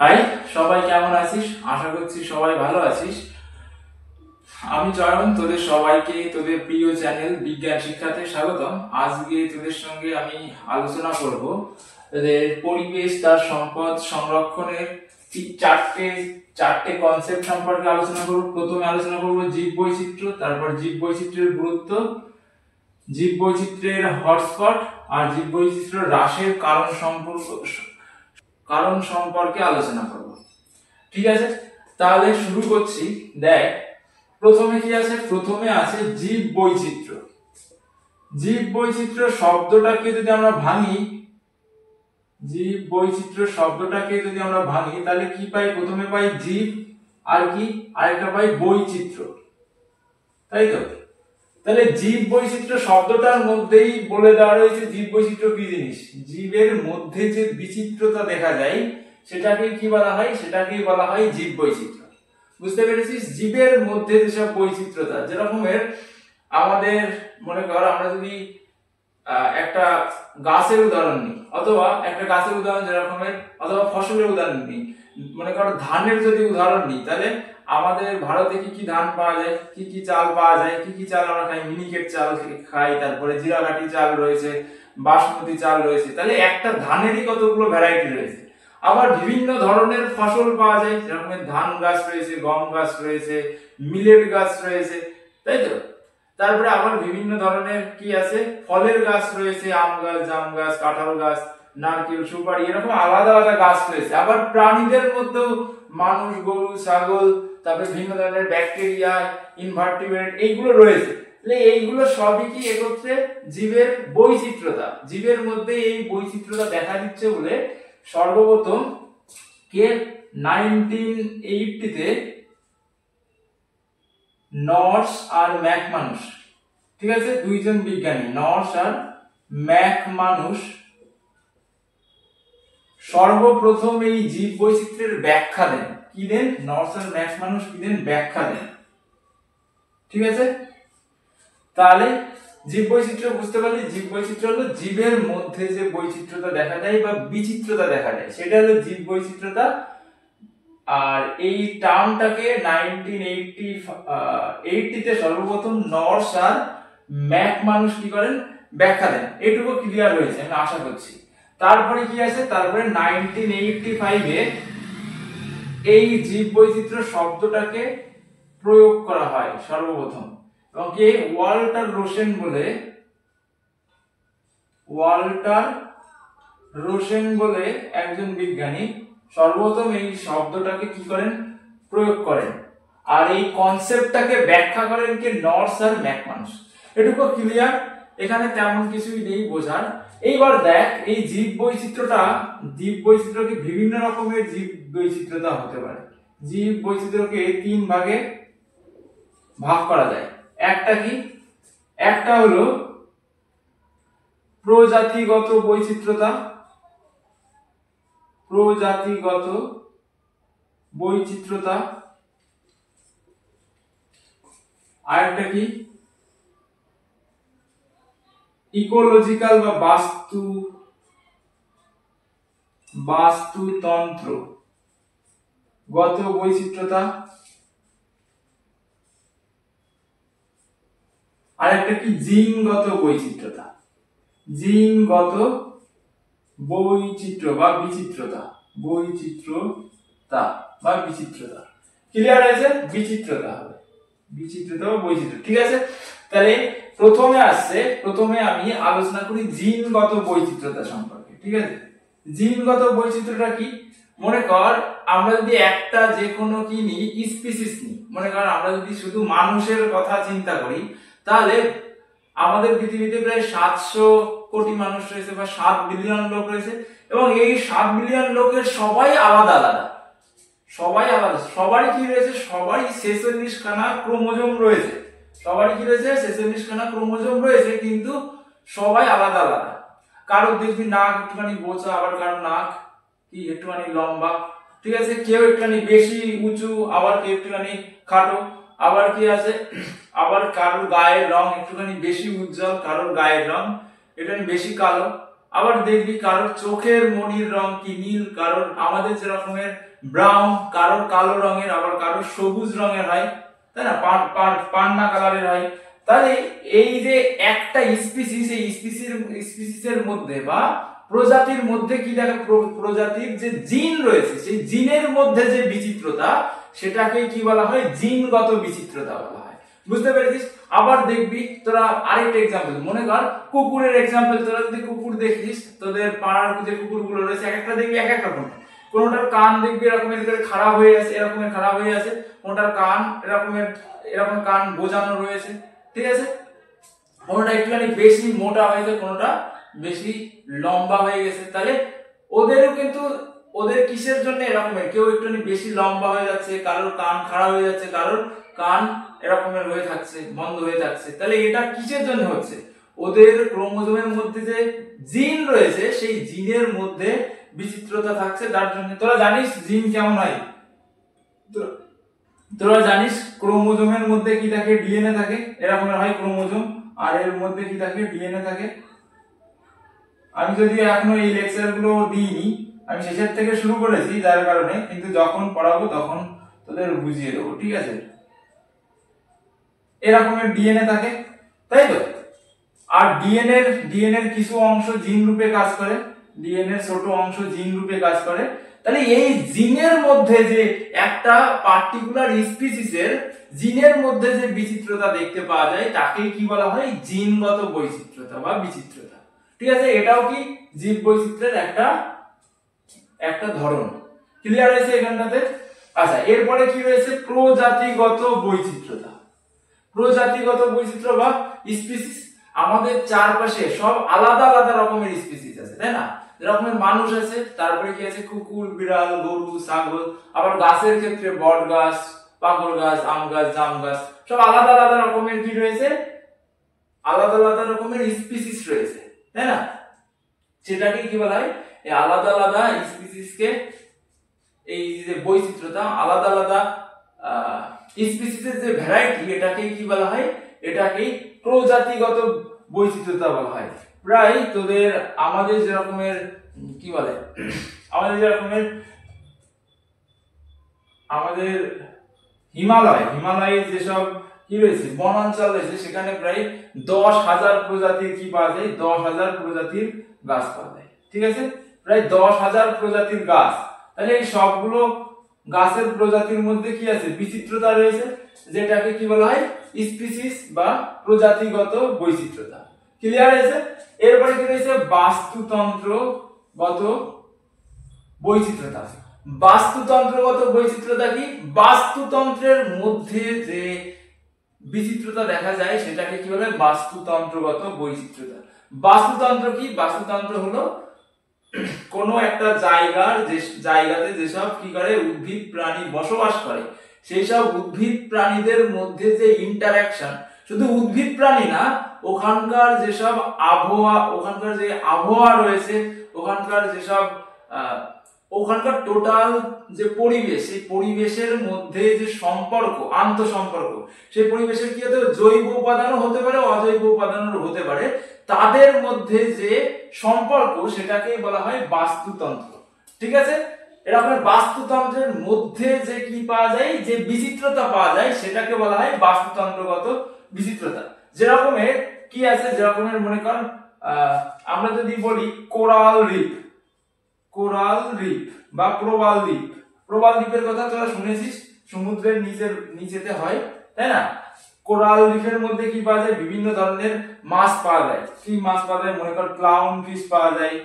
High, সবাই কেমন আছিস? আশা করছি সবাই ভালো আছিস। আমি জয়ন, তোদের সবাইকে তোদের প্রিয় চ্যানেল বিজ্ঞান শিক্ষাতে স্বাগতম। আজকে তোদের সঙ্গে আমি আলোচনা করব তোদের পরিবেশ তার সম্পদ সংরক্ষণের চারটে চারটে কনসেপ্ট সম্পর্কে আলোচনা করব। প্রথমে আলোচনা করব জীব বৈচিত্র্য, তারপর জীব বৈচিত্র্যের গুরুত্ব, জীব বৈচিত্র্যের হটস্পট আর জীব বৈচিত্র্য হ্রাসের কারণ সম্পর্কে আলোচনা করব। ঠিক আছে, তাহলে শুরু করছি। দেখ, প্রথমে কি আছে? প্রথমে আছে জীব বৈচিত্র্য। জীব বৈচিত্র্য শব্দটাকে যদি আমরা ভাঙি, জীব বৈচিত্র্য শব্দটাকে যদি আমরা ভাঙি তাহলে কি পাই? প্রথমে পাই জীব, আর কি আরেকটা পাই বৈচিত্র্য, তাই তো? তাহলে জীব বৈচিত্র্য শব্দটার মধ্যেই বলে দেওয়া রয়েছে জীব বৈচিত্র্য কি জিনিস। জীবের মধ্যে যে বিচিত্রতা দেখা যায় সেটাকে কি বলা হয়? সেটাকেই বলা হয় জীব বৈচিত্র্য। বুঝতে পেরেছিস? জীবের মধ্যে যেসব বৈচিত্রতা, যেরকমের আমাদের মনে কর আমরা যদি একটা গাছের উদাহরণ নিই, অথবা একটা গাছের উদাহরণ যেরকমের, অথবা ফসলের উদাহরণ নিই, মনে কর ধানের যদি উদাহরণ নিই, তাহলে আমাদের ভারতে কি কি ধান পাওয়া যায়, কি কি চাল পাওয়া যায়, কি কি চাল আমরা খাই? মিনিকেট চাল খাই, তারপরে জিরাঘাটি চাল রয়েছে, বাসমতি চাল রয়েছে। তাহলে একটা ধানেরই কতগুলো ভ্যারাইটি রয়েছে। আবার বিভিন্ন ধরনের ফসল পাওয়া যায়, যেরকম ধান গাছ রয়েছে, গম গাছ রয়েছে, মিলেট গাছ রয়েছে, তাই তো? তারপরে আবার বিভিন্ন ধরনের কি আছে? ফলের গাছ রয়েছে, আম গাছ, জাম গাছ, কাঁঠাল গাছ, নারকেল, সুপারি, এরকম আলাদা আলাদা গাছ রয়েছে। আবার প্রাণীদের মধ্যেও মানুষ, গরু, ছাগল, তারপরে বিভিন্ন ধরনের ব্যাকটেরিয়া, ইনভার্টিব্রেট, এইগুলো রয়েছে। তাহলে এইগুলো সবই কি একত্রে জীবের বৈচিত্র্যতা। জীবের মধ্যে এই বৈচিত্র্যতা দেখা দিচ্ছে বলে সর্বপ্রথম কে 1980-তে নর্স আর ম্যাকমানুস, ঠিক আছে, দুইজন বিজ্ঞানী নর্স আর ম্যাকমানুস সর্বপ্রথম এই জীব বৈচিত্র্যের ব্যাখ্যা দেন। কি দেন? নর্স আর ম্যাকমানুস কি দেন? ব্যাখ্যা দেন। ঠিক আছে, তাহলে জীব বৈচিত্র্য বুঝতে পারলি? জীব বৈচিত্র্য হলো জীবের মধ্যে যে বৈচিত্র্যতা দেখা যায় বা বিচিত্রতা দেখা যায়, সেটা হলো জীব বৈচিত্র্যতা। আর এই টার্মটাকে 1980-তে সর্বপ্রথম নর্স আর ম্যাকমানুস কি করেন? ব্যাখ্যা দেন। এটুকু ক্লিয়ার হয়েছে আমি আশা করছি। তারপরে কি আছে? তারপরে 1985-এ এই জীব বৈচিত্র্য শব্দটাকে প্রয়োগ করা হয় সর্বপ্রথম, এবং কে? ওয়াল্টার রোসেন বলে একজন বিজ্ঞানী সর্বপ্রথম এই শব্দটাকে কি করেন? প্রয়োগ করেন। আর এই কনসেপ্টটাকে ব্যাখ্যা করেন কে? নর্স আর ম্যাকমানুস। এটুকু ক্লিয়ার, এখানে তেমন কিছুই নেই বোঝার। এইবার দেখ, এই জীব বৈচিত্র্যকে বিভিন্ন রকমের জীব বৈচিত্র্যতা হতে পারে। জীব বৈচিত্র্যকে তিন ভাগে ভাগ করা যায়। একটা কি? একটা হলো প্রজাতিগত বৈচিত্র্যতা। আরেকটা কি? ইকোলজিক্যাল বা বাস্তুতন্ত্রগত বৈচিত্র্যতা। আরেকটা কি? জিনগত বৈচিত্র্যতা। জিনগত বৈচিত্র্য বা বিচিত্রতা। ক্লিয়ার হয়েছে? বিচিত্রতা হবে, বিচিত্রতা বা বৈচিত্র্য। ঠিক আছে, তাহলে প্রথমে আমি আলোচনা করি জিনগত বৈচিত্রতা সম্পর্কে। ঠিক আছে, জিনগত বৈচিত্র্যটা কি? মনে কর আমরা যদি একটা যে কোনো কি নিই, স্পিসিস নিই, মনে কর আমরা যদি শুধু মানুষের কথা চিন্তা করি, তাহলে আমাদের পৃথিবীতে প্রায় 700 কোটি মানুষ রয়েছে বা 7 বিলিয়ন লোক রয়েছে, এবং এই 7 বিলিয়ন লোকের সবাই আলাদা আলাদা। সবারই কি রয়েছে? সবারই 46 খানা ক্রোমোজোম রয়েছে। কিন্তু সবাই আলাদা আলাদা। কারোর দেখবি নাক একটুখানি বোচা, আবার কারোর নাক কি একটুখানি লম্বা। ঠিক আছে, কেউ একটুখানি বেশি উঁচু, আবার কেউ একটুখানি খাটো। আবার কি আছে? আবার কারোর গায়ের রং একটুখানি বেশি উজ্জ্বল, কারোর গায়ের রং একটুখানি বেশি কালো। আবার দেখবি কারোর চোখের মনির রং কি নীল, কারোর আমাদের যে রকমের ব্রাউন, কারোর কালো রঙের, আবার কারোর সবুজ রঙের হয়, তাই না, পান্না কালারের হয়। তাহলে এই যে একটা স্পিসিস, এই স্পিসিসের মধ্যে বা প্রজাতির মধ্যে কি দেখে, প্রজাতির যে জিন রয়েছে সেই জিনের মধ্যে যে বিচিত্রতা সেটাকে কি বলা হয়, জিনগত বিচিত্রতা বলা হয়। বুঝতে পেরেছিস? আবার দেখবি তোরা আরেকটা এক্সাম্পল, মনে কর কুকুরের এক্সাম্পল, তোরা যদি কুকুর দেখিস, তোদের পাড়ার যে কুকুরগুলো রয়েছে এক একটা দেখবি এক এক রকম, কোনটার কান দেখবি এরকমের খারাপ হয়ে আছে, এরকমের খারাপ হয়ে আছে, কোনটার কান এরকম কান বোঝানো রয়েছে, ঠিক আছে, কোনটা একটুখানি বেশি মোটা হয়েছে, কোনটা বেশি লম্বা হয়ে গেছে। তাহলে ওদেরও কিন্তু ওদের কিসের জন্য এরকমের, কেউ একটুখানি বেশি লম্বা হয়ে যাচ্ছে, কারোর কান খাড়া হয়ে যাচ্ছে, কারোর কান এরকমের হয়ে থাকছে, বন্ধ হয়ে থাকছে। তাহলে এটা কিসের জন্য হচ্ছে, ওদের ক্রোমোজোমের মধ্যে যে জিন রয়েছে সেই জিনের মধ্যে বিচিত্রতা থাকছে, তার জন্য। তোরা জানিস জিন কেমন হয়, তোরা জানিস ক্রোমোজোমের মধ্যে কি থাকে, ডিএনএ থাকে, এরকমের হয় ক্রোমোজোম, আর এর মধ্যে কি থাকে, ডিএনএ থাকে। আমি যদি এখনো এই লেকচার গুলো দিইনি, আমি শেষের থেকে শুরু করেছি যার কারণে, কিন্তু যখন পড়াবো তখন তোদের বুঝিয়ে দেবো, ঠিক আছে। এরকমের ডিএনএ থাকে, তাই তো। আর ডিএনএর কিছু অংশ জিন রূপে কাজ করে, ডিএনএর ছোট অংশ জিন রূপে কাজ করে। তাহলে এই জিনের মধ্যে যে একটা পার্টিকুলার স্পিসিসের জিনের মধ্যে যে বিচিত্রতা দেখতে পাওয়া যায় তাকেই কি বলা হয়, জিনগত বৈচিত্র্যতা বা বিচিত্রতা, ঠিক আছে। এটাও কি জীব বৈচিত্র্যের একটা ধরন। ক্লিয়ার হয়েছে এখানটাতে? আচ্ছা, এরপরে কি রয়েছে, প্রজাতিগত বৈচিত্র্যতা। প্রজাতিগত বৈচিত্র্য বা স্পিসিস, আমাদের চারপাশে সব আলাদা আলাদা রকমের স্পিসিস আছে, তাই না। যেরকমের মানুষ আছে, তারপরে কি আছে, কুকুর, বিড়াল, গরু, ছাগল, আবার গাছের ক্ষেত্রে বট গাছ, পাকড় গাছ, আম গাছ, জাম গাছ, সব আলাদা আলাদা রকমের কি রয়েছে, আলাদা আলাদা রকমের স্পিসিস রয়েছে, তাই না। সেটাকে কি বলা হয়, এই আলাদা আলাদা স্পিসিসকে, এই যে বৈচিত্র্যতা, আলাদা আলাদা স্পিসিসের যে ভ্যারাইটি, এটাকে কি বলা হয়, এটাকে প্রজাতিগত বৈচিত্র্যতা বলা হয়। প্রায় তোদের আমাদের যে রকমের কি বলে, আমাদের হিমালয়ে যেসব কি রয়েছে, বনাঞ্চল রয়েছে, সেখানে প্রায় 10,000 প্রজাতির কি পাওয়া যায়, 10,000 প্রজাতির গাছ পাওয়া যায়, ঠিক আছে, প্রায় 10,000 প্রজাতির গাছ। তাহলে এই সবগুলো গাছের প্রজাতির মধ্যে কি আছে, বিচিত্রতা রয়েছে, যেটাকে কি বলা হয়, স্পিসিস বা প্রজাতিগত বৈচিত্র্যতা। ক্লিয়ার হয়েছে? এরপরে কি রয়েছে, বাস্তুতন্ত্রগত বৈচিত্র্যতা। বাস্তুতন্ত্রগত বৈচিত্র্যতা কি, বাস্তুতন্ত্রের মধ্যে যে বিচিত্রতা দেখা যায় সেটাকে কি বলে, বাস্তুতন্ত্রগত বৈচিত্র্যতা। বাস্তুতন্ত্র কি, বাস্তুতন্ত্র হলো কোন একটা জায়গাতে যেসব কি করে উদ্ভিদ প্রাণী বসবাস করে, সেই সব উদ্ভিদ প্রাণীদের মধ্যে যে ইন্টারঅ্যাকশন, শুধু উদ্ভিদ প্রাণী না, ওখানকার যেসব আবহাওয়া রয়েছে, ওখানকার টোটাল যে পরিবেশ, সেই পরিবেশের মধ্যে যে সম্পর্ক, আন্তঃসম্পর্ক, সেই পরিবেশের কি হতে পারে, জৈব উপাদানও হতে পারে, অজৈব উপাদানও হতে পারে, তাদের মধ্যে যে সম্পর্ক সেটাকেই বলা হয় বাস্তুতন্ত্র, ঠিক আছে। এরকম বাস্তুতন্ত্রের মধ্যে যে কি পাওয়া যায়, যে বিচিত্রতা পাওয়া যায়, সেটাকে বলা হয় বাস্তুতন্ত্রগত বিচিত্রতা। যেরকমের কি আছে, যেরকমের মনে কর আমরা যদি বলি কোরাল রিফ বা প্রবাল দ্বীপের কথা তোরা শুনেছিস, সমুদ্রের নিচেতে হয়, তাই না। কোরাল রিফের মধ্যে কি পাওয়া যায়, বিভিন্ন ধরনের মাছ পাওয়া যায়। কি মাছ পাওয়া যায়, মনে কর ক্লাউন ফিশ পাওয়া যায়,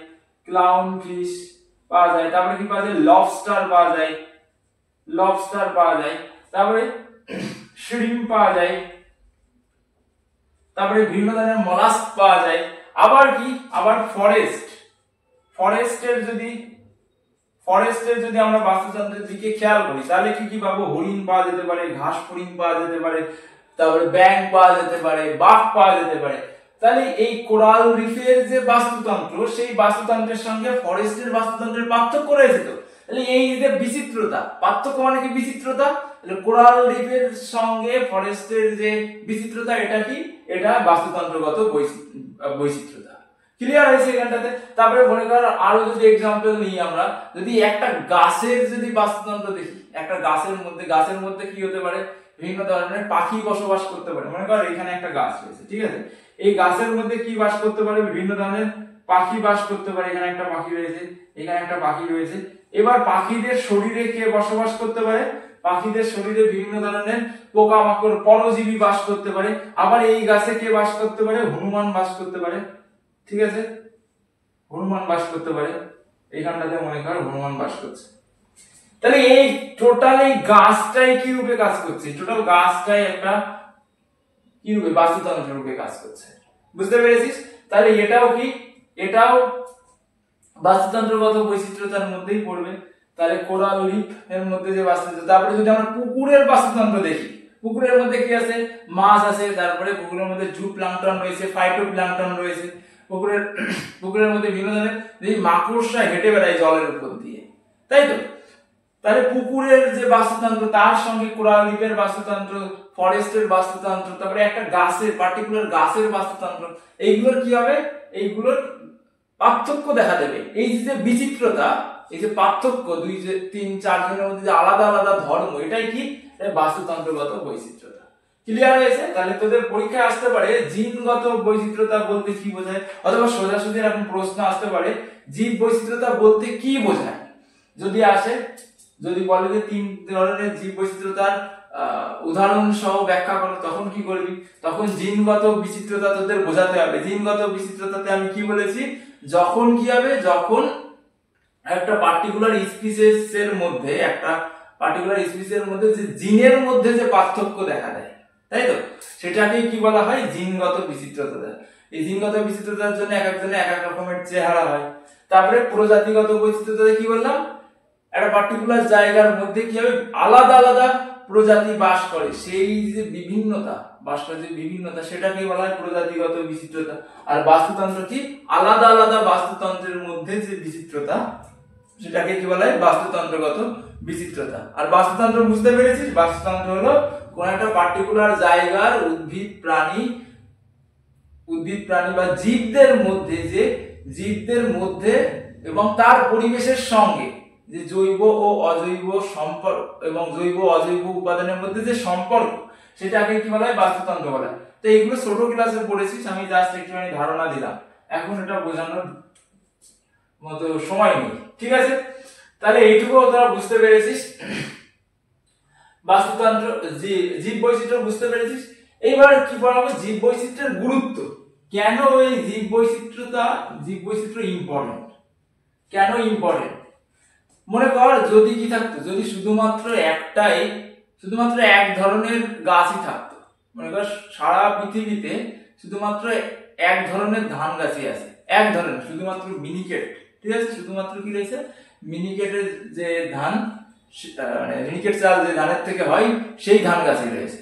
তারপরে কি পাওয়া যায়, লবস্টার পাওয়া যায়, তারপরে শ্রিম্প পাওয়া যায়, তারপরে বিভিন্ন ধরনের মলাস্ক পাওয়া যায়। আবার ফরেস্টের যদি আমরা বাস্তুতন্ত্রের দিকে খেয়াল করি, তাহলে কি পাবো, হরিণ পাওয়া যেতে পারে, ঘাস ফড়িং পাওয়া যেতে পারে, তারপরে ব্যাঙ পাওয়া যেতে পারে, বাঘ পাওয়া যেতে পারে। তাহলে এই কোরাল রিফের যে বাস্তুতন্ত্র, সেই বাস্তুতন্ত্রের সঙ্গে ফরেস্টের বাস্তুতন্ত্রের পার্থক্য রয়েছে। তো তাহলে এই যে বিচিত্রতা, পার্থক্য মানে কি বিচিত্রতা, কোরাল রিফের সঙ্গে ফরেস্টের যে বিচিত্রতা, এটা কি, এটা বাস্তুতন্ত্রগত বৈচিত্রতা। ক্লিয়ার হয়েছে এখানটাতে। তারপরে মনে কর আরো যদি এক্সাম্পল নিই আমরা, যদি একটা গাছের যদি বাস্তুতন্ত্র দেখি, একটা গাছের মধ্যে কি হতে পারে, বিভিন্ন ধরনের পাখি বসবাস করতে পারে। মনে কর এখানে একটা গাছ রয়েছে, ঠিক আছে, এই গাছের মধ্যে কি বাস করতে পারে, বিভিন্ন ধরনের পাখি বাস করতে পারে। এখানে একটা পাখি রয়েছে, এখানে একটা পাখি রয়েছে। এবার পাখিদের শরীরে কে বসবাস করতে পারে, পাখিদের শরীরে বিভিন্ন ধরনের পোকামাকড় পরজীবী বাস করতে পারে। আবার এই গাছে কে বাস করতে পারে, হনুমান বাস করতে পারে, ঠিক আছে, হনুমান বাস করতে পারে। এইখানটাতে মনে কর হনুমান বাস করছে। তাহলে এই টোটাল এই গাছটাই কি রূপে কাজ করছে, টোটাল গাছটাই একটা কি রূপে, বাস্তুতন্ত্র রূপে কাজ করছে। বুঝতে পেরেছিস? তাহলে এটাও কি, এটাও বাস্তুতন্ত্রগত বৈচিত্র্যতার মধ্যেই পড়বে। তাহলে কোরাল রিফ এর মধ্যে যে বাস্তুতন্ত্র। তারপরে যদি আমরা পুকুরের বাস্তুতন্ত্র দেখি, পুকুরের মধ্যে কি আছে, মাছ আছে, তারপরে পুকুরের মধ্যে জুপ্লাঙ্কটন রয়েছে, ফাইটোপ্লাঙ্কটন রয়েছে। পুকুরের মধ্যে বিভিন্ন ধরনের যে মাকড়সা হেঁটে বেড়ায় জলের উপর দিয়ে, তাই তো। তাহলে পুকুরের যে বাস্তুতন্ত্র, তার সঙ্গে কোরাল রিফের বাস্তুতন্ত্র, ফরেস্টের বাস্তুতন্ত্র, তারপরে একটা গাছের পার্টিকুলার গাছের বাস্তুতন্ত্র, এইগুলোর কি হবে, এইগুলোর পার্থক্য দেখা দেবে। এই যে বিচিত্রতা, এই যে পার্থক্য, 2 3 4 জনের মধ্যে যে আলাদা আলাদা ধর্ম, এটাই কি, বাস্তুতন্ত্রগত বৈচিত্র্যতা। ক্লিয়ার হয়েছে? তাহলে তোদের পরীক্ষায় আসতে পারে জিনগত বৈচিত্র্যতা বলতে কি বোঝায়, অথবা সোজাসুজি এরকম প্রশ্ন আসতে পারে জীব বৈচিত্র্যতা বলতে কি বোঝায়। যদি আসে, যদি বলে যে 3 ধরনের জীব বৈচিত্র্যতার উদাহরণ সহ ব্যাখ্যা করো, তখন কি করবি, তখন জিনগত বিচিত্রতা তোদের বোঝাতে হবে। জিনগত বিচিত্রতাতে আমি কি বলেছি, যখন কি হবে, যখন একটা পার্টিকুলার স্পিসিসের মধ্যে, একটা পার্টিকুলার স্পিসিসের মধ্যে যে জিনের মধ্যে যে পার্থক্য দেখা দেয়, তাই তো, সেটাকে কি বলা হয়, জিনগত বিচিত্রতা। এই জিনগত বিচিত্রতার জন্য এক একজনের এক এক রকমের চেহারা হয়। তারপরে প্রজাতিগত বৈচিত্রতাতে কি বললাম, একটা পার্টিকুলার জায়গার মধ্যে কি হবে, আলাদা আলাদা প্রজাতি বাস করে, সেই যে বিভিন্নতা বাস করে, যে বিভিন্নতা, সেটাকে বলা হয় প্রজাতিগত বিচিত্রতা। আর বাস্তুতন্ত্র কি, আলাদা আলাদা বাস্তুতন্ত্রের মধ্যে যে বিচিত্রতা, সেটাকে কি বলা হয়, বাস্তুতন্ত্রগত বিচিত্রতা। আর বাস্তুতন্ত্র বুঝতে পেরেছিস, বাস্তুতন্ত্র হলো কোন একটা পার্টিকুলার জায়গার উদ্ভিদ প্রাণী বা জীবদের মধ্যে এবং তার পরিবেশের সঙ্গে যে জৈব ও অজৈব সম্পর্ক, এবং জৈব অজৈব উপাদানের মধ্যে যে সম্পর্ক, সেটাকে কি বলা হয়, বাস্তুতন্ত্র বলা হয়। তো এইগুলো ছোট ক্লাসে পড়েছিস, আমি জাস্ট একটুখানি ধারণা দিলাম, এখন এটা বোঝানোর মতো সময় নেই, ঠিক আছে। তাহলে এইটুকু তোরা বুঝতে পেরেছিস, বাস্তুতন্ত্র, জীব বৈচিত্র্য বুঝতে পেরেছিস। এইবার কি পড়াবো, জীব বৈচিত্র্যের গুরুত্ব, কেন এই জীব বৈচিত্র্য ইম্পর্টেন্ট, কেন ইম্পর্টেন্ট। মনে কর যদি কি থাকতো, যদি শুধুমাত্র এক ধরনের গাছই থাকতো, মনে কর সারা পৃথিবীতে শুধুমাত্র এক ধরনের ধান গাছই আছে, এক ধরনের, শুধুমাত্র মিনিকেট, ঠিক আছে, শুধুমাত্র কি রয়েছে, মিনিকেটের যে ধান, মানে মিনিকেট চাল যে ধানের থেকে হয়, সেই ধান গাছই রয়েছে।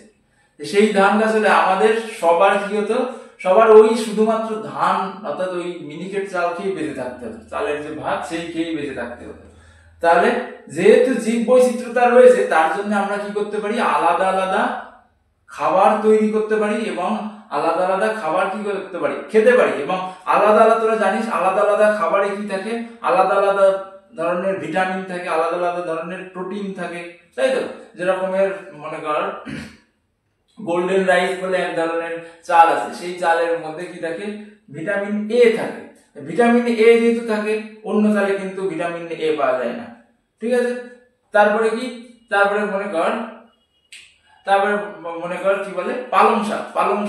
সেই ধান গাছ হলে আমাদের সবার কি হতো, সবার ওই শুধুমাত্র ধান, অর্থাৎ ওই মিনিকেট চাল খেয়ে বেঁচে থাকতে হতো, চালের যে ভাত সেই খেয়েই বেঁচে থাকতে হতো। তাহলে যেহেতু জীব বৈচিত্র্যতা রয়েছে, তার জন্য আমরা কি করতে পারি, আলাদা আলাদা খাবার তৈরি করতে পারি, এবং আলাদা আলাদা খাবার কি করতে পারি, খেতে পারি। এবং আলাদা আলাদা, তোরা জানিস আলাদা আলাদা খাবারে কি থাকে, আলাদা আলাদা ধরনের ভিটামিন থাকে, আলাদা আলাদা ধরনের প্রোটিন থাকে, তাই তো। যেরকমের মনে কর গোল্ডেন রাইস বলে এক ধরনের চাল আছে, সেই চালের মধ্যে কি থাকে, ভিটামিন এ থাকে। ভিটামিন এ যেহেতু থাকে, অন্য চালে কিন্তু ভিটামিন এ পাওয়া যায় না, ঠিক আছে। তারপরে কি, তারপরে মনে কর কি বলে, পালং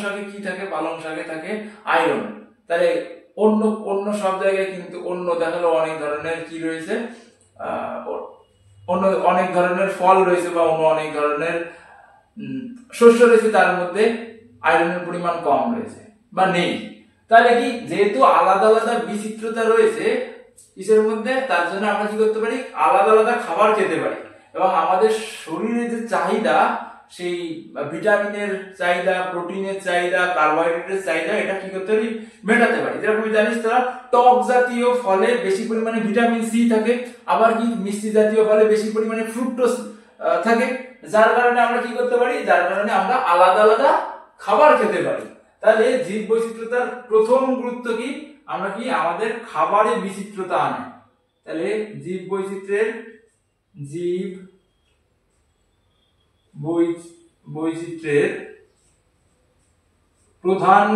শাকে কি থাকে, পালং শাকে থাকে আয়রন। তাহলে অন্য সব জায়গায় কিন্তু অন্য দেখালো অনেক ধরনের কি রয়েছে, অন্য অনেক ধরনের ফল রয়েছে, বা অন্য অনেক ধরনের শস্য রয়েছে, তার মধ্যে আয়রনের পরিমাণ কম রয়েছে বা নেই। তাহলে কি, যেহেতু আলাদা আলাদা বিচিত্রতা রয়েছে কিসের মধ্যে, তার জন্য আমরা কি করতে পারি, আলাদা আলাদা খাবার খেতে পারি, এবং আমাদের শরীরের যে চাহিদা, সেই ভিটামিনের চাহিদা, প্রোটিনের চাহিদা, কার্বোহাইড্রেটের চাহিদা, এটা কি করতে পারি, মেটাতে পারি। যেরকম জানিস তোরা, টক জাতীয় ফলে বেশি পরিমাণে ভিটামিন সি থাকে, আবার কি মিষ্টি জাতীয় ফলে বেশি পরিমাণে ফ্রুক্টোজ থাকে, যার কারণে আমরা কি করতে পারি, যার কারণে আমরা আলাদা আলাদা খাবার খেতে পারি। তাহলে জীব বৈচিত্র্যতার প্রথম গুরুত্ব কি, আমরা কি আমাদের খাবারে বিচিত্রতা আনে। তাহলে জীব বৈচিত্র্যের প্রধান,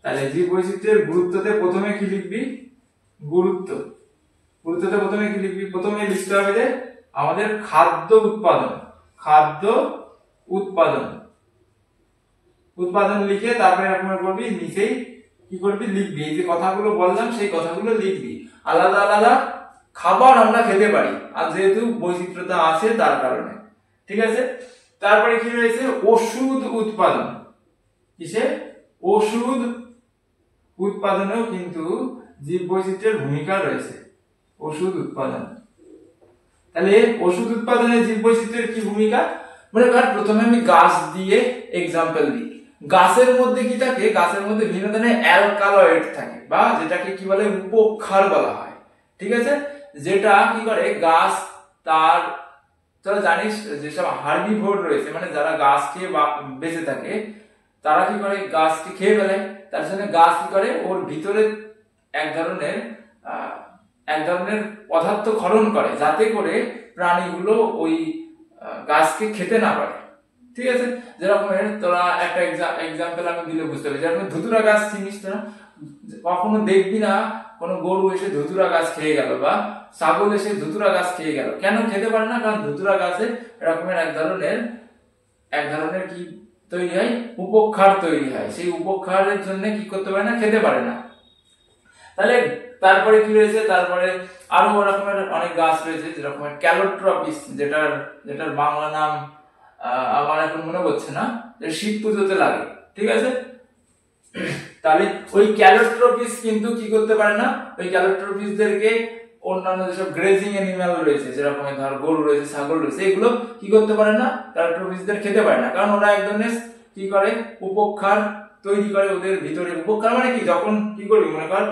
তাহলে জীব বৈচিত্র্যের গুরুত্বতে প্রথমে কি লিখবি? গুরুত্বতে প্রথমে কি লিখবি? প্রথমে লিখতে হবে যে আমাদের খাদ্য উৎপাদন লিখে তারপরে এরকম করবি, নিচেই কি করবি? লিখবি। এই যে কথাগুলো বললাম সেই কথাগুলো লিখবি। আলাদা আলাদা খাবার আমরা খেতে পারি, আর যেহেতু বৈচিত্র্যতা আছে তার কারণে। ঠিক আছে, তারপরে কি রয়েছে? ওষুধ উৎপাদন। কিসে? ওষুধ উৎপাদনেও কিন্তু জীব বৈচিত্র্যের ভূমিকা রয়েছে। ওষুধ উৎপাদন, তাহলে ওষুধ উৎপাদনে জীব বৈচিত্র্যের কি ভূমিকা? মনে কর প্রথমে আমি গাছ দিয়ে এক্সাম্পল দিই। গাছের মধ্যে কি থাকে? গাছের মধ্যে বিভিন্ন ধরনের অ্যালকালয়েড থাকে, বা যেটাকে কি বলে? উপক্ষার বলা হয়। ঠিক আছে, যেটা কি করে? গাছ তার, তোরা জানিস যেসব হার্বিভোর রয়েছে, মানে যারা গাছ খেয়ে বেঁচে থাকে, তারা কি করে? গাছকে খেয়ে ফেলে। তার জন্য গাছ কি করে? ওর ভিতরে এক ধরনের পদার্থ ক্ষরণ করে, যাতে করে প্রাণীগুলো ওই গাছকে খেতে না পারে। ঠিক আছে, যেরকম তোরা একটা এক্সাম্পল আমি দিলে বুঝতে পারবি। যেরকম ধুতুরা গাছ চিনিস তোরা? কখনো দেখবি না কোনো গরু এসে ধুতুরা গাছ খেয়ে গেল, বা ছাগল এসে ধুতুরা গাছ খেয়ে গেল। কেন খেতে পারে না? কারণ ধুতুরা গাছে এরকমের এক ধরনের কি তৈরি হয়? উপক্ষার তৈরি হয়। সেই উপক্ষারের জন্য কি করতে পারে না? খেতে পারে না। তাহলে তারপরে কি রয়েছে? তারপরে আরো রকমের অনেক গাছ রয়েছে, যেরকম ক্যালোট্রপিস, যেটার বাংলা নাম আমার এখন মনে পড়ছে না, শিব পুজোতে লাগে। ঠিক আছে, তাহলে ওই ক্যালোট্রপিস কিন্তু কি করতে পারে না? ওই ক্যালোট্রপিসদেরকে অন্যান্য যেসব গ্রেজিং অ্যানিমাল রয়েছে, যেরকম ধর গরু রয়েছে, ছাগল রয়েছে, এগুলো কি করতে পারে না? ক্যালোট্রপিসদের খেতে পারে না, কারণ ওরা এক ধরনের কি করে? উপক্ষার তৈরি করে ওদের ভিতরে। উপক্ষার মানে কি? যখন কি করবি? মনে কর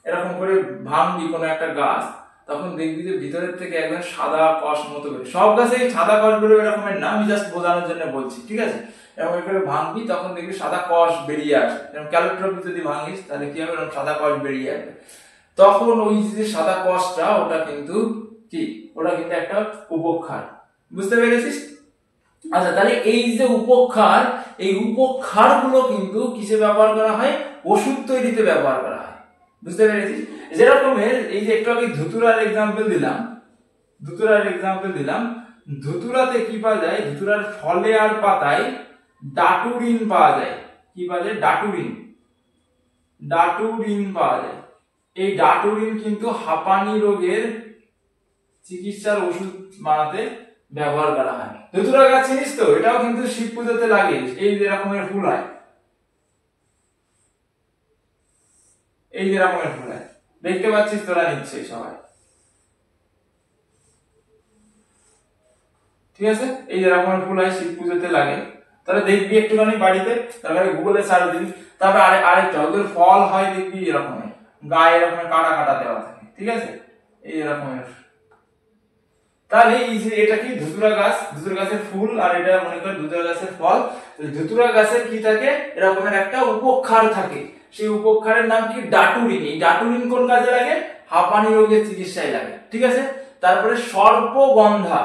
এরকম করে ভাঙবি কোনো একটা গাছ, তখন দেখবি যে ভিতরের থেকে একদম সাদা কষ মতো বেরোয়। সব গাছে সাদা কষ বেরোয় এরকমের না, আমি জাস্ট বোঝানোর জন্য বলছি। ঠিক আছে, এরকম করে ভাঙবি, তখন দেখবি সাদা কষ বেরিয়ে আসে। যেমন ক্যালোট্রপিস যদি ভাঙিস, তাহলে কি হবে? এরকম সাদা কষ বেরিয়ে আসবে। তখন ওই যে সাদা কষটা, ওটা কিন্তু কি? ওটা কিন্তু একটা উপক্ষার। বুঝতে পেরেছিস? আচ্ছা, তাহলে এই যে উপক্ষার, এই উপক্ষার গুলো কিন্তু কিসে ব্যবহার করা হয়? ওষুধ তৈরিতে ব্যবহার করা হয়। বুঝতে পেরেছিস? যেরকম এই যে একটু আগে ধুতুরার এক্সাম্পল দিলাম, ধুতুরাতে কি পাওয়া যায়? ধুতুরার ফলে আর পাতায় ডাটুরিন পাওয়া যায়। কি পাওয়া যায়? ডাটুরিন পাওয়া যায়। এই ডাটুরিন কিন্তু হাঁপানি রোগের চিকিৎসার ওষুধ বানাতে ব্যবহার করা হয়। ধুতুরা গাছ চিনিস তো? এটাও কিন্তু শিব পুজোতে লাগে। এই যে রকমের ফুল হয়, এই যে রকমের ফুল হয়, দেখতে পাচ্ছিস তোরা নিশ্চয়ই সবাই। ঠিক আছে, এই যে রকমের ফুল হয়, শিব পুজোতে লাগে। তাহলে দেখবি একটুখানি বাড়িতে, তারপরে গুগলে সার্চ দিবি। তারপরে আরেকটা ওদের ফল হয়, দেখবি এরকমের গায়ে এরকমের কাটা কাটা দেওয়া থাকে। ঠিক আছে, এই রকমের। তাহলে এই যে এটা কি? ধুতুরা গাছের ফুল, আর এটা মনে কর ধুতুরা গাছের ফল। ধুতুরা গাছের কি থাকে? এরকমের একটা উপক্ষার থাকে। সেই উপক্ষারের নাম কি? ডাটুরিন। এই ডাটুরিন কোন কাজে লাগে? হাঁপানি রোগের চিকিৎসায় লাগে। ঠিক আছে, তারপরে সর্পগন্ধা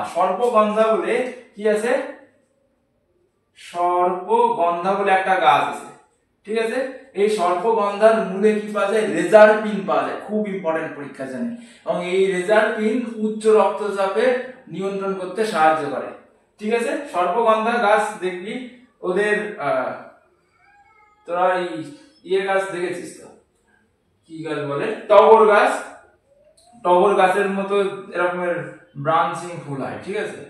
বলে কি আছে? সর্পগন্ধা বলে একটা গাছ আছে। ঠিক আছে, এই সর্পগন্ধার মূলে কি পাওয়া যায়? রেজারপিন পাওয়া যায়। খুব ইম্পর্টেন্ট পরীক্ষা জানে। এবং এই রেজারপিন উচ্চ রক্তচাপে নিয়ন্ত্রণ করতে সাহায্য করে। ঠিক আছে, সর্পগন্ধা গাছ দেখবি ওদের তোরা এই গাছ দেখেছিস তো? কি গাছ বলে? টগর গাছের মতো এরকমের ব্রাঞ্চিং ফুল হয়। ঠিক আছে,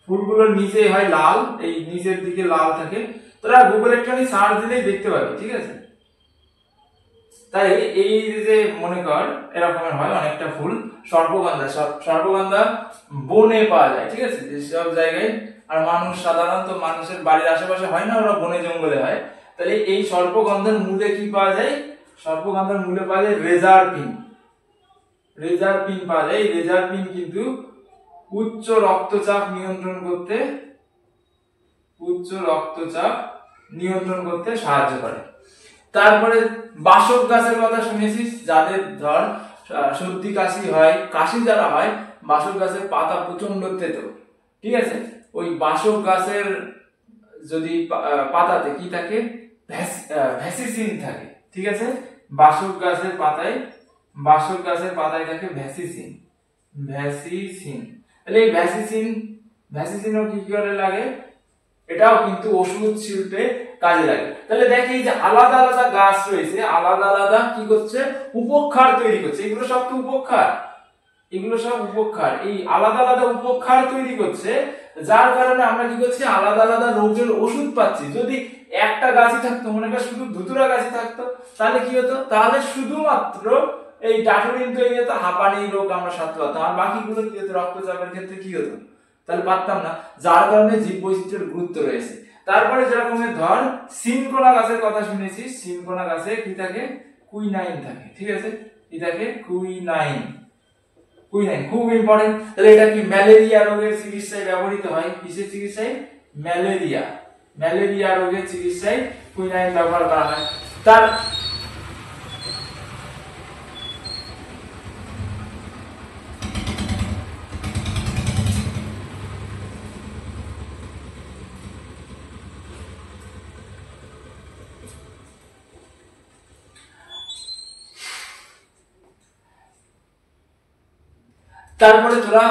ফুলগুলোর নিচে হয় লাল, এই নিচের দিকে লাল থাকে। তোরা গুগলে একটুখানি সার্চ দিলেই দেখতে পাবি। ঠিক আছে, তাই এই যে মনে কর এরকমের হয় অনেকটা ফুল। সর্পগন্ধা বনে পাওয়া যায়। ঠিক আছে, সব জায়গায়। আর সাধারণত মানুষের বাড়ির আশেপাশে হয় না, ওরা বনে জঙ্গলে হয়। তাহলে এই সর্পগন্ধার মূলে কি পাওয়া যায়? সর্পগন্ধার মূলে পাওয়া যায় রেজারপিন পাওয়া যায়। রেজারপিন কিন্তু উচ্চ রক্তচাপ নিয়ন্ত্রণ করতে উচ্চ রক্তচাপ নিয়ন্ত্রণ করতে সাহায্য করে। তারপরে বাসক গাছের কথা শুনেছিস, যাদের ধর সর্দি কাশি হয়, কাশি যারা হয়, বাসক গাছের পাতা প্রচন্ড তেতো, ঠিক আছে, ওই বাসক গাছের যদি পাতাতে কি থাকে, ভ্যাসিসিন থাকে, ঠিক আছে, বাসক গাছের পাতায় থাকে ভ্যাসিসিন। তাহলে এই ভ্যাসিসিনও কি করে লাগে, এটাও কিন্তু ওষুধ শিল্পে কাজে লাগে। তাহলে দেখি যে আলাদা আলাদা গাছ রয়েছে, আলাদা আলাদা কি করছে, উপক্ষার তৈরি করছে। এগুলো সব তো উপক্ষার, এই আলাদা আলাদা উপক্ষার তৈরি করছে, যার কারণে আমরা কি করছি, আলাদা আলাদা রোগের ওষুধ পাচ্ছি। যদি একটা গাছই থাকতো, মনে কর শুধু ধুতুরা গাছই থাকতো, তাহলে কি হতো, তাহলে শুধুমাত্র এই ডাটোরিন তৈরি হতো, হাঁপানি রোগ আমরা সারতে পারতাম, আর বাকিগুলো কি হতো, রক্তচাপের ক্ষেত্রে কি হতো, তাহলে পারতাম না। যার কারণে জীববৈচিত্র্যের গুরুত্ব রয়েছে। তারপরে যেরকম ধর সিনকোনা গাছের কথা শুনেছিস, সিনকোনা গাছে কি থাকে, কুইনাইন থাকে, ঠিক আছে, কি থাকে, কুইনাইন, খুব ইম্পর্টেন্ট। তাহলে এটা কি ম্যালেরিয়া রোগের চিকিৎসায় ব্যবহৃত হয়, কিসের চিকিৎসায়, ম্যালেরিয়া রোগের চিকিৎসায় কুইনাইন ব্যবহার করা হয়। তারপরে তোরা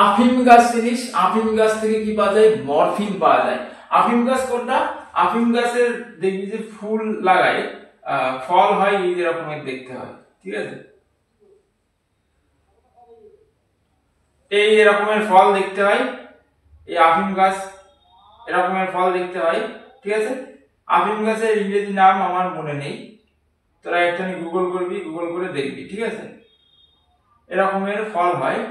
আফিম গাছ চিনিস, আফিম গাছ থেকে কি পাওয়া যায়, মরফিন পাওয়া যায়। আফিম গাছ কোনটা, আফিম গাছের দেখবি যে ফুল লাগায়, ফল হয় এই রকমের দেখতে হয়, ঠিক আছে, এই রকমের ফল দেখতে হয়, এই আফিম গাছ এরকমের ফল দেখতে হয়, ঠিক আছে। আফিম গাছের ইংরেজি নাম আমার মনে নেই, তোরা একটুখানি গুগল করবি, গুগল করে দেখবি, ঠিক আছে, এরকমের ফল হয়।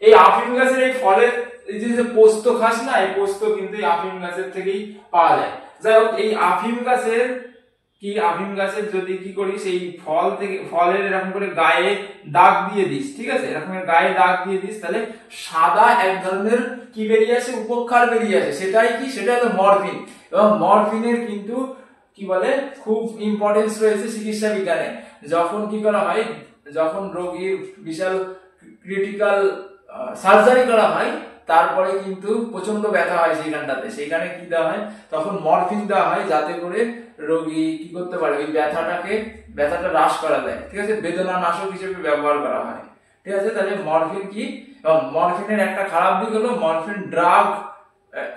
এই আফিম গাছের এই ফলের এই যে পোস্ত খাস না, এই পোস্ত কিন্তু এই আফিম গাছের থেকেই পাওয়া যায়। যাই হোক, এই আফিম গাছের যদি কি করিস, এই ফল থেকে, ফলের এরকম করে গায়ে দাগ দিয়ে দিস, ঠিক আছে, এরকম গায়ে দাগ দিয়ে দিস, তাহলে সাদা এক ধরনের কি বেরিয়ে আসে, উপক্ষার বেরিয়ে আসে, সেটাই কি, সেটা হলো মরফিন। এবং মরফিনের কিন্তু কি বলে, খুব ইম্পর্টেন্স রয়েছে চিকিৎসা বিজ্ঞানে। যখন কি করা হয়, যখন রোগীর বিশাল ক্রিটিক্যাল সার্জারি করা হয়, তারপরে কিন্তু প্রচন্ড ব্যথা হয় সেইখানটাতে, সেইখানে কি দেওয়া হয়, তখন মরফিন দেওয়া হয়, যাতে করে রোগী কি করতে পারে, ওই ব্যথাটা হ্রাস করা যায়, ঠিক আছে, বেদনা নাশক হিসেবে ব্যবহার করা হয়, ঠিক আছে। তাহলে মরফিন কি, এবং মরফিনের একটা খারাপ দিক হলো মরফিন ড্রাগ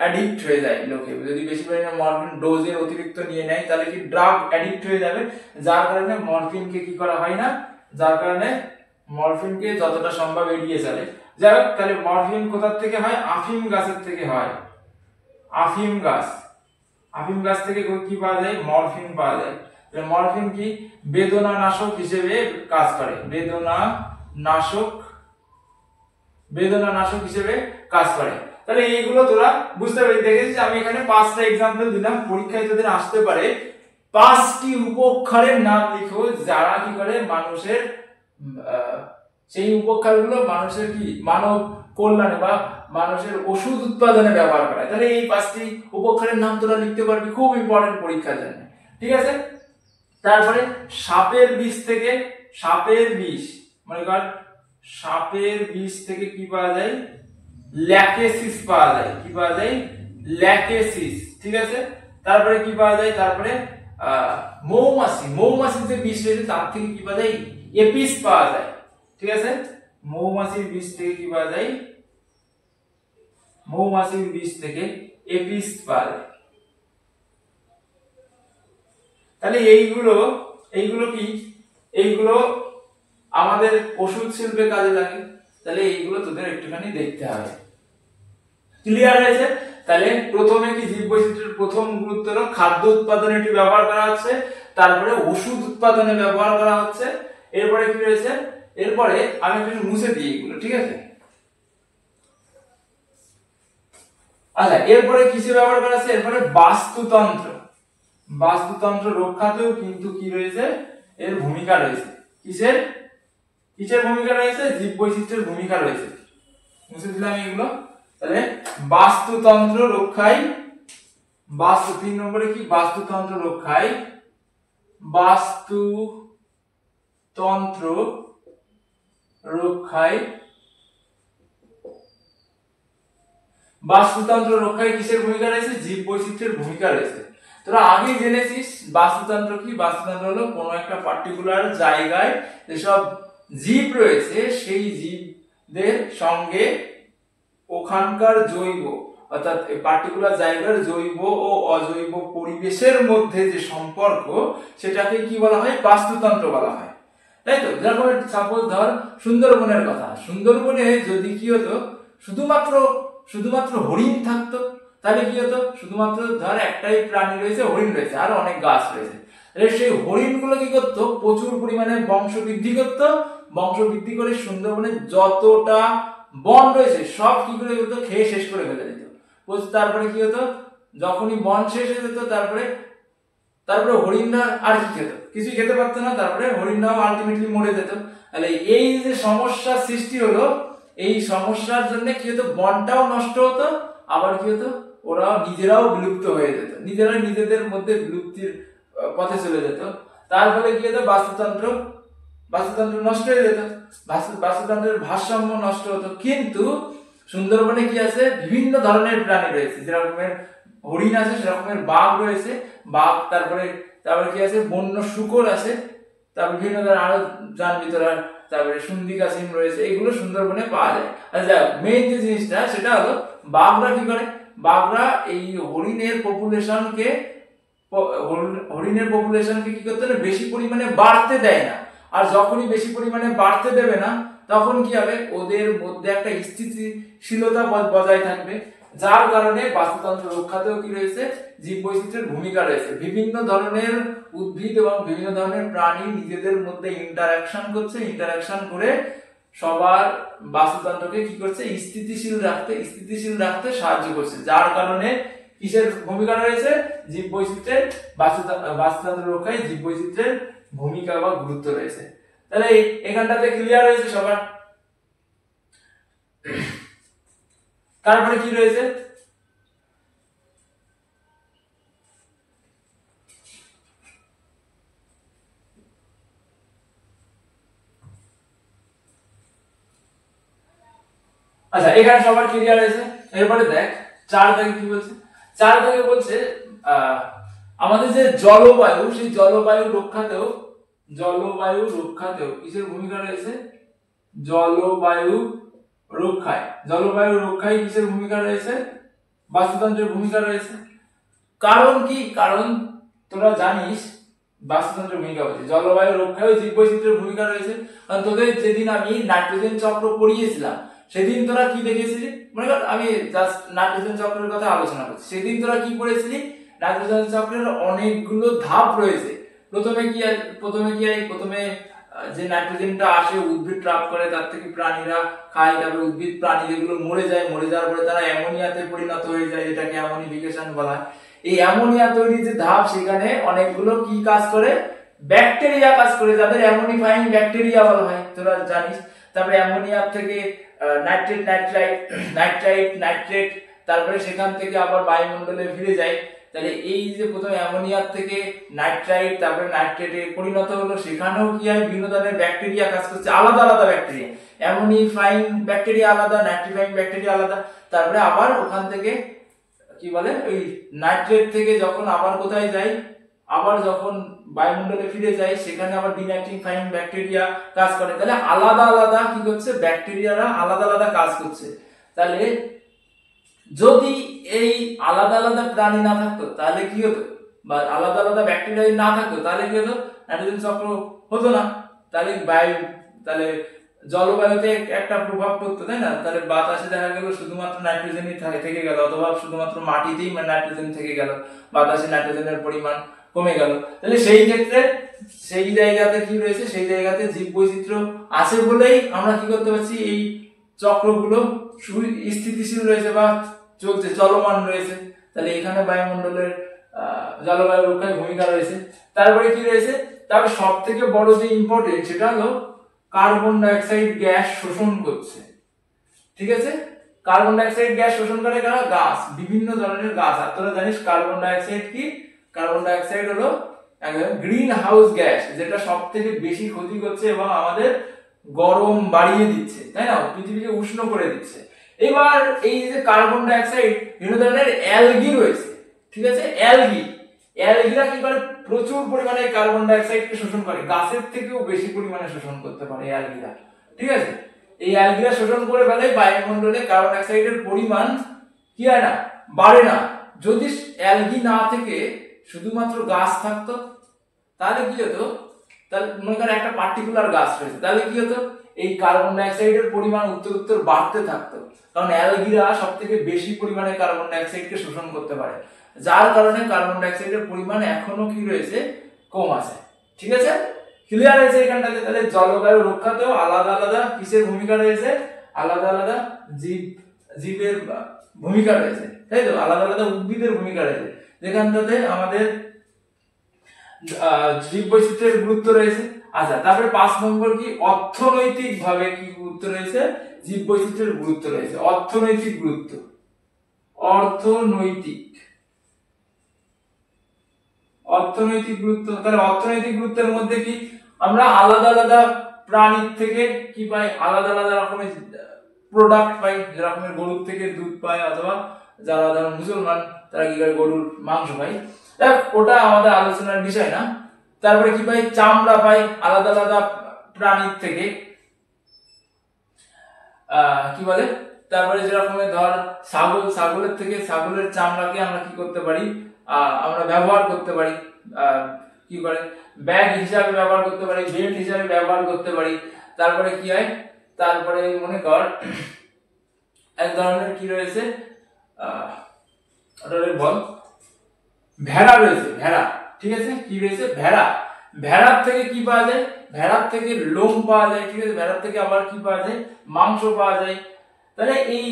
অ্যাডিক্ট হয়ে যায় লোকে, যদি বেশি পরিমাণে মরফিন ডোজের অতিরিক্ত নিয়ে নেয়, তাহলে কি ড্রাগ অ্যাডিক্ট হয়ে যাবে, যার কারণে মরফিনকে কি করা হয় না, যার কারণে মরফিনকে যতটা সম্ভব এড়িয়ে চলে। যাই হোক, তাহলে মরফিন কোথা থেকে হয়, আফিম গাছের থেকে হয়, আফিম গাছ থেকে কি পাওয়া যায়, মরফিন পাওয়া যায়। মরফিন কি বেদনা নাশক হিসেবে কাজ করে, বেদনা নাশক হিসেবে কাজ করে। তাহলে এইগুলো তোরা বুঝতে পারি, দেখেছিস আমি এখানে 5টা एग्जांपल দিলাম, পরীক্ষায় তোদের আসতে পারে 5টি উপক্ষারের নাম লিখো, যারা কি করে মানুষের সেই উপক্ষারগুলো মানুষের কি মানব কল্যাণে বা মানুষের ওষুধ উৎপাদনে ব্যবহার করা। তাহলে এই 5টি উপক্ষারের নাম তোরা লিখতে পারবি, খুব ইম্পর্টেন্ট পরীক্ষার জন্য, ঠিক আছে। তারপরে সাপের বিষ মনে কর, সাপের বিষ থেকে কি পাওয়া যায়, ল্যাকেসিস পাওয়া যায়, কি পাওয়া যায়, ল্যাকেসিস, ঠিক আছে। তারপরে কি পাওয়া যায়, তারপরে মৌমাছির যে বিষ রয়েছে তার থেকে কি পাওয়া যায়, এপিস পাওয়া যায়, ঠিক আছে। মৌমাছির বিষ থেকে কি পাওয়া যায়, মৌমাছির বিষ থেকে এপিস পাওয়া যায়। তাহলে এইগুলো কি, এইগুলো আমাদের ওষুধ শিল্পে কাজে লাগে, তাহলে এইগুলো তোদের একটুখানি দেখতে হবে, ক্লিয়ার হয়েছে। তাহলে প্রথমে কি জীববৈচিত্র্যের প্রথম গুরুত্ব হলো খাদ্য উৎপাদনে এটি ব্যবহার করা হচ্ছে, তারপরে ওষুধ উৎপাদনে ব্যবহার করা হচ্ছে, এরপরে কি রয়েছে, এরপরে আমি একটু মুছে দিই এগুলো, ঠিক আছে। আচ্ছা, এরপরে কিসে ব্যবহার করা হচ্ছে, এরপরে বাস্তুতন্ত্র রক্ষাতেও কিন্তু কি রয়েছে, এর ভূমিকা রয়েছে। কিসের ভূমিকা রয়েছে, জীববৈচিত্র্যের ভূমিকা রয়েছে। মুছে দিলাম এগুলো। তাহলে বাস্তুতন্ত্র রক্ষায়, 3 নম্বরে কি বাস্তুতন্ত্র রক্ষায়, বাস্তুতন্ত্র রক্ষায়, বাস্তুতন্ত্র রক্ষায় কিসের ভূমিকা রয়েছে? জীব বৈচিত্র্যের ভূমিকা রয়েছে। তোরা আগে জেনেছিস বাস্তুতন্ত্র কি? বাস্তুতন্ত্র হলো কোনো একটা পার্টিকুলার জায়গায় যেসব জীব রয়েছে সেই জীবদের সঙ্গে ওখানকার জৈব অর্থাৎ পার্টিকুলার জায়গার জৈব ও অজৈব পরিবেশের মধ্যে যে সম্পর্ক সেটাকে কি বলা হয়? বাস্তুতন্ত্র বলা হয়, তাই তো? যেরকম সাপোজ ধর সুন্দরবনের কথা, সুন্দরবনে যদি কি হতো শুধুমাত্র হরিণ থাকতো, তাহলে কি হতো? শুধুমাত্র ধর একটাই প্রাণী রয়েছে, হরিণ রয়েছে, আর অনেক গাছ রয়েছে, তাহলে সেই হরিণগুলো কি করতো? প্রচুর পরিমাণে বংশ বৃদ্ধি করতো, বংশ বৃদ্ধি করে সুন্দরবনে যতটা বন রয়েছে সব কি করে হতো? খেয়ে শেষ করে ফেলে দিত। তারপরে কি হতো? যখনই বন শেষ হয়ে যেত তারপরে হরিণরা আর কি খেত? কিছুই খেতে পারতো না, তারপরে হরিণরাও আলটিমেটলি মরে যেত। তাহলে এই যে সমস্যা সৃষ্টি হলো, এই সমস্যার জন্য কি হতো? বনটাও নষ্ট হতো, আবার কি হতো? ওরাও নিজেরাও বিলুপ্ত হয়ে যেত, নিজেদের মধ্যে বিলুপ্তির পথে চলে যেত। তার ফলে কি হতো? বাস্তুতন্ত্র নষ্ট হয়ে যেত, বাস্তুতন্ত্রের ভারসাম্য নষ্ট হতো। কিন্তু সুন্দরবনে কি আছে? বিভিন্ন ধরনের প্রাণী রয়েছে, যেরকমের হরিণ আছে সেরকমের বাঘ রয়েছে, তারপরে কি আছে? বন্য শূকর আছে, তারপরে বিভিন্ন ধরনের আরো জানবিতরা, তারপরে সুন্দিকা সিম রয়েছে, এগুলো সুন্দরবনে পাওয়া যায়। আচ্ছা, মেইন যে জিনিসটা সেটা হলো বাঘরা কি করে? বাঘরা এই হরিণের পপুলেশনকে কি করতে না বেশি পরিমাণে বাড়তে দেয় না। আর যখনই বেশি পরিমাণে বাড়তে দেবে না তখন কি হবে? ওদের মধ্যে একটা স্থিতিশীলতা বজায় থাকবে, যার কারণে বাস্তুতন্ত্র রক্ষাতেও কি রয়েছে? জীব বৈচিত্র্যের ভূমিকা রয়েছে। বিভিন্ন ধরনের উদ্ভিদ এবং বিভিন্ন ধরনের প্রাণী নিজেদের মধ্যে ইন্টারাকশন করে সবার বাস্তুতন্ত্রকে কি করছে? স্থিতিশীল রাখতে সাহায্য করছে, যার কারণে কিসের ভূমিকা রয়েছে? জীব বৈচিত্র্যের, বাস্তুতন্ত্র রক্ষায় জীব বৈচিত্র্যের ভূমিকা বা গুরুত্ব রয়েছে। তাহলে এখানটাতে ক্লিয়ার হয়েছে সবার? তারপরে কি রয়েছে? আচ্ছা, এখানে সবার ক্লিয়ার হয়েছে। এরপরে দেখ 4 দাগে কি বলছে? 4 দাগে বলছে আমাদের যে জলবায়ু, সেই জলবায়ু রক্ষাতেও কিসের ভূমিকা রয়েছে? জলবায়ু রক্ষায় কিসের ভূমিকা রয়েছে? বাস্তুতন্ত্রের ভূমিকা রয়েছে। কারণ কি? কারণ তোরা জানিস বাস্তুতন্ত্রের ভূমিকা হচ্ছে জলবায়ু রক্ষায় জীব বৈচিত্র্যের ভূমিকা রয়েছে। কারণ তোদের যেদিন আমি নাইট্রোজেন চক্র পড়িয়েছিলাম সেদিন তোরা কি দেখেছিলি? মনে কর আমি জাস্ট নাইট্রোজেন চক্রের কথা আলোচনা করছি। সেদিন তোরা কি পড়েছিলি? নাইট্রোজেন চক্রের অনেকগুলো ধাপ রয়েছে। প্রথমে যে নাইট্রোজেনটা আসে উদ্ভিদ ট্রাপ করে, তার থেকে প্রাণীরা খায়, তারপরে উদ্ভিদ প্রাণী যেগুলো মরে যাওয়ার পরে তারা অ্যামোনিয়াতে পরিণত হয়ে যায়, যেটাকে অ্যামোনিফিকেশন বলা হয়। এই অ্যামোনিয়া তৈরির যে ধাপ, সেখানে অনেকগুলো কি কাজ করে? ব্যাকটেরিয়া কাজ করে, যাদের অ্যামোনিফাইং ব্যাকটেরিয়া বলা হয়, তোরা জানিস। তারপরে অ্যামোনিয়া থেকে নাইট্রেট, তারপরে সেখান থেকে আবার বায়ুমণ্ডলে ফিরে যায়। তাহলে এই যে প্রথমে অ্যামোনিয়া থেকে নাইট্রাইট, তারপরে নাইট্রেটে পরিণত হলো, সেখানেও কি হয়? বিভিন্ন ধরনের ব্যাকটেরিয়া কাজ করছে, আলাদা ব্যাকটেরিয়া, অ্যামোনিফাইং ব্যাকটেরিয়া আলাদা, নাইট্রিফাইং ব্যাকটেরিয়া আলাদা। তারপরে আবার ওখান থেকে কি বলে? ওই নাইট্রেট থেকে যখন আবার কোথায় যায়? আবার যখন বায়ুমণ্ডলে ফিরে যায়, সেখানে আবার ডিনাইট্রিফাইং ব্যাকটেরিয়া কাজ করে। তাহলে আলাদা কি করছে? ব্যাকটেরিয়ারা আলাদা কাজ করছে। তাহলে যদি এই আলাদা প্রাণী না থাকতো তাহলে কি হতো? বা আলাদা ব্যাকটেরিয়া না থাকতো তাহলে কি হতো? নাইট্রোজেন চক্র হতো না। তাহলে জলবায়ুতে একটা প্রভাব পড়তো, তাই না? তাহলে বাতাসে দেখা গেল শুধুমাত্র নাইট্রোজেনই থেকে গেল, অথবা শুধুমাত্র মাটিতেই নাইট্রোজেন থেকে গেল, বাতাসে নাইট্রোজেনের পরিমাণ কমে গেল। তাহলে সেই ক্ষেত্রে সেই জায়গাতে কি রয়েছে? সেই জায়গাতে জীব বৈচিত্র্য আছে বলেই আমরা কি করতে পারছি? এই চক্রগুলো স্থিতিশীল রয়েছে বা চলছে, চলমান রয়েছে। তাহলে এখানে বায়ুমণ্ডলের জলবায়ু রক্ষায় ভূমিকা রয়েছে। তারপরে কি রয়েছে? তারপরে সব থেকে বড় যে ইম্পর্টেন্ট, সেটা হলো কার্বন ডাই অক্সাইড গ্যাস শোষণ করছে। ঠিক আছে? কার্বন ডাই অক্সাইড গ্যাস শোষণ করে কারা? গাছ, বিভিন্ন ধরনের গাছ। আর তোরা জানিস কার্বন ডাই অক্সাইড কি? কার্বন ডাই অক্সাইড হলো গ্রিন হাউস গ্যাস, যেটা সবথেকে বেশি ক্ষতি করছে এবং আমাদের গরম বাড়িয়ে দিচ্ছে, তাই না, পৃথিবীকে উষ্ণ করে দিচ্ছে। এবার এই যে কার্বন ডাই অক্সাইড, বিভিন্ন ধরনের অ্যালগি রয়েছে, ঠিক আছে, অ্যালগিরা কি করে? প্রচুর পরিমাণে কার্বন ডাই অক্সাইডকে শোষণ করে, গাছের থেকেও বেশি পরিমাণে শোষণ করতে পারে অ্যালগিরা, ঠিক আছে। এই অ্যালগিরা শোষণ করে ফেলে বায়ুমণ্ডলে কার্বন ডাই অক্সাইডের পরিমাণ কি হয় না? বাড়ে না। যদি অ্যালগি না থেকে শুধুমাত্র গাছ থাকতো তাহলে কি হতো? তাহলে মনে করেন একটা পার্টিকুলার গাছ রয়েছে, তাহলে কি হতো? এই কার্বন ডাই অক্সাইডের পরিমাণ উত্তর বাড়তে থাকতো, কারণ অ্যালগিরা সবথেকে বেশি পরিমাণে কার্বন ডাই অক্সাইডকে শোষণ করতে পারে, যার কারণে কার্বন ডাই অক্সাইডের পরিমাণ এখনো কি রয়েছে? কম আছে, ঠিক আছে, ক্লিয়ার হয়েছে এখানটাতে? তাহলে জলবায়ু রক্ষাতেও আলাদা আলাদা কিসের ভূমিকা রয়েছে? আলাদা আলাদা জীবের ভূমিকা রয়েছে, তাই তো, আলাদা আলাদা উদ্ভিদের ভূমিকা রয়েছে, যেখানটাতে আমাদের জীব বৈচিত্র্যের গুরুত্ব রয়েছে। আচ্ছা, তারপরে 5 নম্বর কি? অর্থনৈতিক ভাবে কি গুরুত্ব রয়েছে? জীব বৈচিত্র্যের গুরুত্ব রয়েছে, অর্থনৈতিক গুরুত্ব। অর্থনৈতিক গুরুত্ব, তাহলে অর্থনৈতিক গুরুত্বের মধ্যে কি? আমরা আলাদা আলাদা প্রাণীর থেকে কি পাই? আলাদা আলাদা রকমের প্রোডাক্ট পাই, যেরকমের গরুর থেকে দুধ পাই, অথবা যারা ধরুন মুসলমান তারা কি করে? গরুর মাংস পাই, ওটা আমাদের আলোচনার বিষয় না। তারপরে কি পাই? চামড়া পাই আলাদা আলাদা প্রাণীর থেকে, কি বলে? তারপরে যেরকমের ধর ছাগলের থেকে ছাগলের চামড়াকে আমরা কি করতে পারি? আমরা ব্যবহার করতে পারি, কি করে? ব্যাগ হিসাবে ব্যবহার করতে পারি, বেল্ট হিসাবে ব্যবহার করতে পারি। তারপরে কি হয়? তারপরে মনে কর এক ধরনের কি রয়েছে? বল, ভেড়া রয়েছে, ভেড়া, ঠিক আছে, কি রয়েছে? ভেড়ার থেকে কি পাওয়া যায়? ভেড়ার থেকে লোম পাওয়া যায়, ঠিক আছে, ভেড়ার থেকে আবার কি পাওয়া যায়? মাংস পাওয়া যায়। তাহলে এই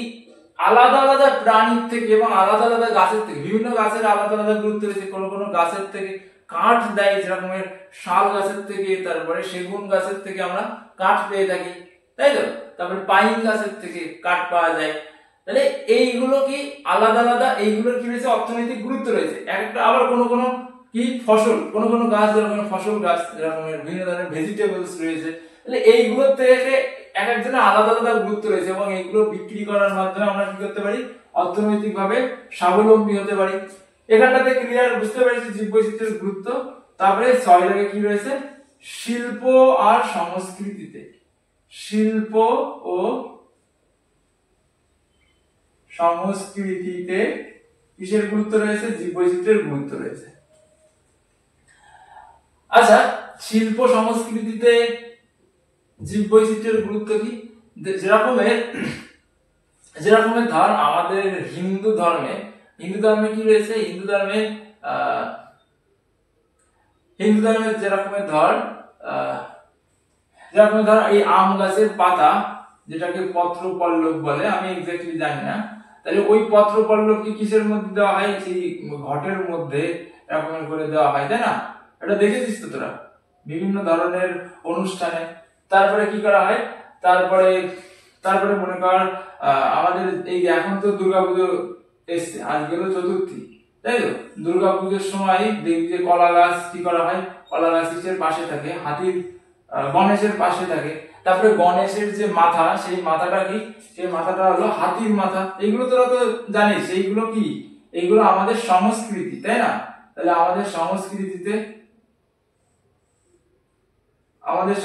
আলাদা আলাদা প্রাণীর থেকে এবং আলাদা আলাদা গাছের থেকে, বিভিন্ন গাছের আলাদা আলাদা গুরুত্ব রয়েছে। কোনো কোনো গাছের থেকে কাঠ দেয়, যেরকমের শাল গাছের থেকে, তারপরে সেগুন গাছের থেকে আমরা কাঠ পেয়ে থাকি, তাই তো। তারপরে পাইন গাছের থেকে কাঠ পাওয়া যায়। তাহলে এইগুলো কি আলাদা আলাদা, এইগুলোর কি রয়েছে? অর্থনৈতিক গুরুত্ব রয়েছে। একটা আবার কোনো কোনো কি ফসল, কোনো কোনো গাছ, যেরকম ফসল গাছ, যেরকম বিভিন্ন ধরনের ভেজিটেবলস রয়েছে, তাহলে এইগুলোর থেকে এক একজনের আলাদা আলাদা গুরুত্ব রয়েছে, এবং এইগুলো বিক্রি করার মাধ্যমে আমরা কি করতে পারি? অর্থনৈতিক ভাবে স্বাবলম্বী হতে পারি। এখানটাতে ক্লিয়ার বুঝতে পেরেছি জীব বৈচিত্র্যের গুরুত্ব। তারপরে 6 দাগে কি রয়েছে? শিল্প আর সংস্কৃতিতে, শিল্প ও সংস্কৃতিতে কিসের গুরুত্ব রয়েছে? জীব বৈচিত্র্যের গুরুত্ব রয়েছে। আচ্ছা, শিল্প সংস্কৃতিতে জীব বৈচিত্র্যের গুরুত্ব কি? যেরকমের ধর আমাদের হিন্দু ধর্মে কি রয়েছে? হিন্দু ধর্মে যেরকমের ধর এই আম গাছের পাতা, যেটাকে পত্র পল্লব বলে, আমি এক্স্যাক্টলি জানি না, তাহলে ওই পত্র পল্লব কি কিসের মধ্যে দেওয়া হয়? সেই ঘটের মধ্যে এরকম করে দেওয়া হয়, তাই না? এটা দেখেছিস তো তোরা বিভিন্ন ধরনের অনুষ্ঠানে। তারপরে কি করা হয়? তারপরে মনে কর আমাদের এই এখন তো দুর্গাপুজো এসছে, আজকে হলো চতুর্থী, তাই তো। দুর্গাপুজোর সময় দেখবি যে কলা গাছ কি করা হয়? কলা গাছ কিসের পাশে থাকে? হাতির, গণেশের পাশে থাকে। তারপরে গণেশের যে মাথা, সেই মাথাটা কি? সেই মাথাটা হলো হাতির মাথা। এইগুলো তোরা তো জানিস, এইগুলো কি? এইগুলো আমাদের সংস্কৃতি, তাই না? তাহলে আমাদের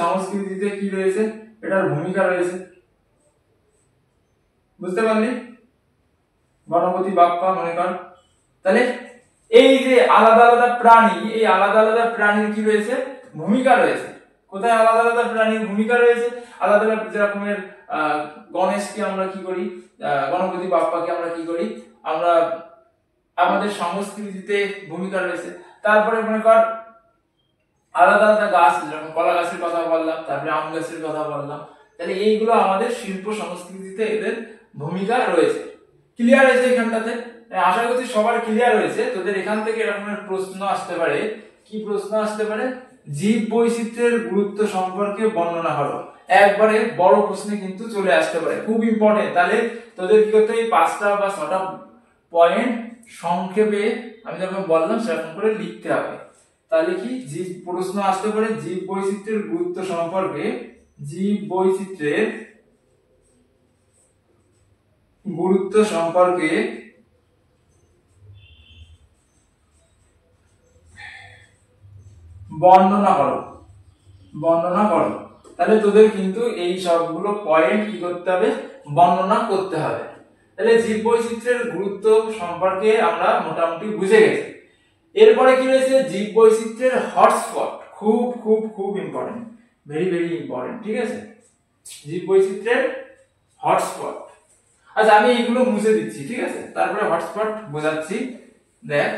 সংস্কৃতিতে কি রয়েছে? এটার ভূমিকা রয়েছে, বুঝতে পারলি? গণপতি বাপ্পা মনে কর। তাহলে এই যে আলাদা আলাদা প্রাণী, এই আলাদা আলাদা প্রাণীর কি রয়েছে? ভূমিকা রয়েছে। কোথায় আলাদা আলাদা প্রাণীর ভূমিকা রয়েছে? আলাদা আলাদা, যেরকমের গণেশকে আমরা কি করি? গণপতি বাপ্পাকে আমরা কি করি? আমরা আমাদের সংস্কৃতিতে ভূমিকা রয়েছে। তারপরে মনে কর আলাদা আলাদা গাছ, যেরকম কলা গাছের কথা বললাম, তারপরে আম গাছের কথা বললাম, তাহলে এইগুলো আমাদের শিল্প সংস্কৃতিতে এদের ভূমিকা রয়েছে। ক্লিয়ার হয়েছে এখানটাতে? আশা করছি সবার ক্লিয়ার হয়েছে। তোদের এখান থেকে এরকমের প্রশ্ন আসতে পারে। কি প্রশ্ন আসতে পারে? জীব বৈচিত্র্যের গুরুত্ব সম্পর্কে বর্ণনা করো। একবারে বড় প্রশ্নে কিন্তু চলে আসতে পারে, খুব ইম্পর্টেন্ট। তাহলে তোদের কি করতে হবে, 5টা বা 6টা পয়েন্ট সংক্ষেপে আমি যখন বললাম সেরকম করে লিখতে হবে। তাহলে কি জীব প্রশ্ন আসতে পারে জীব বৈচিত্র্যের গুরুত্ব সম্পর্কে, জীব বৈচিত্র্যের গুরুত্ব সম্পর্কে বর্ণনা করো, বর্ণনা করো। তাহলে তোদের কিন্তু এই সবগুলো পয়েন্ট কি করতে হবে, বর্ণনা করতে হবে। তাহলে জীব বৈচিত্র্যের গুরুত্ব সম্পর্কে আমরা মোটামুটি বুঝে গেছি। এরপরে কি রয়েছে, জীব বৈচিত্র্যের হটস্পট, খুব খুব খুব ইম্পর্টেন্ট, ভেরি ভেরি ইম্পর্টেন্ট। ঠিক আছে, জীব বৈচিত্র্যের হটস্পট। আচ্ছা আমি এইগুলো মুছে দিচ্ছি, ঠিক আছে, তারপরে হটস্পট বোঝাচ্ছি। দেখ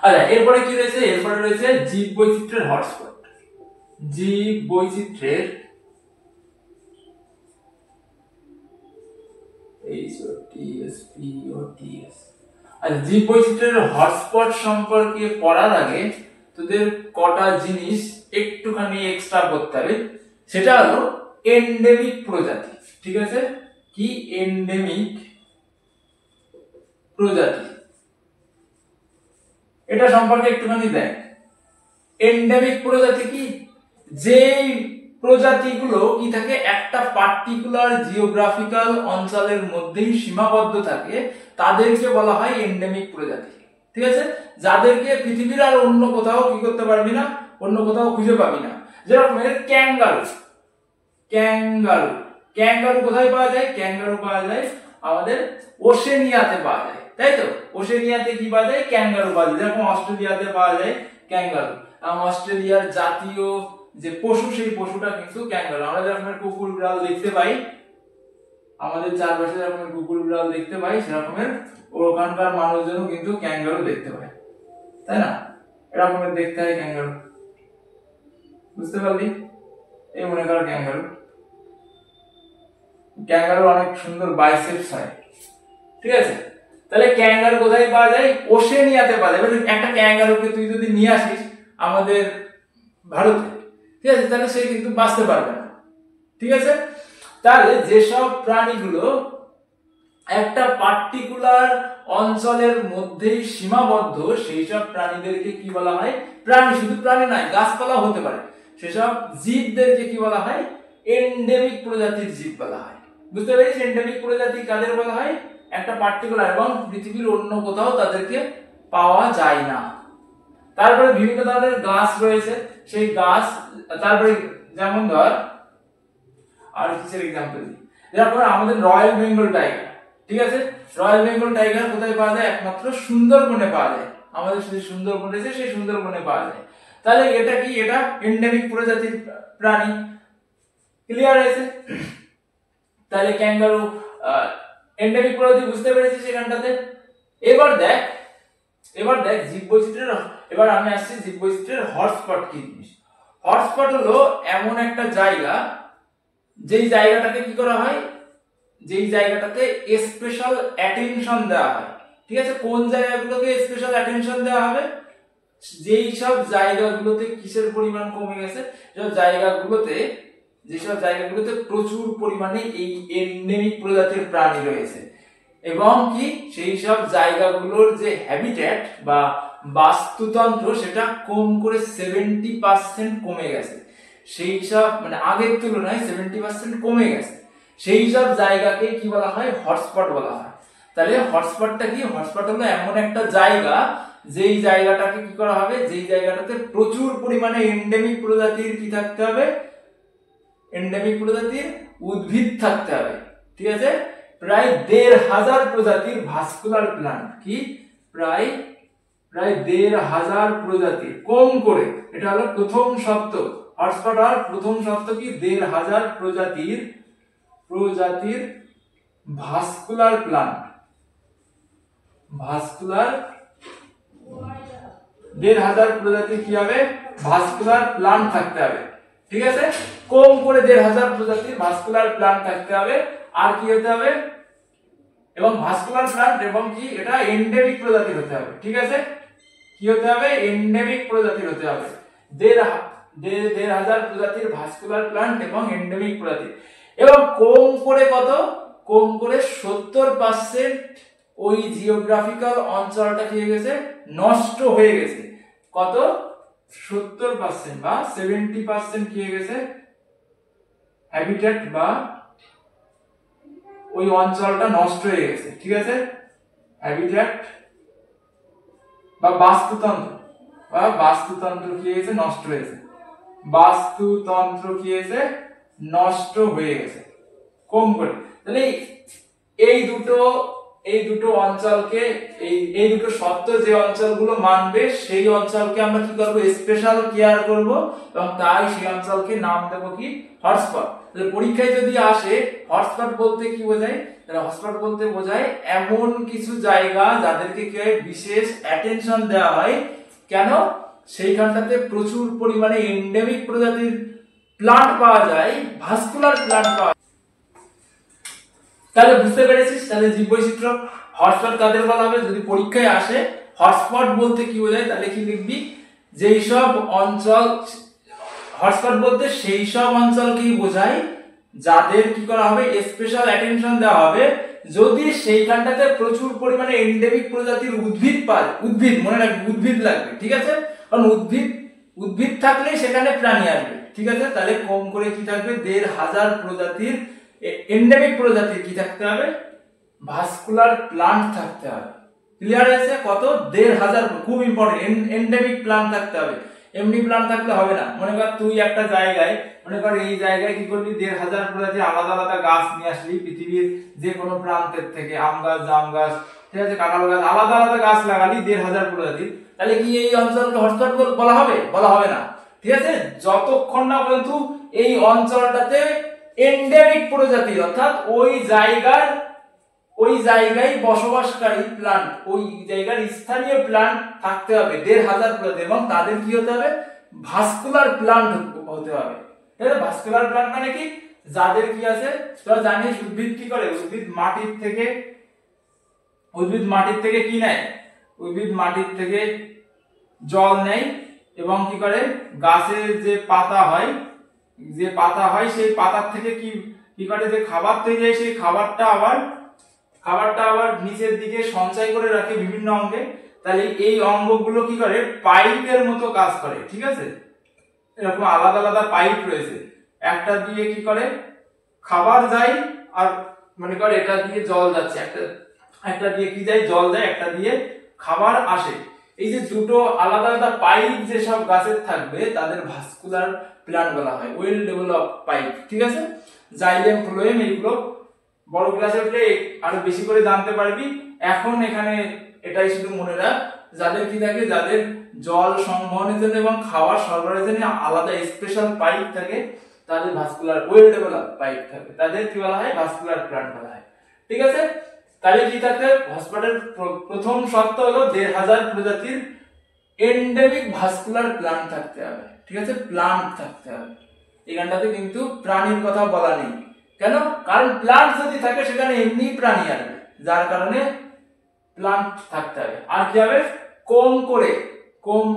আচ্ছা এরপরে কি রয়েছে, এরপরে রয়েছে জীব বৈচিত্র্যের হটস্পট। জীব বৈচিত্র্যের আচ্ছা জীব বৈচিত্র্যের হটস্পট সম্পর্কে পড়ার আগে তোদের কটা জিনিস একটুখানি এক্সট্রা করতে হবে। সেটা হলো এন্ডেমিক প্রজাতি। ঠিক আছে, কি এন্ডেমিক প্রজাতি, এটা সম্পর্কে একটুখানি দেখ। এন্ডেমিক প্রজাতি কি, যেই প্রজাতিগুলো কি থাকে একটা পার্টিকুলার জিওগ্রাফিক্যাল অঞ্চলের মধ্যেই সীমাবদ্ধ থাকে তাদেরকে বলা হয় এন্ডেমিক প্রজাতি। ঠিক আছে, যাদেরকে পৃথিবীর আর অন্য কোথাও কি করতে পারবি না, অন্য কোথাও খুঁজে পাবি না। যেরকম ক্যাঙ্গারু, ক্যাঙ্গারু ক্যাঙ্গারু কোথায় পাওয়া যায়, ক্যাঙ্গারু পাওয়া যায় আমাদের ওশেনিয়াতে পাওয়া যায়, তাই তো। ওশেনিয়াতে কি পাওয়া যায়, ক্যাঙ্গারু পাওয়া যায়। যেরকম অস্ট্রেলিয়াতে পাওয়া যায় ক্যাঙ্গারু, অস্ট্রেলিয়ার জাতীয় যে পশু সেই পশুটা কিন্তু ক্যাঙ্গারু। আমরা যেরকম কুকুর বিড়াল দেখতে পাই, আমাদের চারপাশে যেরকম কুকুর বিড়াল দেখতে পাই, সেরকমের ওখানকার মানুষজনও কিন্তু ক্যাঙ্গারু দেখতে পায়, তাই না। এরকমের দেখতে হয় ক্যাঙ্গারু, বুঝতে পারলি। এই মনে কর ক্যাঙ্গারু, ক্যাঙ্গারু অনেক সুন্দর বাইসেপস হয়। ঠিক আছে, তাহলে ক্যাঙ্গারু কোথায় পাওয়া যায়, ওশেনিয়াতে পাওয়া যায়। একটা ক্যাঙ্গারুকে তুই যদি নিয়ে আসিস আমাদের ভারতে, ঠিক আছে, তাহলে সে কিন্তু বাঁচতে পারবে না। ঠিক আছে, তাহলে যেসব প্রাণীগুলো একটা পার্টিকুলার অঞ্চলের মধ্যেই সীমাবদ্ধ সেই সব প্রাণীদেরকে কি বলা হয়, প্রাণী, শুধু প্রাণী নয় গাছপালা হতে পারে, সেসব জীবদেরকে কি বলা হয়, এন্ডেমিক প্রজাতির জীব বলা হয়। বুঝতে পেরেছিস, এন্ডেমিক প্রজাতি কাদের বলা হয়, একটা পার্টিকুলার এবং পৃথিবীর অন্য কোথাও তাদেরকে পাওয়া যায় না। তারপরে বিভিন্ন ধরনের গাছ রয়েছে, সেই গাছ, তারপরে যেমন ধর আর কিসের এক্সাম্পল দিই, যেরকম আমাদের রয়্যাল বেঙ্গল টাইগার। ঠিক আছে, রয়্যাল বেঙ্গল টাইগার কোথায় পাওয়া যায়, একমাত্র সুন্দরবনে পাওয়া যায়। আমাদের যে সুন্দরবন রয়েছে সেই সুন্দরবনে পাওয়া যায়। তাহলে এটা কি, এটা এন্ডেমিক প্রজাতির প্রাণী। ক্লিয়ার হয়েছে। তাহলে ক্যাঙ্গারু এন্ডেমিক প্রজাতি, বুঝতে পেরেছিস সেখানটাতে। এবার দেখ জীববৈচিত্র্যের, এবার আমি আসছি জীববৈচিত্র্যের হটস্পট কি জিনিস। হটস্পট হলো এমন একটা জায়গা যেই জায়গাটাকে কি করা হয়, যেই জায়গাটাতে স্পেশাল অ্যাটেনশন দেওয়া হয়। ঠিক আছে, কোন জায়গাগুলোতে স্পেশাল অ্যাটেনশন দেওয়া হবে, যেই সব জায়গাগুলোতে কিসের পরিমাণ কমে গেছে, যেসব জায়গাগুলোতে প্রচুর পরিমাণে এই এন্ডেমিক প্রজাতির প্রাণী রয়েছে, এবং কি সেই সব জায়গাগুলোর যে হ্যাবিটেট বা বাস্তুতন্ত্র সেটা কম করে 70% কমে গেছে। সেই সব মানে আগের তুলনায় 70% কমে গেছে, সেই সব জায়গাকে কি বলা হয়, হটস্পট বলা হয়। তাহলে হটস্পটটা কি, হটস্পট হলো এমন একটা জায়গা যেই জায়গাটাকে কি করা হবে, যেই জায়গাটাতে প্রচুর পরিমাণে এন্ডেমিক প্রজাতির কি থাকতে হবে, এন্ডেমিক প্রজাতির উদ্ভিদ থাকতে হবে। ঠিক আছে, প্রায় 1500 প্রজাতির ভাস্কুলার প্লান্ট, কি প্রায় প্রায় ১,৫০০ প্রজাতির, কম করে, এটা হলো প্রথম শর্ত। হটস্পট আর প্রথম শর্ত কি ১,৫০০ প্রজাতির ভাস্কুলার প্লান্ট, ভাস্কুলার ১,৫০০ প্রজাতির কি হবে, ভাস্কুলার প্লান্ট থাকতে হবে। ঠিক আছে, কম করে ১,৫০০ প্রজাতির ভাস্কুলার প্লান্ট থাকতে হবে। আর কি হতে হবে, এবং ভাস্কুলার প্লান্ট এবং কি এটা এন্ডেমিক প্রজাতির হতে হবে। ঠিক আছে, কি হতে হবে, এন্ডেমিক প্রজাতির হতে হবে। ১,৫০০ প্রজাতির ভাস্কুলার প্লান্ট এবং এন্ডেমিক প্রজাতি। এবং কম করে কত, কম করে ৭০% ওই জিওগ্রাফিক্যাল অঞ্চলটা কি হয়ে গেছে, নষ্ট হয়ে গেছে। কত, ৭০% বা 70% কি হয়ে গেছে, হ্যাবিটেট বা ওই অঞ্চলটা নষ্ট হয়ে গেছে। ঠিক আছে, হ্যাবিটেট বা বাস্তুতন্ত্র কি হয়েছে, নষ্ট হয়েছে। বাস্তুতন্ত্র কি হয়েছে, নষ্ট হয়ে গেছে কম করে। তাহলে এই দুটো অঞ্চলকে, এই দুটো শর্ত যে অঞ্চলগুলো মানবে সেই অঞ্চলকে আমরা কি করব, স্পেশাল কেয়ার করব, এবং তাই সেই অঞ্চলকে নাম দেব কি, হটস্পট। তাহলে পরীক্ষায় যদি আসে হটস্পট বলতে কি বোঝায়, তাহলে হটস্পট বলতে বোঝায় এমন কিছু জায়গা যাদেরকে বিশেষ অ্যাটেনশন দেওয়া হয়। কেন, সেইখানটাতে প্রচুর পরিমাণে এন্ডেমিক প্রজাতির প্লান্ট পাওয়া যায়, ভাস্কুলার প্লান্ট পাওয়া যায়। তাহলে বুঝতে পেরেছিস, তাহলে জীববৈচিত্র্য হটস্পট কাদের বলা হবে যদি পরীক্ষায় আসে। হটস্পট বলতে কি বোঝায়, তাহলে কি লিখবি, যেই সব অঞ্চল, হটস্পট বলতে সেই সব অঞ্চলকেই বোঝায় যাদের কি করা হবে, স্পেশাল অ্যাটেনশন দেওয়া হবে যদি সেইখানটাতে প্রচুর পরিমাণে এন্ডেমিক প্রজাতির উদ্ভিদ পায়। উদ্ভিদ মনে রাখবি, উদ্ভিদ লাগবে। ঠিক আছে, কারণ উদ্ভিদ থাকলে সেখানে প্রাণী আসবে। ঠিক আছে, তাহলে কম করে কি থাকবে, ১,৫০০ প্রজাতির এন্ডেমিক প্রজাতির কি থাকতে হবে, ভাস্কুলার প্লান্ট থাকতে হবে। ক্লিয়ার আছে, কত, ১,৫০০, খুব ইম্পর্টেন্ট, এন্ডেমিক প্লান্ট থাকতে হবে। এমনি প্লান্ট থাকলে হবে না। মনে কর তুই একটা জায়গায়, মনে কর এই জায়গায় কি করবি, ১,৫০০ প্রজাতির আলাদা আলাদা গাছ নিয়ে আসলি পৃথিবীর যে কোনো প্রান্তের থেকে, আম গাছ, জাম গাছ, ঠিক আছে, কাঁঠাল গাছ, আলাদা আলাদা গাছ লাগালি ১,৫০০ প্রজাতির, তাহলে কি এই অঞ্চলকে হটস্পট বলা হবে, বলা হবে না। ঠিক আছে, যতক্ষণ না পর্যন্ত এই অঞ্চলটাতে এন্ডেমিক প্রজাতি অর্থাৎ ওই জায়গায় বসবাসকারী প্লান্ট, ওই জায়গার স্থানীয় প্লান্ট থাকতে হবে ১,৫০০ প্রজাতি, এবং তাদের কি হতে হবে, ভাস্কুলার প্লান্ট হতে হবে। ঠিক আছে, ভাস্কুলার প্লান্ট মানে কি, যাদের কি আছে, তোরা জানিস উদ্ভিদ কি করে, উদ্ভিদ মাটির থেকে কি নেয়, উদ্ভিদ মাটির থেকে জল নেয়, এবং কি করে, গাছের যে পাতা হয় সেই পাতার থেকে কি করে, যে খাবার তৈরি হয় সেই খাবারটা আবার নিচের দিকে সঞ্চয় করে রাখে বিভিন্ন অঙ্গে। তাহলে এই অঙ্গগুলো কি করে, পাইপের মতো কাজ করে। ঠিক আছে, এরকম আলাদা আলাদা পাইপ রয়েছে, একটা দিয়ে কি করে খাবার যায়, আর মনে করে এটা দিয়ে জল যাচ্ছে, একটা দিয়ে কি যায়, জল যায়, একটা দিয়ে খাবার আসে। এই যে দুটো আলাদা আলাদা পাইপ যেসব গাছের থাকবে তাদের ভাস্কুলার প্লান্ট বলা হয়, ওয়েল ডেভেলপ পাইপ। ঠিক আছে, জাইলেম, ফ্লোয়েম, এইগুলো বড় ক্লাসে উঠলে আরো বেশি করে জানতে পারবি। এখন এখানে এটাই শুধু মনে রাখ, যাদের কি থাকে, যাদের জল সংবহনের জন্য এবং খাবার সরবরাহের জন্য আলাদা স্পেশাল পাইপ থাকে, তাদের ভাস্কুলার ওয়েল ডেভেলপ পাইপ থাকে, তাদের কি বলা হয়, ভাস্কুলার প্লান্ট বলা হয়। ঠিক আছে, তাহলে কি থাকতে, হটস্পটের প্রথম শর্ত হলো ১,৫০০ প্রজাতির এন্ডেমিক ভাস্কুলার প্লান্ট থাকতে হবে। ঠিক আছে, প্লান্ট থাকতে হবে। এখানটাতে কিন্তু প্রাণীর কথা বলা নেই। কেন, কারণ প্লান্ট যদি থাকে সেখানে এমনি প্রাণী আসবে, যার কারণে প্লান্ট থাকতে হবে। আর কি হবে, কম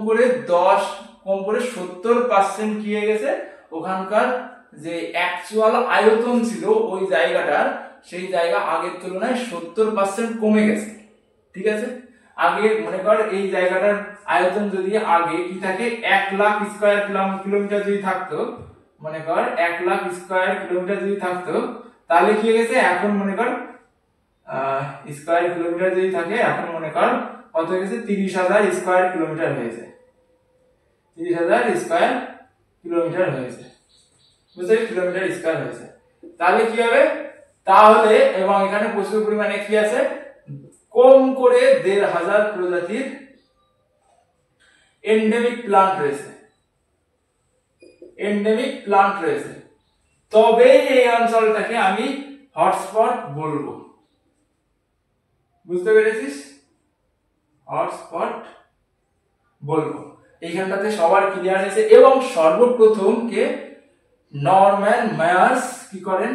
করে ৭০% কি হয়ে গেছে, ওখানকার যে অ্যাকচুয়াল আয়তন ছিল ওই জায়গাটার, সেই জায়গা আগের তুলনায় ৭০% কমে গেছে। ঠিক আছে, আগে মনে কর এই জায়গাটার আয়তন যদি আগে কি থাকে, ১,০০,০০০ স্কয়ার কিলোমিটার যদি থাকতো, মনে কর ১,০০,০০০ স্কয়ার কিলোমিটার যদি থাকতো, তাহলে কি হয়ে গেছে, এখন মনে কর স্কয়ার কিলোমিটার যদি থাকে, এখন মনে কর কত হয়ে গেছে, ৩০,০০০ স্কয়ার কিলোমিটার হয়েছে, ৩০,০০০ স্কয়ার কিলোমিটার হয়েছে, বুঝতে, কিলোমিটার স্কয়ার হয়েছে। তাহলে কি হবে, তাহলে, এবং এখানে প্রচুর পরিমাণে কি আছে, কম করে ১,৫০০ প্রজাতির এন্ডেমিক প্লান্ট রয়েছে, এন্ডেমিক প্লান্ট রয়েছে, তবেই এই অঞ্চলটাকে আমি হটস্পট বলবো। বুঝতে পেরেছিস? হটস্পট বলবো। এইখানটাতে সবার ক্লিয়ার হয়েছে। এবং সর্বপ্রথম কে নরম্যান মায়ার্স কি করেন?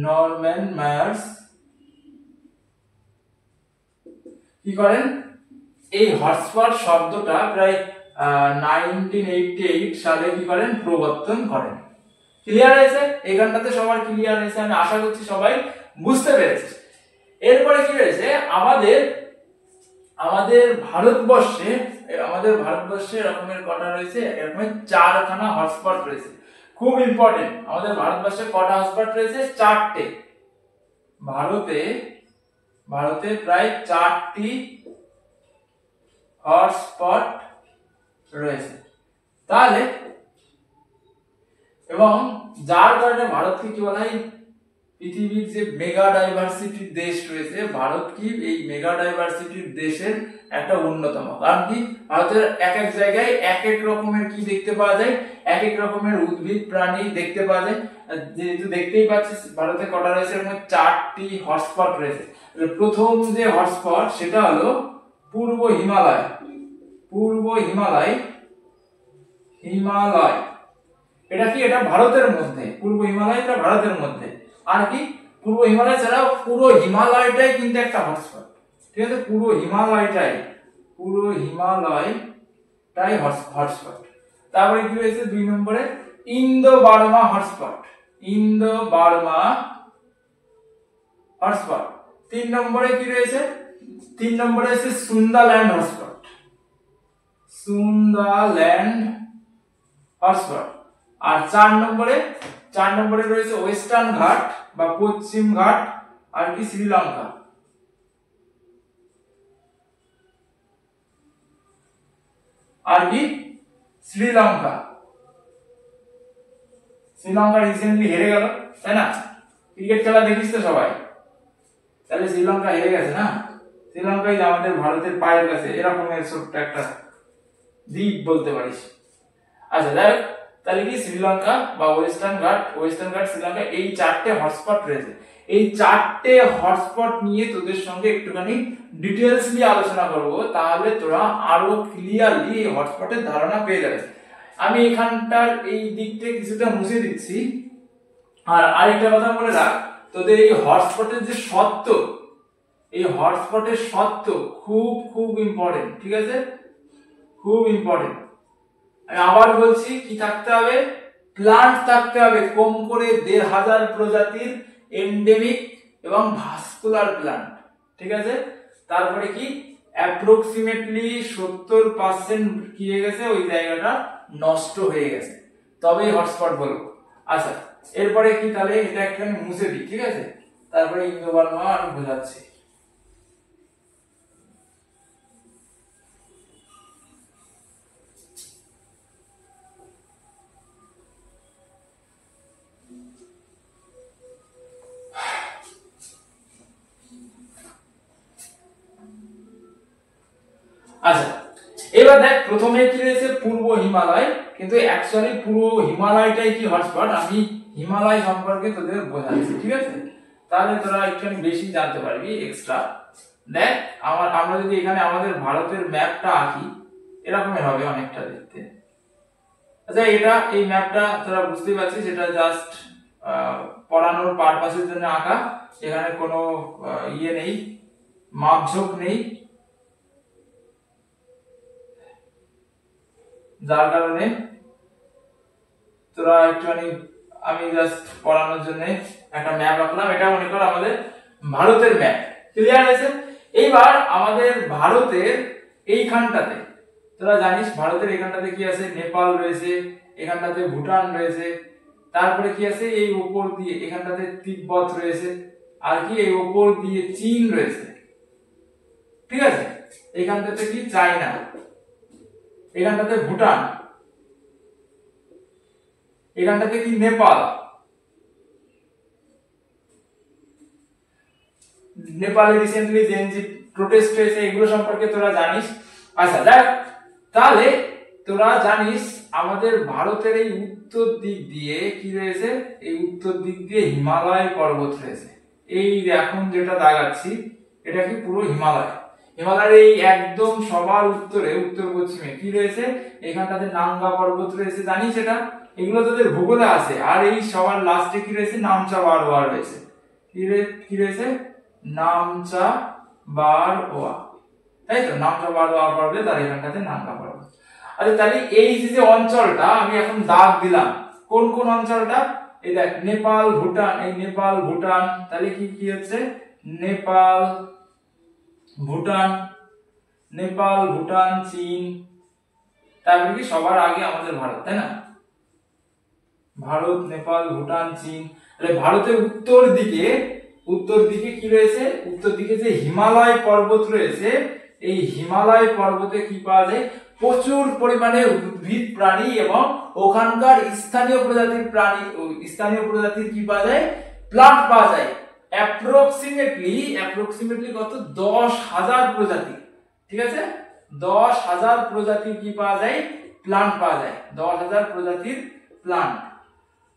নরম্যান মায়ার্স কি করেন? এই হটস্পট শব্দটা প্রায় 1988 সালে কি করেন? প্রবর্তন করেন। ক্লিয়ার হয়েছে? এইখানটাতে সবার ক্লিয়ার হয়েছে, আমি আশা করছি সবাই বুঝতে পেরেছে। এরপরে কি হয়েছে, আমাদের ভারতবর্ষে এরকমের কটা রয়েছে? এরকমের 4খানা হটস্পট রয়েছে। খুব ইম্পর্টেন্ট, আমাদের ভারতবর্ষে কটা হটস্পট রয়েছে? 4টে। ভারতে প্রায় 4টি হটস্পট রয়েছে। তাহলে এবং যার কারণে ভারতকে কি বলা হয়? পৃথিবীর যে মেগা ডাইভার্সিটির দেশ রয়েছে, ভারত কি এই মেগা ডাইভার্সিটির দেশের একটা অন্যতম। কারণ কি ভারতের এক এক জায়গায় এক এক রকমের কি দেখতে পাওয়া যায়? এক এক রকমের উদ্ভিদ প্রাণী দেখতে পাওয়া যায়। যেহেতু দেখতেই পাচ্ছিস ভারতে কটা রয়েছে? এর মধ্যে 4টি হটস্পট রয়েছে। প্রথম যে হটস্পট সেটা হলো পূর্ব হিমালয়। এটা কি? এটা ভারতের মধ্যে। পূর্ব হিমালয়টা ভারতের মধ্যে। আর কি পূর্ব হিমালয় ছাড়াও পুরো হিমালয়টাই কিন্তু একটা হটস্পট। ঠিক আছে? পুরো হিমালয়টাই হটস্পট। তারপরে কি হয়েছে 2 নম্বরে? Indo Burma hotspot. 3 নম্বরে কি রয়েছে? 3 নম্বরে আছে সুন্দাল্যান্ড হটস্পট। আর 4 নম্বরে রয়েছে ওয়েস্টার্ন ঘাট বা পশ্চিম ঘাট, আর কি শ্রীলঙ্কা। শ্রীলঙ্কা রিসেন্টলি হেরে গেল, তাই না? ক্রিকেট খেলা দেখিস তো সবাই? তাহলে শ্রীলঙ্কা হেরে গেছে না? শ্রীলঙ্কাই আমাদের ভারতের পায়ের কাছে এরকমের ছোট্ট একটা দ্বীপ বলতে পারিস। আচ্ছা যাই হোক, তাহলে কি শ্রীলঙ্কা বা ওয়েস্টার্ন ঘাট শ্রীলঙ্কা, এই 4টে হটস্পট রয়েছে। এই 4টে হটস্পট নিয়ে তোদের সঙ্গে একটুখানি ডিটেইলসলি আলোচনা করব, তাহলে তোরা আরো ক্লিয়ারলি এই হটস্পটের ধারণা পেয়ে যাবে। আমি এখানটার এই দিকটা কিছুটা মুছে দিচ্ছি। আর আরেকটা কথা বলে রাখ, তোদের এই হটস্পটের যে সত্ত্ব, খুব খুব ইম্পর্টেন্ট। ঠিক আছে? খুব ইম্পর্টেন্ট। আমি আবার বলছি, কি থাকতে হবে? প্লান্ট থাকতে হবে কম করে 1500 প্রজাতির এন্ডেমিক এবং ভাস্কুলার প্লান্ট। ঠিক আছে? তারপরে কি অ্যাপ্রক্সিমেটলি 70% কি হয়ে গেছে? ওই জায়গাটা নষ্ট হয়ে গেছে, তবেই হটস্পট বলবো। আচ্ছা এরপরে কি? তাহলে এটা একটুখানি মুছে দিই। ঠিক আছে? তারপরে ইন্দো বার্মা আমি বোঝাচ্ছি। আচ্ছা এবার দেখ, প্রথমে কি রয়েছে? পূর্ব হিমালয়। কিন্তু অ্যাকচুয়ালি পুরো হিমালয়টাই কি হটস্পট? আমি হিমালয় সম্পর্কে তোদের বোঝাচ্ছি। ঠিক আছে? তাহলে তোরা একটু বেশি জানতে পারবি এক্সট্রা। দেখ আমরা যদি এখানে আমাদের ভারতের ম্যাপটা আঁকি, এরকমই হবে অনেকটা দেখতে। আচ্ছা এই ম্যাপটা তোরা বুঝতেই পারছিস, এটা জাস্ট পড়ানোর পারপাসের জন্য আঁকা। এখানে কোনো ইয়ে নেই, মাপঝোঁক নেই, যার কারণে তোরা একটুখানি আমি জাস্ট পড়ানোর জন্য একটা ম্যাপ আঁকলাম। এটা মনে কর আমাদের ভারতের ম্যাপ। ক্লিয়ার হয়েছে? এইবার আমাদের ভারতের এইখানটাতে তোরা জানিস ভারতের এখানটাতে কি আছে? নেপাল রয়েছে, এখানটাতে ভুটান রয়েছে, তারপরে কি আছে? এই উপর দিয়ে এখানটাতে তিব্বত রয়েছে, আর কি এই উপর দিয়ে চীন রয়েছে। ঠিক আছে? এখানটাতে কি? চায়না, এখানটাতে ভুটান, এখানটাতে কি? নেপাল। নেপালে রিসেন্টলি জেনজি প্রোটেস্ট হয়েছে, এগুলো সম্পর্কে তোরা জানিস। আচ্ছা দেখ, তাহলে তোরা জানিস আমাদের ভারতের এই উত্তর দিক দিয়ে কি রয়েছে, এই উত্তর দিক দিয়ে হিমালয় পর্বত রয়েছে। এই এখন যেটা দেখাচ্ছি এটা কি পুরো হিমালয়। হিমালয়ের এই একদম সবার উত্তরে, উত্তর পশ্চিমে কি রয়েছে, এখানটাতে নাঙ্গা পর্বত রয়েছে, জানিস এটা? এগুলো তোদের ভূগোলে আছে। আর এই সবার লাস্টে কি রয়েছে, নামচা বারওয়া রয়েছে। কি রয়েছে, নামচা বারওয়া, তাই তো? নামচা বারওয়া পর্বত আর এখানটাতে নাঙ্গা পর্বত। আচ্ছা তাহলে এই যে অঞ্চলটা আমি এখন দাগ দিলাম, কোন কোন অঞ্চলটা? এই দেখ, নেপাল ভুটান, এই নেপাল ভুটান, তাহলে কি কি হচ্ছে, নেপাল ভুটান, নেপাল ভুটান চীন, তারপরে কি সবার আগে আমাদের ভারত, তাই না? ভারত, নেপাল, ভুটান, চীন। তাহলে ভারতের উত্তর দিকে কি রয়েছে, উত্তর দিকে যে হিমালয় পর্বত রয়েছে, এই হিমালয় পর্বতে কি পাওয়া যায়, প্রচুর পরিমাণে উদ্ভিদ প্রাণী এবং ওখানকার স্থানীয় প্রজাতির কি পাওয়া যায়, প্লান্ট পাওয়া যায়। অ্যাপ্রক্সিমেটলি কত, 10,000 প্রজাতি, ঠিক আছে? 10,000 প্রজাতির কি পাওয়া যায়, প্লান্ট পাওয়া যায়, 10,000 প্রজাতির প্লান্ট।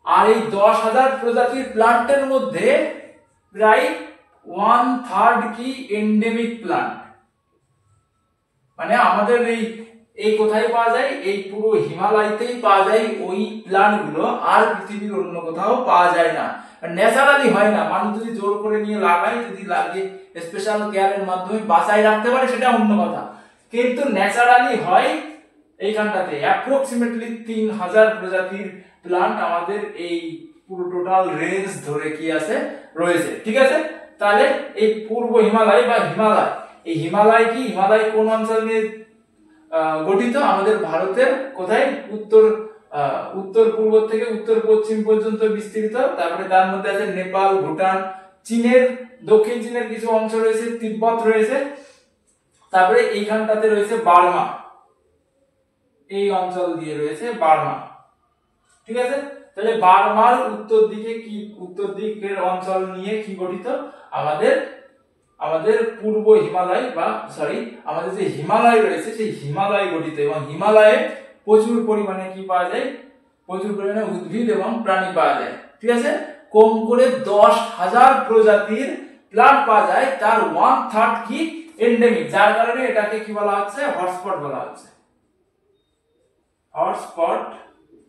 আর এই 10,000 প্রজাতির প্লান্টের মধ্যে প্রায় 1/3 কি এন্ডেমিক প্লান্ট। মানে আমাদের এই কোথায় পাওয়া যায়, এই পুরো হিমালয়তেই পাওয়া যায় ওই প্লান্ট গুলো, আর পৃথিবীর অন্য কোথাও পাওয়া যায় না, ন্যাচারালি হয় না। মানুষ যদি জোর করে নিয়ে লাগায়, যদি লাগিয়ে স্পেশাল কেয়ারের মাধ্যমে বাঁচায় রাখতে পারে সেটা অন্য কথা, কিন্তু ন্যাচারালি হয় এইখানটাতে। অ্যাপ্রক্সিমেটলি 3,000 প্রজাতির প্লান্ট আমাদের এই পুরো টোটাল রেঞ্জ ধরে কি আছে, রয়েছে, ঠিক আছে? তাহলে এই পূর্ব হিমালয় বা হিমালয়, এই হিমালয় কি, হিমালয় কোন অঞ্চল নিয়ে গঠিত? আমাদের ভারতের কোথায়, উত্তর পূর্ব থেকে উত্তর পশ্চিম পর্যন্ত বিস্তৃত। তারপরে তার মধ্যে আছে নেপাল, ভুটান, চীনের দক্ষিণ চীনের কিছু অংশ রয়েছে, তিব্বত রয়েছে, তারপরে এইখানটাতে রয়েছে বার্মা, এই অঞ্চল দিয়ে রয়েছে বার্মা, ঠিক আছে? তাহলে বার্মার উত্তর দিকের অঞ্চল নিয়ে কি গঠিত, আমাদের পূর্ব হিমালয় বা আমাদের যে হিমালয় রয়েছে সেই হিমালয় গঠিত। এবং হিমালয়ে প্রচুর পরিমাণে কি পাওয়া যায়, প্রচুর পরিমাণে উদ্ভিদ এবং প্রাণী পাওয়া যায়, ঠিক আছে? কম করে 10,000 প্রজাতির প্লান্ট পাওয়া যায়, তার 1/3 কি এন্ডেমিক, যার কারণে এটাকে কি বলা হচ্ছে, হটস্পট বলা হচ্ছে, হটস্পট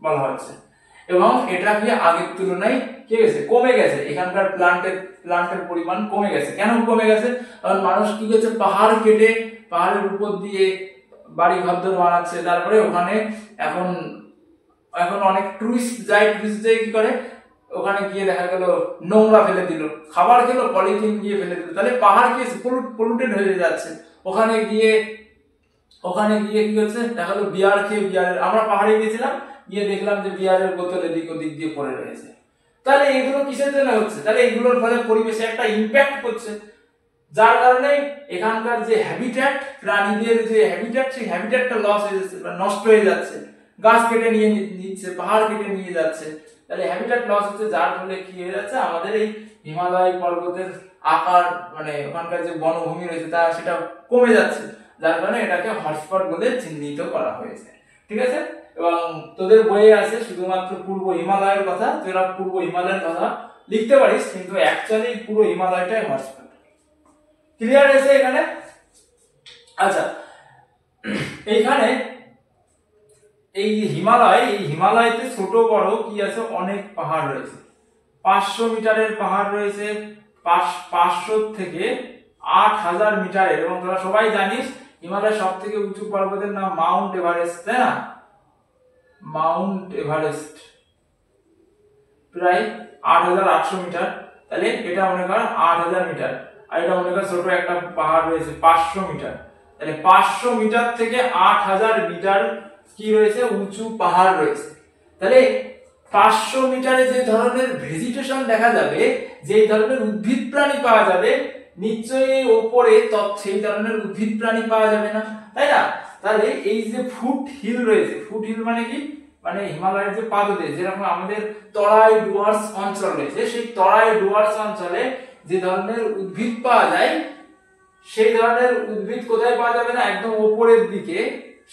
বলা হচ্ছে। এবং এটা কি আগের তুলনায় কি গেছে, কমে গেছে। এখানকার প্লান্টের পরিমাণ কমে গেছে। কেন কমে গেছে? কারণ মানুষ কি করছে, পাহাড় কেটে পাহাড়ের উপর দিয়ে বাড়ি ঘর বানাচ্ছে, তারপরে ওখানে এখন অনেক টুরিস্ট যায় কি করে, ওখানে গিয়ে দেখা গেল নোংরা ফেলে দিল, খাবার খেলো পলিথিন গিয়ে ফেলে দিল, তাহলে পাহাড় কি পলিউটেড হয়ে যাচ্ছে। ওখানে গিয়ে কি হচ্ছে, দেখা গেলো বিয়ার খেয়ে, আমরা পাহাড়ে গিয়েছিলাম, গিয়ে দেখলাম যে বিয়ারের বোতল এদিক ওদিক দিয়ে পড়ে রয়েছে। তাহলে এগুলো কিসের জন্য হচ্ছে? তাহলে এগুলোর ফলে পরিবেশে একটা ইম্প্যাক্ট করছে, যার কারণে এখানকার যে হ্যাবিট্যাট, প্রাণীদের যে হ্যাবিট্যাট, সেই হ্যাবিট্যাটটা লস হয়ে যাচ্ছে, নষ্ট হয়ে যাচ্ছে। গাছ কেটে নিয়ে নিচ্ছে, পাহাড় কেটে নিয়ে যাচ্ছে, তাহলে হ্যাবিট্যাট লস হচ্ছে, যার ফলে কি হয়ে যাচ্ছে, আমাদের এই হিমালয় পর্বতের আকার, মানে ওখানকার যে বনভূমি রয়েছে সেটা কমে যাচ্ছে, যার কারণে এটাকে হটস্পট বলে চিহ্নিত করা হয়েছে, ঠিক আছে? এবং তোদের বইয়ে আছে শুধুমাত্র পূর্ব হিমালয়ের কথা, তোরা পূর্ব হিমালয়ের কথা লিখতে পারিস, কিন্তু অ্যাকচুয়ালি পুরো হিমালয়টাই হটস্পট। ক্লিয়ার আছে এখানে? আচ্ছা, এইখানে এই হিমালয়তে ছোট বড় কি আছে, অনেক পাহাড় রয়েছে। 500 মিটারের পাহাড় রয়েছে, 500 থেকে 8,000 মিটারের। এবং তোরা সবাই জানিস হিমালয়ের সব থেকে উঁচু পর্বতের নাম মাউন্ট এভারেস্ট, তাই না? মাউন্ট এভারেস্ট প্রায় 8,800 মিটার। তাহলে এটা মনে কর 8,000 মিটার, আর এটা মনে কর ছোট একটা পাহাড় রয়েছে 500 মিটার। তাহলে 500 মিটার থেকে 8,000 মিটার কি রয়েছে, উঁচু পাহাড় রয়েছে। তাহলে 500 মিটারে যে ধরনের ভেজিটেশন দেখা যাবে, যে ধরনের উদ্ভিদ প্রাণী পাওয়া যাবে, নিশ্চয়ই উপরে সেই ধরনের উদ্ভিদ প্রাণী পাওয়া যাবে না, তাই না? তাহলে এই যে ফুট হিল রয়েছে, ফুট হিল মানে কি, মানে হিমালয়ের যে পাদদেশ, যেরকম আমাদের তরাই ডুয়ার্স অঞ্চল রয়েছে, সেই তরাই ডুয়ার্স অঞ্চলে যে ধরনের উদ্ভিদ পাওয়া যায়, সেই ধরনের উদ্ভিদ কোথায় পাওয়া যাবে না, একদম উপরের দিকে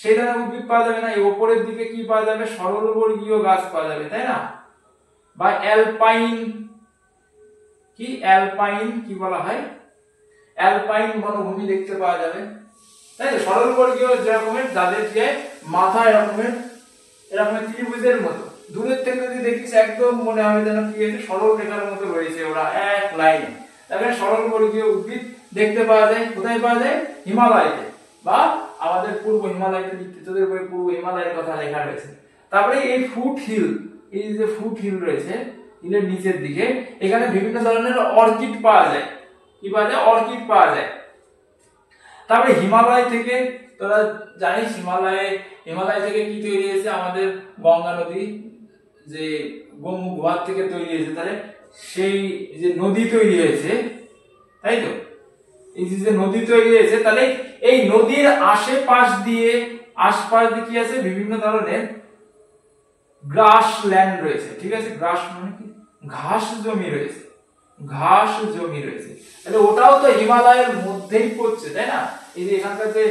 সেই ধরনের উদ্ভিদ পাওয়া যাবে না। এই উপরের দিকে কি পাওয়া যাবে, সরলবর্গীয় গাছ পাওয়া যাবে, তাই না? বা অ্যালপাইন, কি অ্যালপাইন কি বলা হয়, অ্যালপাইন বনভূমি দেখতে পাওয়া যাবে, তাই তো? সরলবর্গীয় যেরকমের, যাদের যে মাথা এরকমের ত্রিভুজের মতো, দূরের থেকে যদি দেখিস একদম মনে হবে যেন কি আছে, সরল রেখার মতো রয়েছে ওরা এক লাইনে। তাহলে সরলবর্গীয় উদ্ভিদ দেখতে পাওয়া যায় কোথায় পাওয়া যায়, হিমালয়তে, বা আমাদের পূর্ব হিমালয়তে, তোদের বই পূর্ব হিমালয়ের কথা লেখা রয়েছে। তারপরে এই ফুট হিল, এই যে ফুট হিল রয়েছে হিলের নিচের দিকে, এখানে বিভিন্ন ধরনের অর্কিড পাওয়া যায়। কি পাওয়া যায়, অর্কিড পাওয়া যায়। তারপরে হিমালয় থেকে, তোরা জানিস হিমালয় থেকে কি তৈরি হয়েছে, আমাদের গঙ্গা নদী যে গোমুখ গুহার থেকে তৈরি হয়েছে, তাহলে সেই যে নদী তৈরি হয়েছে, তাই তো? এই যে নদী তৈরি হয়েছে, তাহলে এই নদীর আশপাশ দিয়ে কি আছে, বিভিন্ন ধরনের গ্রাস ল্যান্ড রয়েছে, ঠিক আছে? গ্রাস মানে কি, ঘাস জমি রয়েছে, ঘাস জমি রয়েছে। তাহলে ওটাও তো হিমালয়ের মধ্যেই পড়ছে, তাই না? এই যে এখানকার যে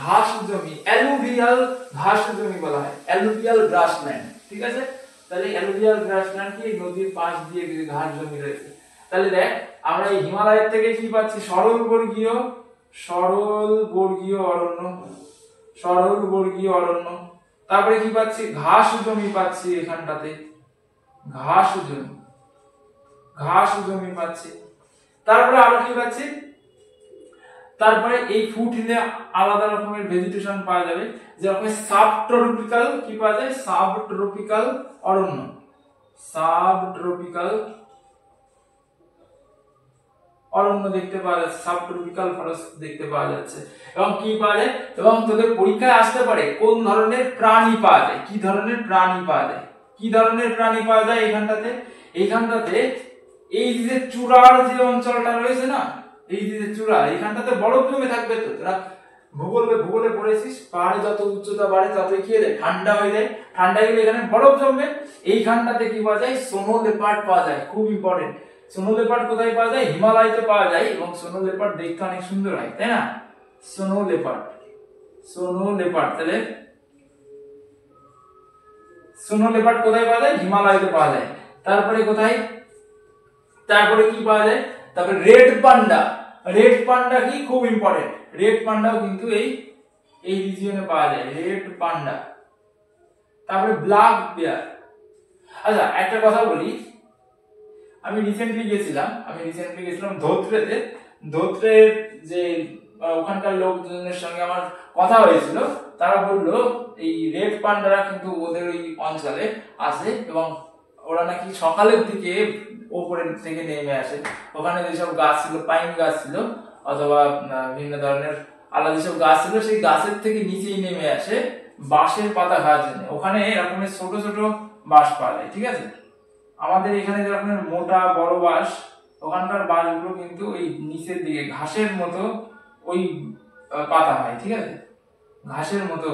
ঘাস জমি, অ্যালুভিয়াল ঘাস জমি বলা হয়, অ্যালুভিয়াল গ্রাসল্যান্ড, ঠিক আছে? তাহলে অ্যালুভিয়াল গ্রাসল্যান্ড কি, নদীর পাশ দিয়ে ঘাস জমি রয়েছে। তাহলে দেখ, আমরা এই হিমালয়ের থেকে কি পাচ্ছি, সরলবর্গীয় অরণ্য। তারপরে কি পাচ্ছি, ঘাস জমি পাচ্ছি, এখানটাতে ঘাস জমি পাচ্ছি। তারপরে আরো কি পাচ্ছি, তারপরে এই ফুট হিলে আলাদা রকমের ভেজিটেশন পাওয়া যাবে, যেরকম সাবট্রপিক্যাল কি পাওয়া যায়, সাবট্রপিক্যাল অরণ্য, দেখতে পাওয়া যাচ্ছে, সাবট্রপিক্যাল ফরেস্ট দেখতে পাওয়া যাচ্ছে। এবং কি পাওয়া যায়, এবং তোদের পরীক্ষায় আসতে পারে কোন ধরনের প্রাণী পাওয়া যায়, কি ধরনের প্রাণী পাওয়া যায় এইখানটাতে এই যে চূড়ার যে অঞ্চলটা রয়েছে না, এই যে চূড়া, এইখানটাতে বরফ জমে থাকবে। তো তোরা ভূগোলে পড়েছিস, পাহাড়ে যত উচ্চতা বাড়ে ততই কি হয়ে যায়, ঠান্ডা হয়ে যায়, ঠান্ডা গেলে এখানে বরফ জমবে। এইখানটাতে কি পাওয়া যায়, স্নো লেপার্ড পাওয়া যায়, খুব ইম্পর্টেন্ট। স্নো লেপার্ড কোথায় পাওয়া যায়, হিমালয়তে পাওয়া যায়, এবং স্নো লেপার্ড দেখতে অনেক সুন্দর হয়, তাই না? স্নো লেপার্ড, তাহলে স্নো লেপার্ড কোথায় পাওয়া যায়, হিমালয়তে পাওয়া যায়। তারপরে কোথায়, তারপরে কি পাওয়া যায়, তারপরে রেড পান্ডা কি, খুব ইম্পর্টেন্ট, রেড পান্ডাও কিন্তু এই রিজিয়নে পাওয়া যায়, রেড পান্ডা। তারপরে ব্ল্যাক বেয়ার। আচ্ছা, একটা কথা বলি, আমি রিসেন্টলি গেছিলাম ধোত্রের যে ওখানকার লোকজনের সঙ্গে আমার কথা হয়েছিল, তারা বললো এই রেড পান্ডারা কিন্তু ওদের ওই অঞ্চলে আসে, এবং ওরা নাকি সকালের দিকে উপরের থেকে নেমে আসে। ওখানে যেসব গাছ ছিল, পাইন গাছ ছিল অথবা বিভিন্ন ধরনের আলাদা যেসব গাছ ছিল, সেই গাছের থেকে নিচেই নেমে আসে বাঁশের পাতা খাওয়ার জন্য। ওখানে এরকমের ছোট ছোট বাঁশ পাওয়া যায়, ঠিক আছে? আমাদের এখানে যেরকম মোটা বড় বাঁশ, ওখানকার বাঁশগুলো কিন্তু ওই নিচের দিকে ঘাসের মতো ওই পাতা হয়, ঠিক আছে? ঘাসের মতো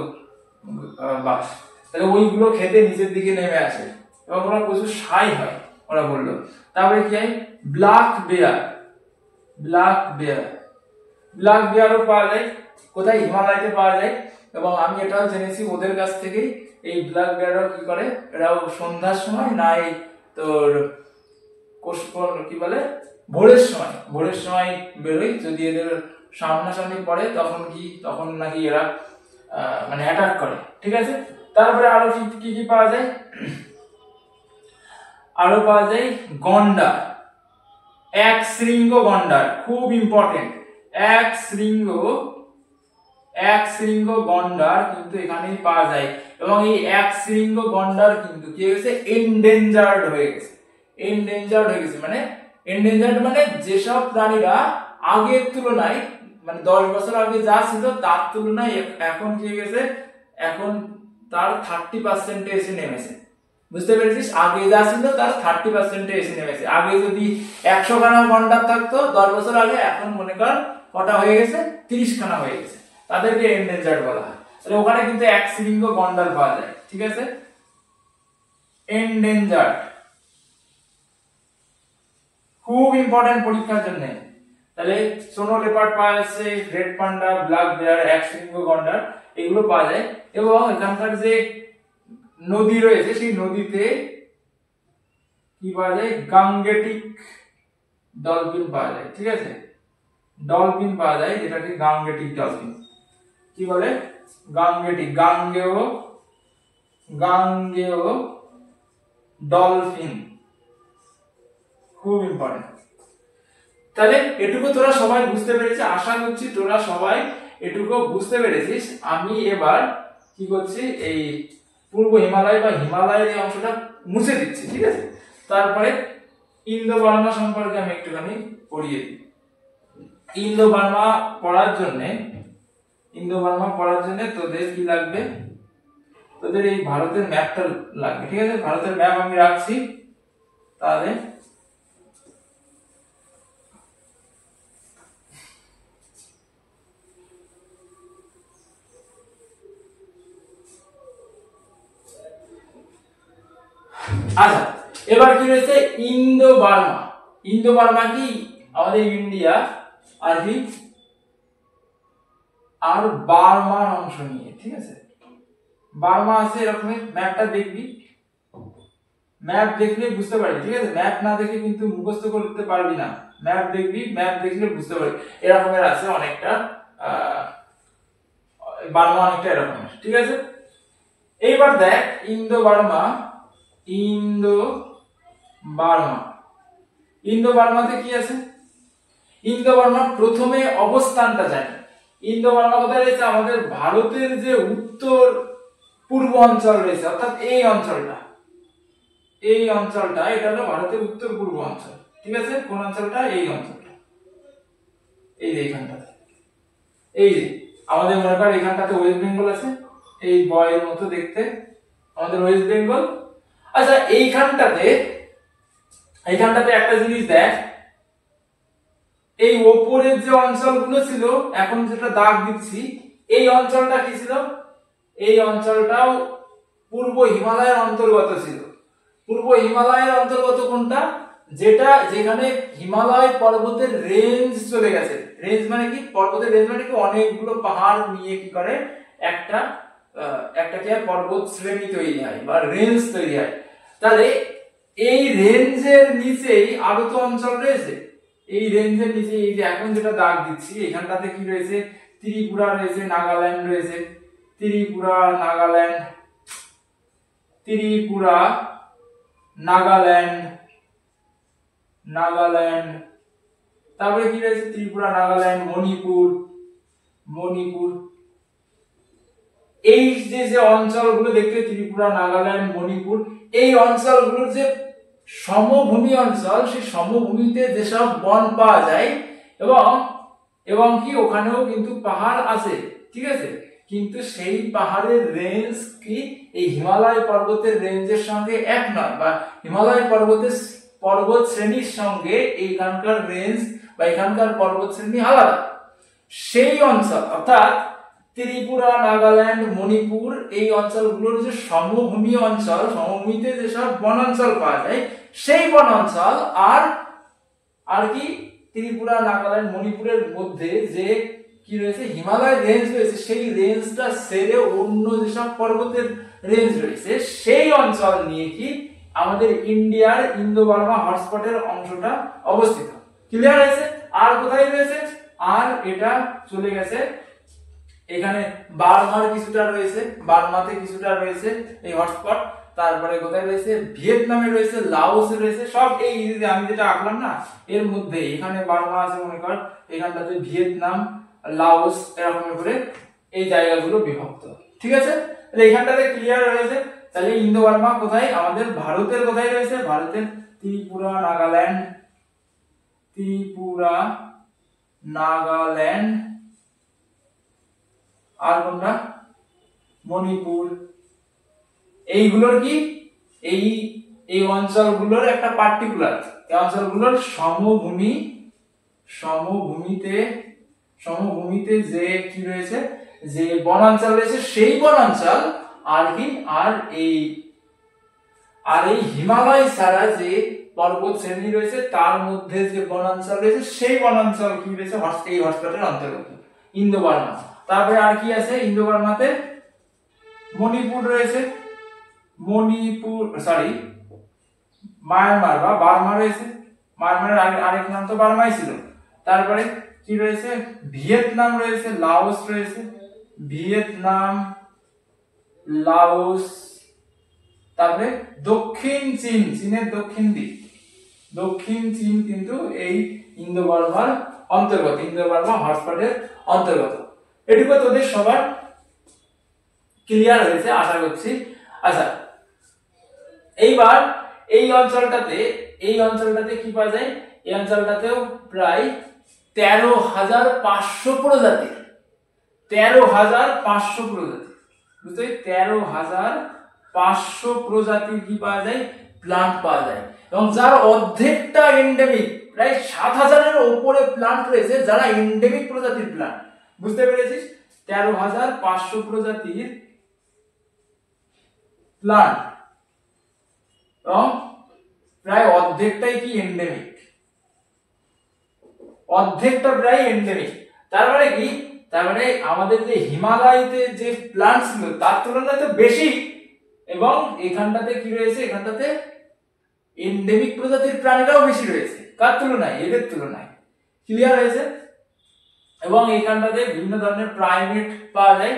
বাঁশ, তাহলে ওইগুলো খেতে নিচের দিকে নেমে আসে, এবং ওরা প্রচুর সাই হয়, ওরা বললো। তারপরে কি হয়, ব্ল্যাক বেয়ারও পাওয়া যায়, কোথায়, হিমালয়তে পাওয়া যায়। এবং আমি এটাও জেনেছি ওদের কাছ থেকে, এই ব্ল্যাক বেয়ারও কি করে, এরাও সন্ধ্যার সময় নাই তোর কি বলে, ভোরের সময় বেরোয়, যদি এদের সামনাসামনি পড়ে তখন নাকি এরা মানে অ্যাটাক করে, ঠিক আছে? তারপরে আরো কি পাওয়া যায়, গন্ডার, এক শৃঙ্গ গন্ডার, খুব ইম্পর্টেন্ট। এক শৃঙ্গ গন্ডার কিন্তু এখানেই পাওয়া যায়, এবং এই এক শৃঙ্গ গন্ডার কিন্তু কি হয়েছে, এন্ডেঞ্জার্ড হয়ে গেছে। মানে যেসব প্রাণীরা আগের তুলনায়, মানে 10 বছর আগে যা ছিল তার তুলনায় এখন কি হয়ে গেছে, এখন তার 30% এসে নেমেছে। বুঝতে পেরেছিস, আগে যা ছিল তার 30% এসে নেমেছে। আগে যদি 100 খানা গন্ডার থাকতো 10 বছর আগে, এখন মনে কর কটা হয়ে গেছে, 30 খানা হয়ে গেছে। তাদেরকে এন্ডেঞ্জার্ড বলা হয়। তাহলে ওখানে কিন্তু এক শৃঙ্গ গন্ডার পাওয়া যায়, ঠিক আছে? এন্ডেঞ্জার্ড, খুব ইম্পর্টেন্ট পরীক্ষার জন্য। তাহলে সোনো লেপার্ড পাওয়া যাচ্ছে, রেড পান্ডা, ব্ল্যাক বেয়ার, একশৃঙ্গ গন্ডার, এগুলো পাওয়া যায়। এবং এখানকার যে নদী রয়েছে সেই নদীতে কি পাওয়া যায়, গাঙ্গেটিক ডলফিন পাওয়া যায়। ঠিক আছে, ডলফিন পাওয়া যায়, যেটাকে গাঙ্গেটিক ডলফিন কি বলে, গাঙ্গেটিক, গাঙ্গেয় ডলফিন, খুব ইম্পর্টেন্ট। তাহলে এটুকু তোরা সবাই বুঝতে পেরেছিস, আশা করছি তোরা সবাই এটুকু বুঝতে পেরেছিস। আমি এবার কি করছি, এই পূর্ব হিমালয় বা হিমালয়ের এই অংশটা মুছে দিচ্ছি। ঠিক আছে, তারপরে ইন্দো বার্মা সম্পর্কে আমি একটুখানি পড়িয়ে দিই। ইন্দো বার্মা পড়ার জন্য তোদের কি লাগবে, তোদের এই ভারতের ম্যাপটা লাগবে। ঠিক আছে, ভারতের ম্যাপ আমি রাখছি। তাহলে আচ্ছা, এবার কি রয়েছে, ইন্দো বার্মা। ইন্দো বার্মা কি আমাদের ইন্ডিয়া আর কি আর বার্মার অংশ নিয়ে। ঠিক আছে, বার্মা আছে এরকম, ম্যাপটা দেখবি, ম্যাপ দেখলে বুঝতে পারবি। ঠিক আছে, ম্যাপ না দেখে কিন্তু মুখস্থ করতে পারবি না, ম্যাপ দেখবি, ম্যাপ দেখলে বুঝতে পারবি। এরকমের আছে অনেকটা, বার্মা অনেকটা এরকমের। ঠিক আছে, এইবার দেখ ইন্দো বার্মা, ইন্দো বার্মাতে কি আছে, ইন্দো বার্মার প্রথমে অবস্থানটা জানি। ইন্দো বার্মা কোথায় রয়েছে, আমাদের ভারতের যে উত্তর পূর্ব অঞ্চল রয়েছে, অর্থাৎ এই অঞ্চলটা, এটা হলো ভারতের উত্তর পূর্ব অঞ্চল। ঠিক আছে, কোন অঞ্চলটা, এই অঞ্চলটা, এই যে এইখানটাতে, এই যে আমাদের মনে কর এখানটাতে ওয়েস্ট বেঙ্গল আছে, এই বয়ের মতো দেখতে আমাদের ওয়েস্ট বেঙ্গল। আচ্ছা, এইখানটাতে একটা জিনিস দেখ, এই ওপরের যে অঞ্চলগুলো ছিল, এখন যেটা দাগ দিচ্ছি, এই অঞ্চলটা কি ছিল, এই অঞ্চলটাও পূর্ব হিমালয়ের অন্তর্গত ছিল। পূর্ব হিমালয়ের অন্তর্গত কোনটা, যেখানে হিমালয় পর্বতের রেঞ্জ চলে গেছে। রেঞ্জ মানে কি, পর্বতের রেঞ্জ মানে কি, অনেকগুলো পাহাড় নিয়ে কি করে একটা কি পর্বত শ্রেণী তৈরি হয় বা রেঞ্জ তৈরি হয়। তাহলে এই রেঞ্জের নিচেই আরো তো অঞ্চল রয়েছে, এই রেঞ্জের নিচে এই যে এখন যেটা দাগ দিচ্ছি, এখানটাতে কি রয়েছে, ত্রিপুরা রয়েছে, নাগাল্যান্ড রয়েছে, ত্রিপুরা, নাগাল্যান্ড, তারপরে কি রয়েছে, ত্রিপুরা, নাগাল্যান্ড, মণিপুর। এই যে অঞ্চলগুলো দেখতে, ত্রিপুরা, নাগাল্যান্ড, মণিপুর, এই অঞ্চলগুলোর যে সমভূমি অঞ্চল, সেই সমভূমিতে যেসব বন পাওয়া যায় এবং কি ওখানেও কিন্তু পাহাড় আছে। ঠিক আছে, কিন্তু সেই পাহাড়ের রেঞ্জ কি এই হিমালয় পর্বতের রেঞ্জের সঙ্গে এক নয়, বা হিমালয় পর্বত শ্রেণীর সঙ্গে এইখানকার রেঞ্জ বা এখানকার পর্বত শ্রেণী আলাদা। সেই অঞ্চল অর্থাৎ ত্রিপুরা, নাগাল্যান্ড, মণিপুর, এই অঞ্চলগুলোর যে সমভূমি অঞ্চল, সমভূমিতে যেসব বনাঞ্চল পাওয়া যায়, সেই বনাঞ্চল আর কি ত্রিপুরা, নাগাল্যান্ড, মণিপুরের মধ্যে যে কি রয়েছে, হিমালয় রেঞ্জ রয়েছে, সেই রেঞ্জটা ছেড়ে অন্য যেসব পর্বতের রেঞ্জ রয়েছে, সেই অঞ্চল নিয়ে কি আমাদের ইন্ডিয়ার ইন্দো বার্মা হটস্পটের অংশটা অবস্থিত। ক্লিয়ার হয়েছে? আর কোথায় রয়েছে, আর এটা চলে গেছে এখানে বার্মার কিছুটা রয়েছে, বার্মাতে কিছুটা রয়েছে এই হটস্পট। তারপরে কোথায় রয়েছে, ভিয়েতনামে রয়েছে, লাওসে রয়েছে, সব এই যে আমি যেটা আঁকলাম না এর মধ্যে, এখানে বার্মা আছে মনে কর, এখানটাতে ভিয়েতনাম, লাওস, এরকম করে এই জায়গাগুলো বিভক্ত। ঠিক আছে, তাহলে এখানটাতে ক্লিয়ার রয়েছে। তাহলে ইন্দো বার্মা কোথায়, আমাদের ভারতের কোথায় রয়েছে, ভারতের ত্রিপুরা, নাগাল্যান্ড, আর কোনটা, মণিপুর। এইগুলোর কি এই অঞ্চলগুলোর একটা পার্টিকুলার, এই অঞ্চলগুলোর সমভূমিতে যে কি রয়েছে, যে বনাঞ্চল রয়েছে, সেই বনাঞ্চল আর কি আর এই হিমালয় ছাড়া যে পর্বত শ্রেণী রয়েছে তার মধ্যে যে বনাঞ্চল রয়েছে সেই বনাঞ্চল কি রয়েছে এই হটস্পটের অন্তর্গত ইন্দো বার্মা। তারপরে আর কি আছে ইন্দো বার্মাতে? মণিপুর রয়েছে, মায়ানমার বা বার্মা রয়েছে, মায়ানমারের আরেক নাম তো বার্মাই ছিল। তারপরে কি রয়েছে? ভিয়েতনাম রয়েছে, লাওস রয়েছে, ভিয়েতনাম, লাওস। তারপরে দক্ষিণ চীন, চীনের দক্ষিণ দিক, দক্ষিণ চীন কিন্তু এই ইন্দো বার্মার অন্তর্গত, ইন্দো বার্মা হটস্পটের অন্তর্গত। এটুকু তোদের সবার ক্লিয়ার হয়েছে আশা করছি। আচ্ছা, এইবার এই অঞ্চলটাতে কি পাওয়া যায়? এই অঞ্চলটাতেও প্রায় 13,500 প্রজাতির, 13,500 প্রজাতি, বুঝতে 13,500 প্রজাতির কি পাওয়া যায়? প্লান্ট পাওয়া যায়, এবং যার অর্ধেকটা এন্ডেমিক, প্রায় 7,000-এর উপরে প্লান্ট রয়েছে যারা এন্ডেমিক প্রজাতির প্লান্ট। বুঝতে পেরেছিস? 13,500 প্রজাতির প্লান্ট এবং প্রায় অর্ধেকটাই কি এন্ডেমিক, অর্ধেকটা প্রায় এন্ডেমিক। তারপরে কি? তারপরে আমাদের যে হিমালয়তে যে প্লান্টস গুলো তার তুলনায় তো বেশি, এবং এখানটাতে কি রয়েছে? এখানটাতে এন্ডেমিক প্রজাতির প্রাণীরাও বেশি রয়েছে। কার তুলনায়? এদের তুলনায়। ক্লিয়ার হয়েছে? এবং এখানটাতে বিভিন্ন ধরনের প্রাইমেট পাওয়া যায়।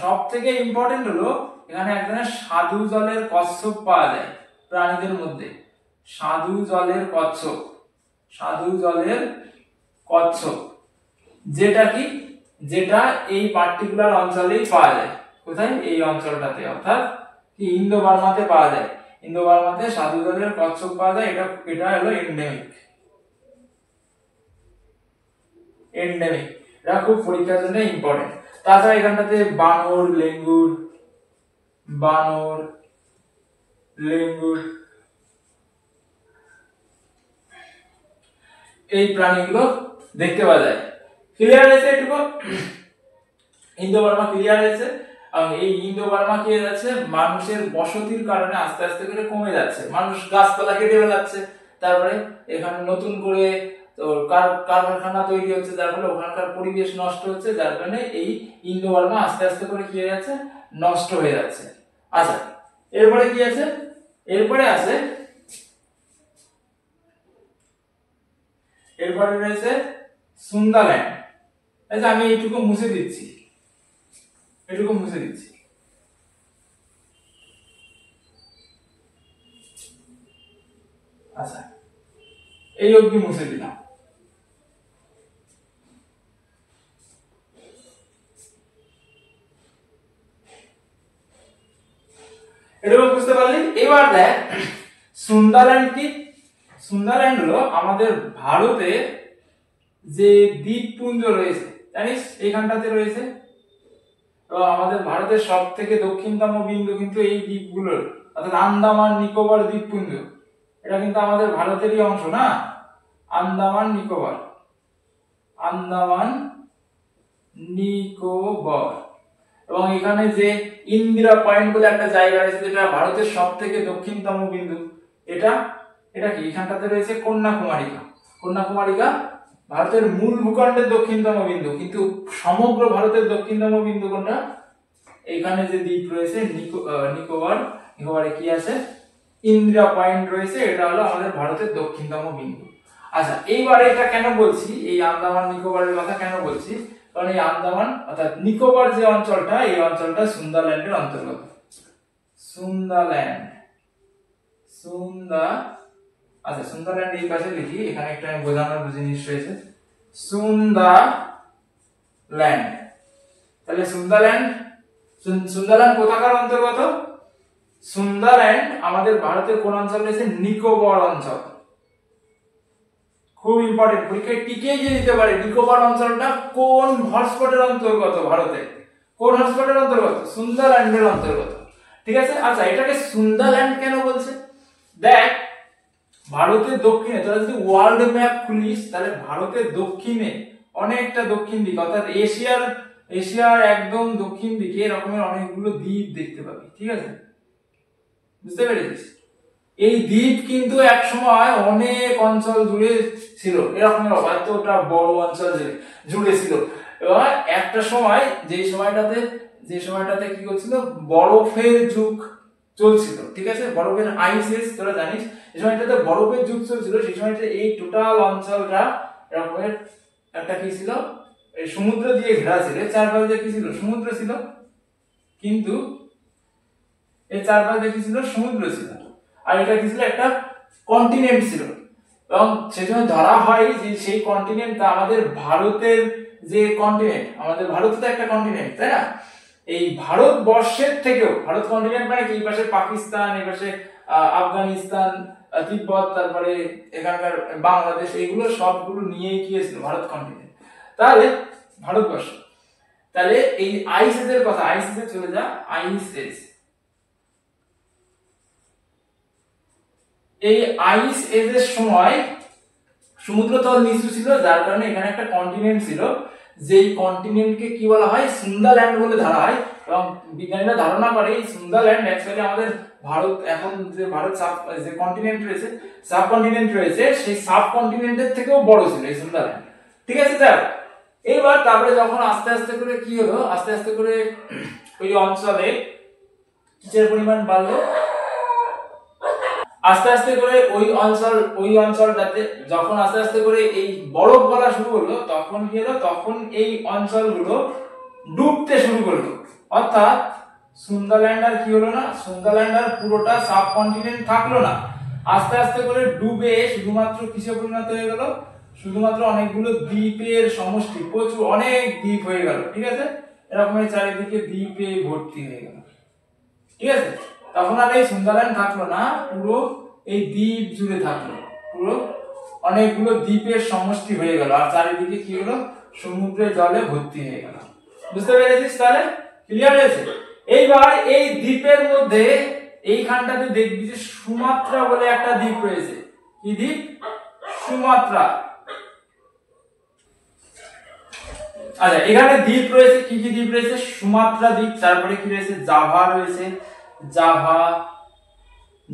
সব থেকে ইম্পর্টেন্ট হলো এখানে এক ধরনের স্বাদু জলের কচ্ছপ পাওয়া যায় প্রাণীদের মধ্যে। স্বাদু জলের কচ্ছপ, স্বাদু জলের কচ্ছপ, যেটা কি? যেটা এই পার্টিকুলার অঞ্চলেই পাওয়া যায়। কোথায়? এই অঞ্চলটাতে, অর্থাৎ কি ইন্দো বার্মাতে পাওয়া যায়। ইন্দো বার্মাতে স্বাদু জলের কচ্ছপ পাওয়া যায়। এটা হলো এন্ডেমিক। এন্ডেমিক, এটা খুব পরীক্ষার জন্য ইম্পর্টেন্ট। তাছাড়া এখানটাতে বানর, লেঙ্গুর এই প্রাণীগুলো দেখতে পাওয়া যায়। ক্লিয়ার হয়েছে? এটুকু ইন্দো বার্মা ক্লিয়ার হয়েছে। এবং এই ইন্দো বার্মা কি যাচ্ছে? মানুষের বসতির কারণে আস্তে আস্তে করে কমে যাচ্ছে, মানুষ গাছপালা কেটে ফেলাচ্ছে, তারপরে এখানে নতুন করে কারখানা তৈরি হচ্ছে, যার ফলে ওখানকার পরিবেশ নষ্ট হচ্ছে, যার কারণে এই ইন্দো বার্মা আস্তে আস্তে করে কি হয়ে যাচ্ছে? নষ্ট হয়ে যাচ্ছে। আচ্ছা, এরপরে কি আছে? এরপরে রয়েছে সুন্দাল্যান্ড। আচ্ছা, আমি এইটুকু মুছে দিচ্ছি, আচ্ছা, এই অবধি মুছে দিলাম। এটুকু বুঝতে পারলি? এবার দেখ সুন্দাল্যান্ড কি? সুন্দাল্যান্ড হলো আমাদের ভারতে যে দ্বীপপুঞ্জ রয়েছে, জানিস এইখানটাতে রয়েছে। তো আমাদের ভারতের সব থেকে দক্ষিণতম বিন্দু কিন্তু এই দ্বীপগুলোর, অর্থাৎ আন্দামান নিকোবর দ্বীপপুঞ্জ। এটা কিন্তু আমাদের ভারতেরই অংশ না? আন্দামান নিকোবর, এবং এখানে যে ইন্দিরা পয়েন্ট বলে একটা জায়গা রয়েছে, যেটা ভারতের সব থেকে দক্ষিণতম বিন্দু, এটা কি? এখানটাতে রয়েছে কন্যাকুমারিকা ভারতের মূল ভূখণ্ডের দক্ষিণতম বিন্দু, কিন্তু সমগ্র ভারতের দক্ষিণতম বিন্দু কোনটা? এখানে যে দ্বীপ রয়েছে নিকোবরে কি আছে? ইন্দিরা পয়েন্ট রয়েছে, এটা হলো আমাদের ভারতের দক্ষিণতম বিন্দু। আচ্ছা, এইবারে এটা কেন বলছি, এই আন্দামান নিকোবরের কথা কেন বলছি? কারণ এই আন্দামান অর্থাৎ নিকোবর যে অঞ্চলটা, এই অঞ্চলটা সুন্দাল্যান্ডের অন্তর্গত। আচ্ছা, সুন্দাল্যান্ড এই পাশে লিখি, এখানে একটা আমি বোঝানোর জিনিস রয়েছে। সুন্দাল্যান্ড, তাহলে সুন্দাল্যান্ড কোথাকার অন্তর্গত? সুন্দাল্যান্ড আমাদের ভারতের কোন অঞ্চল রয়েছে? নিকোবর অঞ্চল। খুব ইম্পর্টেন্ট, পরীক্ষায় টিকে গিয়ে দিতে পারে নিকোবর অঞ্চলটা কোন হটস্পটের অন্তর্গত, ভারতে কোন হটস্পটের অন্তর্গত? সুন্দাল্যান্ডের অন্তর্গত। ঠিক আছে? আচ্ছা, এটাকে সুন্দাল্যান্ড কেন বলছে? দেখ, ভারতের দক্ষিণে, তোরা যদি ওয়ার্ল্ড ম্যাপ খুলিস তাহলে ভারতের দক্ষিণে অনেকটা দক্ষিণ দিকে, অর্থাৎ এশিয়ার একদম দক্ষিণ দিকে এরকমের অনেকগুলো দ্বীপ দেখতে পাবি। ঠিক আছে? বুঝতে পেরেছিস? এই দ্বীপ কিন্তু এক সময় অনেক অঞ্চল জুড়ে ছিল, এরকম এতটা বড় অঞ্চল জুড়ে ছিল। এবং একটা সময় যে সময়টাতে কি করছিল, বরফের যুগ চলছিল, ঠিক আছে, বরফের আইস এজ, তোরা জানিস এই সময়টাতে বরফের যুগ চলছিল। সেই সময়টা এই টোটাল অঞ্চলটা এরকমের একটা কি ছিল, এই সমুদ্র দিয়ে ঘেরা ছিল, চারপাশে কি ছিল, সমুদ্র ছিল, কিন্তু এই চারপাশে কি ছিল, সমুদ্র ছিল, আর এটা কি ছিল, একটা কন্টিনেন্ট ছিল। এবং সেই সময় ধরা হয় যে সেই কন্টিনেন্টটা আমাদের ভারতের যে কন্টিনেন্ট, আমাদের ভারত তো একটা কন্টিনেন্ট, তাই না, এই ভারতবর্ষের থেকেও, ভারত কন্টিনেন্ট মানে কি, এই পাশে পাকিস্তান, এই পাশে আফগানিস্তান, তিব্বত, তারপরে এখানকার বাংলাদেশ, এইগুলো সবগুলো নিয়েই কি ছিল, ভারত কন্টিনেন্ট, তাহলে ভারতবর্ষ। তাহলে এই আইস এজের কথা, আইস এজে চলে যা, আইস এজ, এই আইস এজের সময় সমুদ্রতল নিচু ছিল, যার কারণে এখানে একটা কন্টিনেন্ট ছিল, যেই কন্টিনেন্টকে কি বলা হয়, সুন্দারল্যান্ড বলে ধরা হয়। এবং বিজ্ঞানীরা ধারণা করে এই সুন্দারল্যান্ড অ্যাকচুয়ালি আমাদের ভারত, এখন যে ভারত যে কন্টিনেন্ট রয়েছে, সাবকন্টিনেন্ট রয়েছে, সেই সাবকন্টিনেন্টের থেকেও বড় ছিল এই সুন্দারল্যান্ড, ঠিক আছে স্যার। এইবার তারপরে যখন আস্তে আস্তে করে কি হলো, আস্তে আস্তে করে ওই অঞ্চলে কিসের পরিমাণ বাড়লো, আস্তে আস্তে করে ওই অঞ্চলটাতে যখন আস্তে আস্তে করে এই বরফ গলা শুরু হলো, তখন কি হলো, তখন এই অঞ্চলগুলো ডুবতে শুরু করলো। অর্থাৎ সুন্দারল্যান্ড আর কি হলো না, সুন্দারল্যান্ড আর পুরোটা সাবকন্টিনেন্ট থাকলো না, আস্তে আস্তে করে ডুবে শুধুমাত্র কিসে পরিণত হয়ে গেল, শুধুমাত্র অনেকগুলো দ্বীপের সমষ্টি, প্রচুর অনেক দ্বীপ হয়ে গেল, ঠিক আছে, এরকম চারিদিকে দ্বীপে ভর্তি হয়ে গেল, ঠিক আছে। তখন আর এই সুন্দারল্যান্ড থাকলো না, পুরো এই দ্বীপ জুড়ে থাকলো, পুরো অনেকগুলো দ্বীপের সমষ্টি হয়ে গেল, আর চারিদিকে কি হলো, সমুদ্রের জলে ভর্তি হয়ে গেল। বুঝতে পেরেছিস তাহলে, ক্লিয়ার হয়েছে? এইবার এই দ্বীপের মধ্যে এইখানটাতে দেখবি যে সুমাত্রা বলে একটা দ্বীপ রয়েছে। কি দ্বীপ? সুমাত্রা। আচ্ছা, এখানে দ্বীপ রয়েছে, কি কি দ্বীপ রয়েছে? সুমাত্রা দ্বীপ, তারপরে কি রয়েছে, জাভা রয়েছে,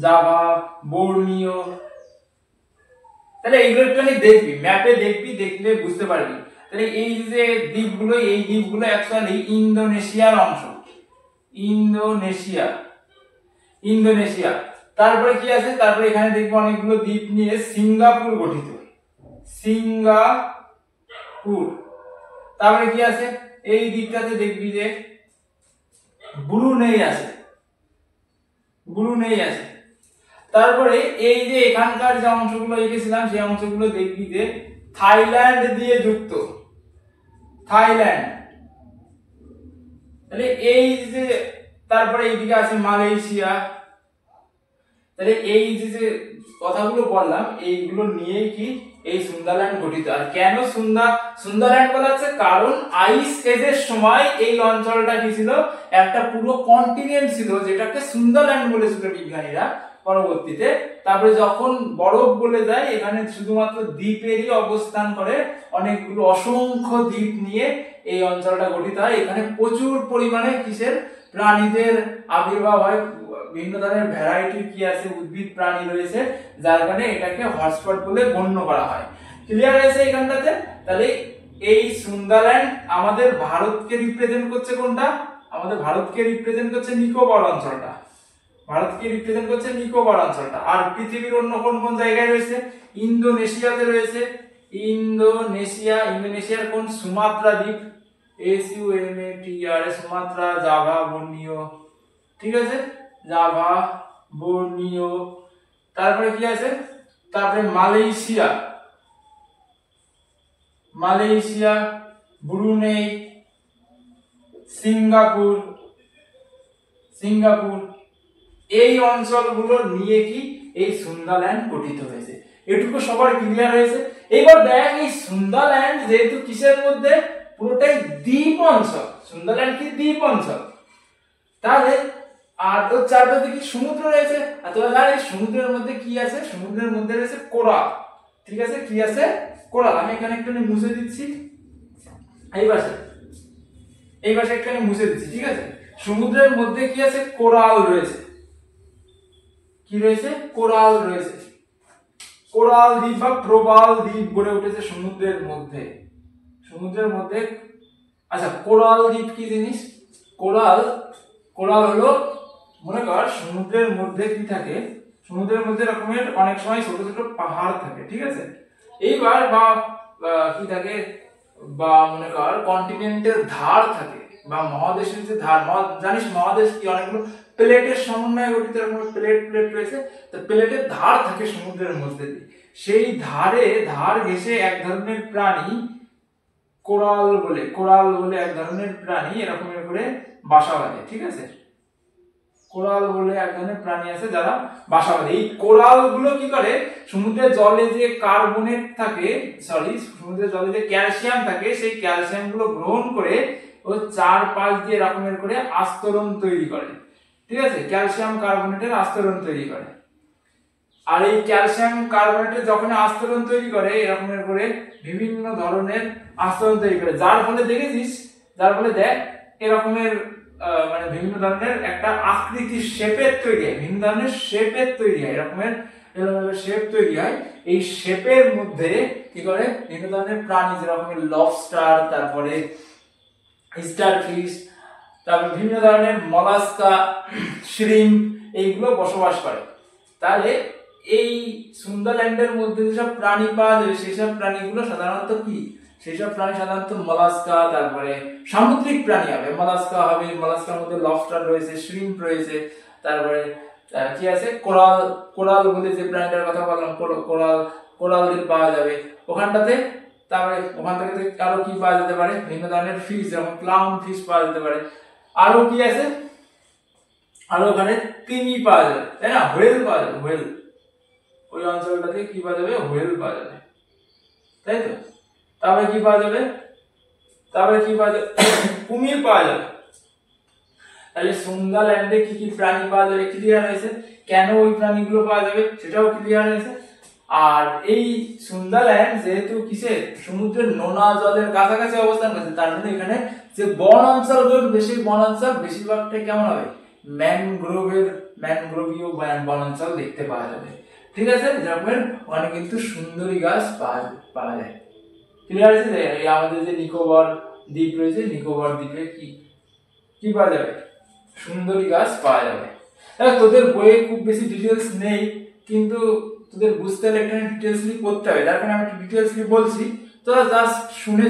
জাভা, বোর্নিও। তাহলে এইগুলো একটুখানি দেখবি, ম্যাপে দেখবি, দেখলে বুঝতে পারবি। তাহলে এই যে দ্বীপগুলো, এই দ্বীপগুলো অ্যাকচুয়ালি ইন্দোনেশিয়ার অংশ, ইন্দোনেশিয়া। তারপরে কি আছে, তারপরে এখানে দেখবো অনেকগুলো দ্বীপ নিয়ে সিঙ্গাপুর গঠিত, সিঙ্গাপুর। তারপরে কি আছে, এই দ্বীপটাতে দেখবি যে ব্রুনেই আছে। তারপরে এই যে এখানকার যে অংশগুলো এঁকেছিলাম, সেই অংশগুলো দেখবি যে থাইল্যান্ড দিয়ে যুক্ত, থাইল্যান্ড। তাহলে এই যে তারপরে এইদিকে আছে মালয়েশিয়া। তাহলে এই যে কথাগুলো বললাম, এইগুলো নিয়ে কি এই সুন্দারল্যান্ড গঠিত। আর কেন সুন্দারল্যান্ড বলা হচ্ছে, কারণ আইস এজের সময় এই অঞ্চলটা কি ছিল, একটা পুরো কন্টিনেন্ট ছিল, যেটাকে সুন্দারল্যান্ড বলেছিল বিজ্ঞানীরা পরবর্তীতে। তারপরে যখন বরফ গলে যায়, এখানে শুধুমাত্র দ্বীপেরই অবস্থান করে, অনেকগুলো অসংখ্য দ্বীপ নিয়ে এই অঞ্চলটা গঠিত হয়। এখানে প্রচুর পরিমাণে কিসের, প্রাণীদের আবির্ভাব হয়, বিভিন্ন ধরনের ভ্যারাইটির কি আছে, উদ্ভিদ প্রাণী রয়েছে, যার কারণে এটাকে হটস্পট বলে গণ্য করা হয়। ক্লিয়ার হয়েছে এইখানটাতে? তাহলে এই সুন্দারল্যান্ড আমাদের ভারতকে রিপ্রেজেন্ট করছে কোনটা, আমাদের ভারতকে রিপ্রেজেন্ট করছে নিকোবর অঞ্চলটা, আর পৃথিবীর অন্য কোন কোন জায়গায় রয়েছে, ইন্দোনেশিয়াতে রয়েছে, ইন্দোনেশিয়ার কোন, সুমাত্রা দ্বীপ, SUMATRA, সুমাত্রা, জাভা, বোর্নিও, ঠিক আছে, জাভা, বোর্নিও। তারপরে কি আছে, তারপরে মালয়েশিয়া, ব্রুনেই, সিঙ্গাপুর। এই অঞ্চলগুলো নিয়ে কি এই সুন্দারল্যান্ড গঠিত হয়েছে। এটুকু সবার ক্লিয়ার হয়েছে? এবার দেখ, এই সুন্দারল্যান্ড যেহেতু কিসের মধ্যে, পুরোটাই দ্বীপ অঞ্চল, সুন্দারল্যান্ড কি দ্বীপ অঞ্চল, তাহলে আর তো চারপাশে কি সমুদ্র রয়েছে। আর তোমরা জানিস সমুদ্রের মধ্যে কি আছে, সমুদ্রের মধ্যে রয়েছে কোরাল, ঠিক আছে, কি আছে, কোরাল। আমি এখানে একটু মুছে দিচ্ছি, এই পাশে একটু মুছে দিচ্ছি, ঠিক আছে। সমুদ্রের মধ্যে কি আছে, কোরাল রয়েছে, কি রয়েছে, কোরাল রয়েছে। কোরাল দ্বীপ বা প্রবাল দ্বীপ গড়ে উঠেছে সমুদ্রের মধ্যে। সমুদ্রের মধ্যে, আচ্ছা কোরাল দ্বীপ কি জিনিস? কোরাল হলো, মনে কর সমুদ্রের মধ্যে কি থাকে, সমুদ্রের মধ্যে রকমের অনেক সময় ছোট ছোট পাহাড় থাকে, ঠিক আছে। এইবার বা কি থাকে, বা মনে কর কন্টিনেন্টের ধার থাকে, বা মহাদেশের যে ধার, জানিস মহাদেশ কি অনেকগুলো প্লেটের সমন্বয়ে গঠিত, এরকম প্লেট রয়েছে, তো প্লেটের ধার থাকে সমুদ্রের মধ্যে দিয়ে। সেই ধার ঘেঁষে এক ধরনের প্রাণী কোরাল বলে এক ধরনের প্রাণী এরকমের করে বাসা বাঁধে, ঠিক আছে। কোরাল বলে এক ধরনের প্রাণী আছে যারা বাসা বাঁধে। এই কোরাল গুলো কি করে, সমুদ্রের জলে যে কার্বনেট থাকে, সমুদ্রের জলে যে ক্যালসিয়াম থাকে, সেই ক্যালসিয়াম গুলো গ্রহণ করে ও চারপাশ দিয়ে এরকমের করে আস্তরণ তৈরি করে, ঠিক আছে। ক্যালসিয়াম কার্বনেটের আস্তরণ তৈরি করে। আর এই ক্যালসিয়াম কার্বনেটের যখন আস্তরণ তৈরি করে, এরকমের করে বিভিন্ন ধরনের আস্তরণ তৈরি করে, যার ফলে দেখেছিস, দেখ এরকমের মানে বিভিন্ন ধরনের একটা আকৃতির শেপের তৈরি হয়, বিভিন্ন ধরনের শেপের তৈরি হয়, এরকমের শেপ তৈরি হয়। এই শেপের মধ্যে কি করে, বিভিন্ন ধরনের প্রাণী, যেরকম লবস্টার, তারপরে স্টারফিশ, তারপর বিভিন্ন ধরনের মলাস্কা, শ্রিম্প, এইগুলো বসবাস করে। তাহলে এই সুন্দরল্যান্ডের মধ্যে যেসব প্রাণী পাওয়া যাবে, সেসব প্রাণীগুলো সাধারণত কি, সেসব প্রাণী সাধারণত মলাস্কা, তারপরে সামুদ্রিক প্রাণী হবে, মলাস্কার মধ্যে লবস্টার রয়েছে, শ্রিম্প রয়েছে, তারপরে কি আছে, কোরাল বলে যে প্রাণীটার কথা বললাম, কোরাল দিন পাওয়া যাবে ওখানটাতে। তারপরে ওখান থেকে আরো কি পাওয়া যেতে পারে, বিভিন্ন ধরনের ফিশ, যেমন ক্লাউন ফিশ পাওয়া যেতে পারে। আরো কি আছে, আরো ওখানে তিমি পাওয়া যাবে, তাই না, হোয়েল পাওয়া যাবে, হোয়েল, ওই অঞ্চলটাতে কি পাওয়া যাবে, হোয়েল পাওয়া যাবে, তাই তো। তারপরে কি পাওয়া যাবে, কুমির পাওয়া যাবে। তাহলে সুন্দরল্যান্ডে কি কি প্রাণী পাওয়া যাবে ক্লিয়ার হয়েছে, কেন ওই প্রাণীগুলো পাওয়া যাবে সেটাও ক্লিয়ার হয়েছে। আর এই সুন্দরল্যান্ড যেহেতু কিসের, সমুদ্রের নোনা জলের কাছাকাছি অবস্থান করছে, তার জন্য এখানে যে বন অঞ্চলগুলো, বেশিরভাগটাই কেমন হবে, ম্যানগ্রোভীয় বনাঞ্চল দেখতে পাওয়া যাবে, ঠিক আছে। যেরকম ওখানে কিন্তু সুন্দরী গাছ পাওয়া যায়, ক্লিয়ার আছে। এই আমাদের যে নিকোবর দ্বীপ রয়েছে, নিকোবর দ্বীপে কি পাওয়া যাবে, সুন্দরী গাছ পাওয়া যাবে। তোদের বইয়ে খুব বেশি ডিটেলস নেই, কিন্তু তোদের বুঝতে হলে এখানে ডিটেলসলি পড়তে হবে, যার কারণে আমি একটু ডিটেলসলি বলছি। তোরা জাস্ট শুনে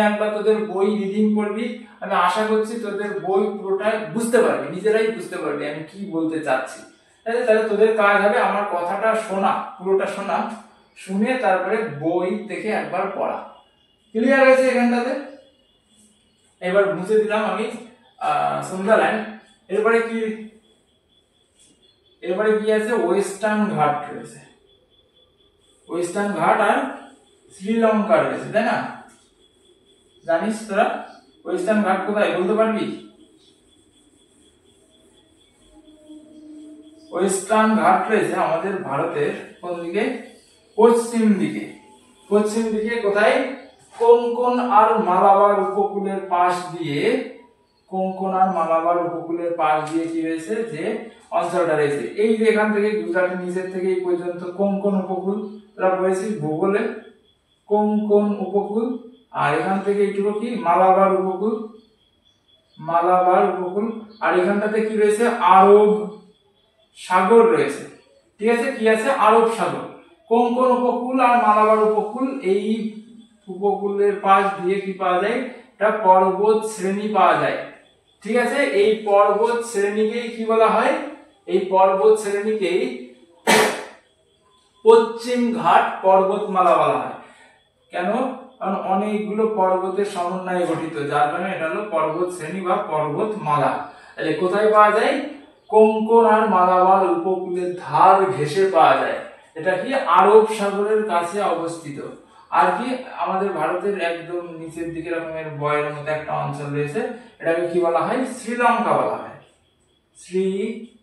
একবার তোদের বই রিডিং করবি, আমি আশা করছি তোদের বই পুরোটাই বুঝতে পারবি, নিজেরাই বুঝতে পারবি আমি কি বলতে চাচ্ছি। তাহলে তোদের কাজ হবে আমার কথাটা শোনা, পুরোটা শোনা, শুনে তারপরে বই দেখে একবার পড়া, ক্লিয়ার হয়েছে এখানটাতে। এবার বুঝে দিলাম আমি সুন্দরল্যান্ড। এরপরে কি আছে, ওয়েস্টার্ন ঘাট রয়েছে, ওয়েস্টার্ন ঘাট আর শ্রীলঙ্কা রয়েছে, তাই না। জানিস তোরা ওয়েস্টার্ন ঘাট কোথায়, বলতে পারবি? ওয়েস্টার্ন ঘাট রয়েছে আমাদের ভারতের কোন দিকে, পশ্চিম দিকে কোথায়, কোঙ্কন আর মালাবার উপকূলের পাশ দিয়ে, কি রয়েছে, যে অঞ্চলটা রয়েছে, এই যে এখান থেকে গুজরাটের নিচের থেকে এই পর্যন্ত কোঙ্কন উপকূল, তোরা পড়েছিস ভূগোলে, কোঙ্কন উপকূল। আর এখান থেকে এইটুকু কি, মালাবার উপকূল, আর এখানটাতে কি রয়েছে, আরব সাগর রয়েছে, ঠিক আছে। কি আছে, আরব সাগর। কোঙ্কন উপকূল আর মালাবার উপকূল, এই উপকূলের পাশ দিয়ে কি পাওয়া যায়, এটা পর্বত শ্রেণী পাওয়া যায়, ঠিক আছে। এই পর্বত শ্রেণীকেই কি বলা হয়, এই পর্বত শ্রেণীকেই পশ্চিম ঘাট পর্বতমালা বলা হয়। কেন, কারণ অনেকগুলো পর্বতের সমন্বয়ে গঠিত, যার কারণে এটা হলো পর্বত শ্রেণী বা পর্বতমালা। তাহলে কোথায় পাওয়া যায়, কোঙ্কন আর মালাবার উপকূলের ধার ঘেঁষে পাওয়া যায়। এটা কি, আরব সাগরের কাছে অবস্থিত। আর কি, আমাদের ভারতের একদম নিচের দিকে রকমের বয়ের মতো একটা অঞ্চল রয়েছে, এটাকে কি বলা হয়, শ্রীলঙ্কা বলা হয়, শ্রীলঙ্কা,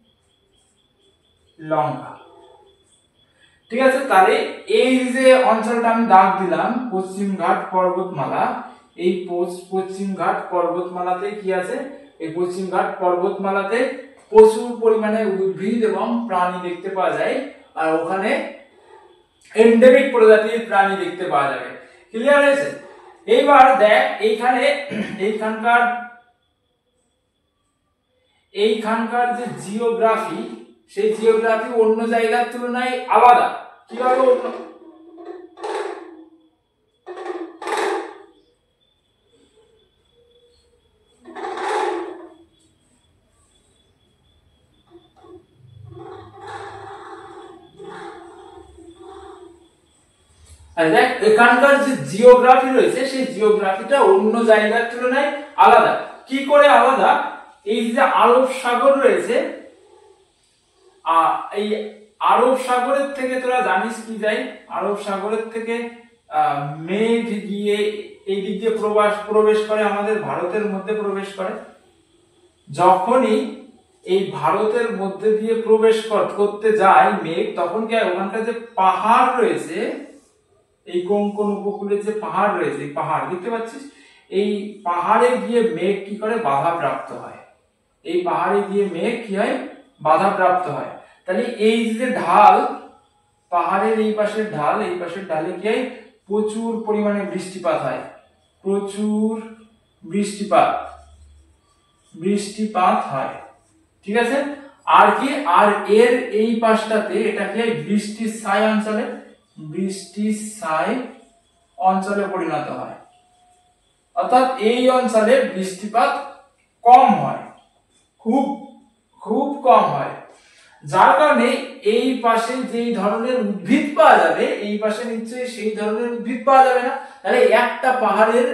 ঠিক আছে। তাহলে এই যে অঞ্চলটা আমি দাগ দিলাম, পশ্চিম ঘাট পর্বতমালা, এই পশ্চিম ঘাট পর্বতমালাতে কি আছে, এই পশ্চিম ঘাট পর্বতমালাতে প্রচুর পরিমাণে উদ্ভিদ এবং প্রাণী দেখতে পাওয়া যায়, আর ওখানে এন্ডেমিক প্রজাতির প্রাণী দেখতে পাওয়া যাবে। ক্লিয়ার হয়েছে? এইবার দেখ এইখানকার যে জিওগ্রাফি, সেই জিওগ্রাফি অন্য জায়গার তুলনায় আলাদা। কিভাবে? দেখ এখানকার যে জিওগ্রাফি রয়েছে সেই জিওগ্রাফিটা অন্য জায়গার তুলনায় আলাদা। কি করে আলাদা? এই যে আরব সাগর রয়েছে, এই আরব সাগরের থেকে তোরা জানিস কি যায়, আরব সাগরের থেকে মেঘ গিয়ে এই দিক দিয়ে প্রবেশ করে আমাদের ভারতের মধ্যে প্রবেশ করে। যখনই এই ভারতের মধ্যে দিয়ে প্রবেশ করতে যায় মেঘ, তখন কি ওখানকার যে পাহাড় রয়েছে, এই কোঙ্কণ উপকূলে যে পাহাড় রয়েছে, এই পাহাড় দেখতে পাচ্ছিস, এই পাহাড়ে গিয়ে মেঘ কি করে? বাধাপ্রাপ্ত হয়। এই পাহাড়ে গিয়ে মেঘ কি হয়? বাধাপ্রাপ্ত হয়। তাহলে এই যে ঢাল, পাহাড়ের এই পাশের ঢাল, এই পাশের ঢালে কি হয়? প্রচুর পরিমাণে বৃষ্টিপাত হয়, প্রচুর বৃষ্টিপাত হয়। ঠিক আছে? আর কি, আর এর এই পাশটাতে এটা কি হয়? বৃষ্টির ছায় অঞ্চলে পরিণত হয়। অর্থাৎ এই অঞ্চলে বৃষ্টিপাত কম হয়, খুব কম হয়। যার কারণে এই পাশে যেই ধরনের উদ্ভিদ পাওয়া যাবে, এই পাশে নিশ্চয়ই সেই ধরনের উদ্ভিদ পাওয়া যাবে না। তাহলে একটা পাহাড়ের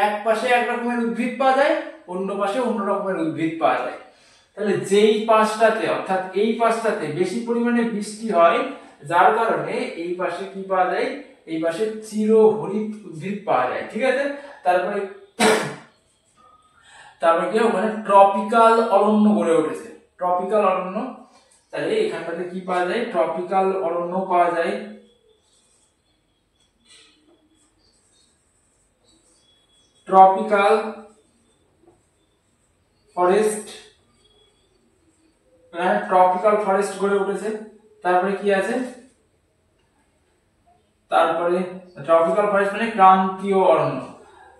এক পাশে এক রকমের উদ্ভিদ পাওয়া যায়, অন্য পাশে অন্য রকমের উদ্ভিদ পাওয়া যায়। তাহলে যেই পাশটাতে, অর্থাৎ এই পাশটাতে বেশি পরিমাণে বৃষ্টি হয়, যার কারণে এই পাশে কি পাওয়া যায়? এই পাশে চিরহরিত উদ্ভিদ পাওয়া যায়। ঠিক আছে? তারপরে কি ওখানে ট্রপিক্যাল অরণ্য গড়ে উঠেছে, ট্রপিক্যাল অরণ্য। তাহলে এখানটাতে কি পাওয়া যায়? ট্রপিক্যাল অরণ্য পাওয়া যায়। ট্রপিক্যাল ফরেস্ট, ট্রপিক্যাল ফরেস্ট গড়ে উঠেছে। তারপরে কি আছে? তারপরে ট্রপিক্যাল ফরেস্ট মানে ক্রান্তীয় অরণ্য।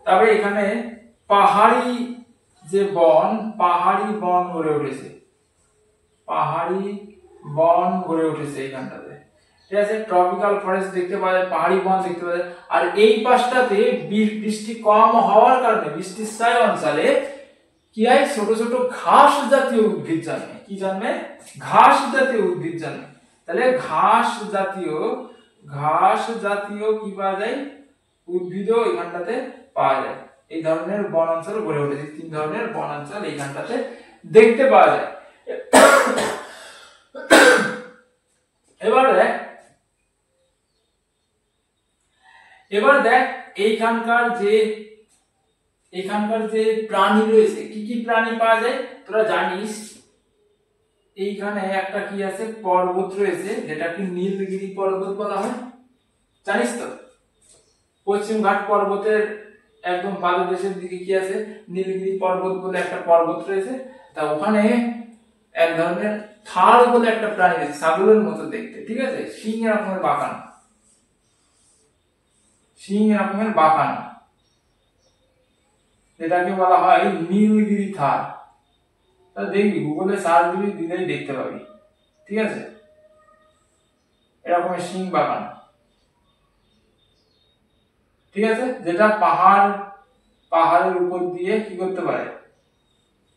তারপরে এখানে পাহাড়ি যে বন, পাহাড়ি বন গড়ে উঠেছে, পাহাড়ি বন গড়ে উঠেছে এইখানটাতে। ঠিক আছে? ট্রপিক্যাল ফরেস্ট দেখতে পাওয়া যায়, পাহাড়ি বন দেখতে পাওয়া যায়। আর এই পাশটাতে বৃষ্টি কম হওয়ার কারণে বৃষ্টির ছায় অঞ্চলে কি হয়? ছোট ছোট ঘাস জাতীয় উদ্ভিদ জন্মে। কি জন্মে? ঘাস জাতীয় উদ্ভিদ জন্মে। তাহলে ঘাস জাতীয় কি পাওয়া যায়? উদ্ভিদও এখানটাতে পাওয়া যায়। এই ধরনের বন অঞ্চল গড়ে উঠেছে, 3 ধরনের বন অঞ্চল এইখানটাতে দেখতে পাওয়া যায়। এবার দেখ এইখানকার যে প্রাণী রয়েছে, কি কি প্রাণী পাওয়া যায় তোরা জানিস। এইখানে একটা কি আছে? পর্বত রয়েছে, যেটাকে নীলগিরি পর্বত বলা হয়, জানিস তো? পশ্চিমঘাট পর্বতের একদম পাদদেশের দিকে কি আছে? নীলগিরি পর্বত বলে একটা পর্বত রয়েছে। তা ওখানে এক ধরনের থার বলে একটা প্রাণী রয়েছে, ছাগলের মতো দেখতে। ঠিক আছে? শিং এরকমের বাঁকানো, যেটাকে বলা হয় নীলগিরি থার। দেখবি গুগলে সার্চ দিলেই দেখতে পাবি। ঠিক আছে? এরকমের শিং বাঁকানো। ঠিক আছে? যেটা পাহাড়ের উপর দিয়ে কি করতে পারে?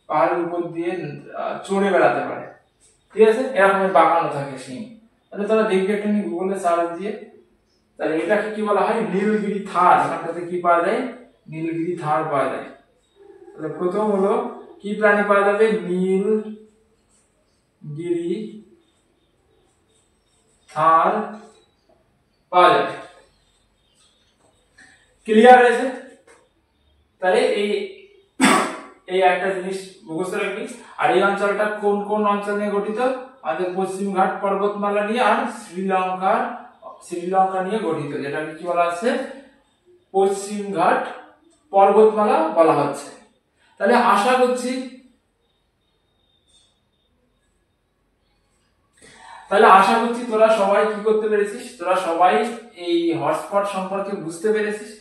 পাহাড়ের উপর দিয়ে চড়ে বেড়াতে পারে। ঠিক আছে? এরকমের বাঁকানো থাকে শিং। তাহলে তোরা দেখবি একটা গুগলে সার্চ দিয়ে। তাহলে এটাকে কি বলা হয়? নীলগিরি থার। এখানটাতে কি পাওয়া যায়? নীলগিরি থার পাওয়া যায়। তাহলে প্রথম হলো কি প্রাণী পাওয়া যাবে? নীলগিরি থার পাওয়া যাবে। ক্লিয়ার হয়েছে? তাহলে এই একটা জিনিস মুখস্থ রাখবি। আর এই অঞ্চলটা কোন কোন অঞ্চল নিয়ে গঠিত? আমাদের পশ্চিমঘাট পর্বতমালা নিয়ে আর শ্রীলঙ্কা নিয়ে গঠিত, যেটাকে কি বলা আছে? পশ্চিমঘাট পর্বতমালা বলা হচ্ছে। তাহলে আশা করছি তাহলে আশা করছি তোরা সবাই কি করতে পেরেছিস, তোরা সবাই এই হটস্পট সম্পর্কে বুঝতে পেরেছিস।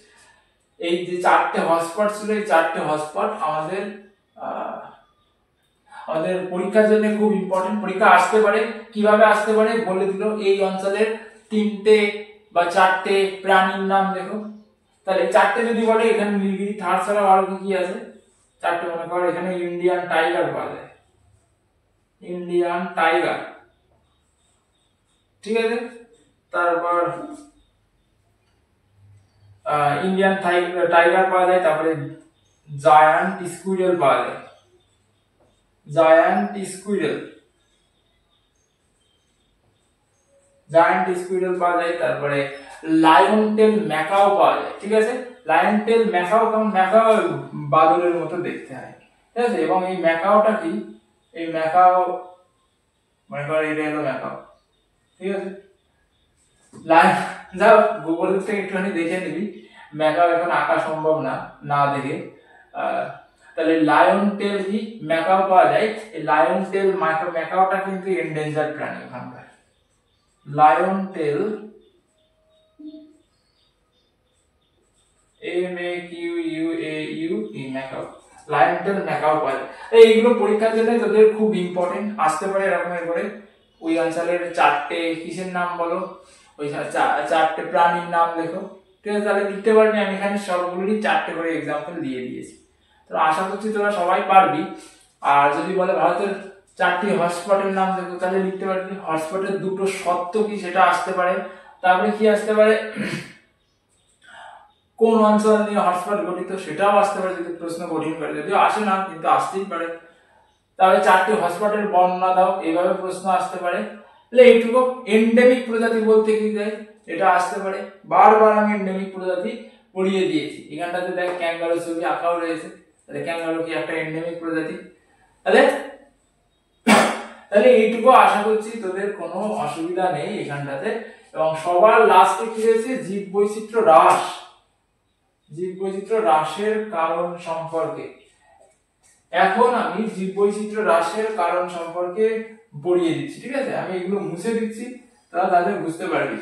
এই যে 4টে হটস্পট ছিল, এই 4টে হটস্পট আমাদের পরীক্ষার জন্য খুব ইম্পর্টেন্ট। পরীক্ষা আসতে পারে, কিভাবে আসতে পারে বলে দিল, এই অঞ্চলের 3টে বা 4টে প্রাণীর নাম দেখো। তাহলে 4টে যদি বলে, এখানে নীলগিরি থার ছাড়া আর কি আছে, 4টে মনে করো এখানে ইন্ডিয়ান টাইগার পাওয়া যায়, ইন্ডিয়ান টাইগার, ঠিক আছে। তারপর ইন্ডিয়ান টাইগার পাওয়া যায়, তারপরে জায়ান্ট স্কুইরেল পাওয়া যায়, জায়ান্ট স্কুইরেল পাওয়া যায়। তারপরে লায়ন টেল ম্যাকাও পাওয়া যায়, ঠিক আছে। লায়ন টেল ম্যাকাও, কারণ ম্যাকাও বাদরের মতো দেখতে হয়, ঠিক আছে। এবং এই ম্যাকাওটা কি, এই ম্যাকাও মনে করো এটা হলো ম্যাকাও, ঠিক আছে। যাও গুগল থেকে একটুখানি দেখে নিবি, ম্যাকাও এখন আঁকা সম্ভব না দেখে। তাহলে লায়ন টেল কি ম্যাকাও পাওয়া যায়। এই লায়ন টেল ম্যাকাওটা কিন্তু এন্ডেঞ্জার্ড প্রাণী ওখানকার। লায়ন টেল ম্যাকাও, লায়ন টেল ম্যাকাও পাওয়া যায়। এইগুলো পরীক্ষার জন্য তোদের খুব ইম্পর্টেন্ট, আসতে পারে এরকমের করে। ওই অঞ্চলের 4টে কিসের নাম বলো, ওই 4টে প্রাণীর নাম লেখো, ঠিক আছে। তাহলে লিখতে পারবি। আমি এখানে সবগুলোরই 4টে করে এক্সাম্পল দিয়ে দিয়েছি, তো আশা করছি তোরা সবাই পারবি। আর যদি বলে ভারতের 4টি হটস্পটের নাম দেখো, তাহলে লিখতে পারবি। হটস্পটের 2টো শর্ত কি সেটা আসতে পারে। তারপরে কি আসতে পারে, কোন অঞ্চল নিয়ে হটস্পট গঠিত সেটাও আসতে পারে, যদি প্রশ্ন কঠিন করে, যদিও আসে না কিন্তু আসতেই পারে। তাহলে 4টি হটস্পটের বর্ণনা দাও, এইভাবে প্রশ্ন আসতে পারে। তাহলে এইটুকু। এন্ডেমিক প্রজাতি বলতে কি যায়, এটা আসতে পারে। বারবার আমি এন্ডেমিক প্রজাতি পড়িয়ে দিয়েছি। এখানটাতে দেখ ক্যাঙ্গারু ছবি আঁকাও রয়েছে, তাহলে ক্যাঙ্গারু কি একটা এন্ডেমিক প্রজাতি। তাহলে এইটুকু আশা করছি তোদের কোনো অসুবিধা নেই এখানটাতে। এবং সবার লাস্টে কি রয়েছে, জীববৈচিত্র্য হ্রাস, জীববৈচিত্র্য হ্রাসের কারণ সম্পর্কে। এখন আমি জীববৈচিত্র্য হ্রাসের কারণ সম্পর্কে পড়িয়ে দিচ্ছি, ঠিক আছে। আমি এগুলো মুছে দিচ্ছি, তারা তাদের বুঝতে পারবি।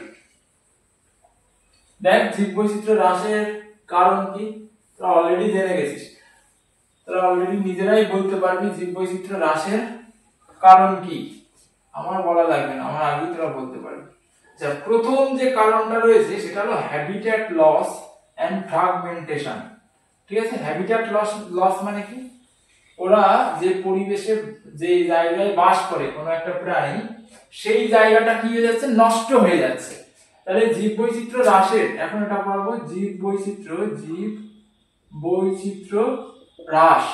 দেখ জীববৈচিত্র্য হ্রাসের কারণ কি, তোরা অলরেডি জেনে গেছিস, তোরা অলরেডি নিজেরাই বলতে পারবি জীববৈচিত্র্য হ্রাসের কারণ কি। আমার বলা লাগবে না, আমার আগেই তোরা বলতে পারবি। আচ্ছা, প্রথম যে কারণটা রয়েছে সেটা হলো হ্যাবিট্যাট লস এন্ড ফ্রাগমেন্টেশন, ঠিক আছে। হ্যাবিট্যাট লস মানে কি, ওরা যে পরিবেশে যে জায়গায় বাস করে কোনো একটা প্রাণী, সেই জায়গাটা কি হয়ে যাচ্ছে, নষ্ট হয়ে যাচ্ছে। তাহলে জীববৈচিত্র্য হ্রাসের, এখন এটা পড়বো, জীববৈচিত্র্য হ্রাস।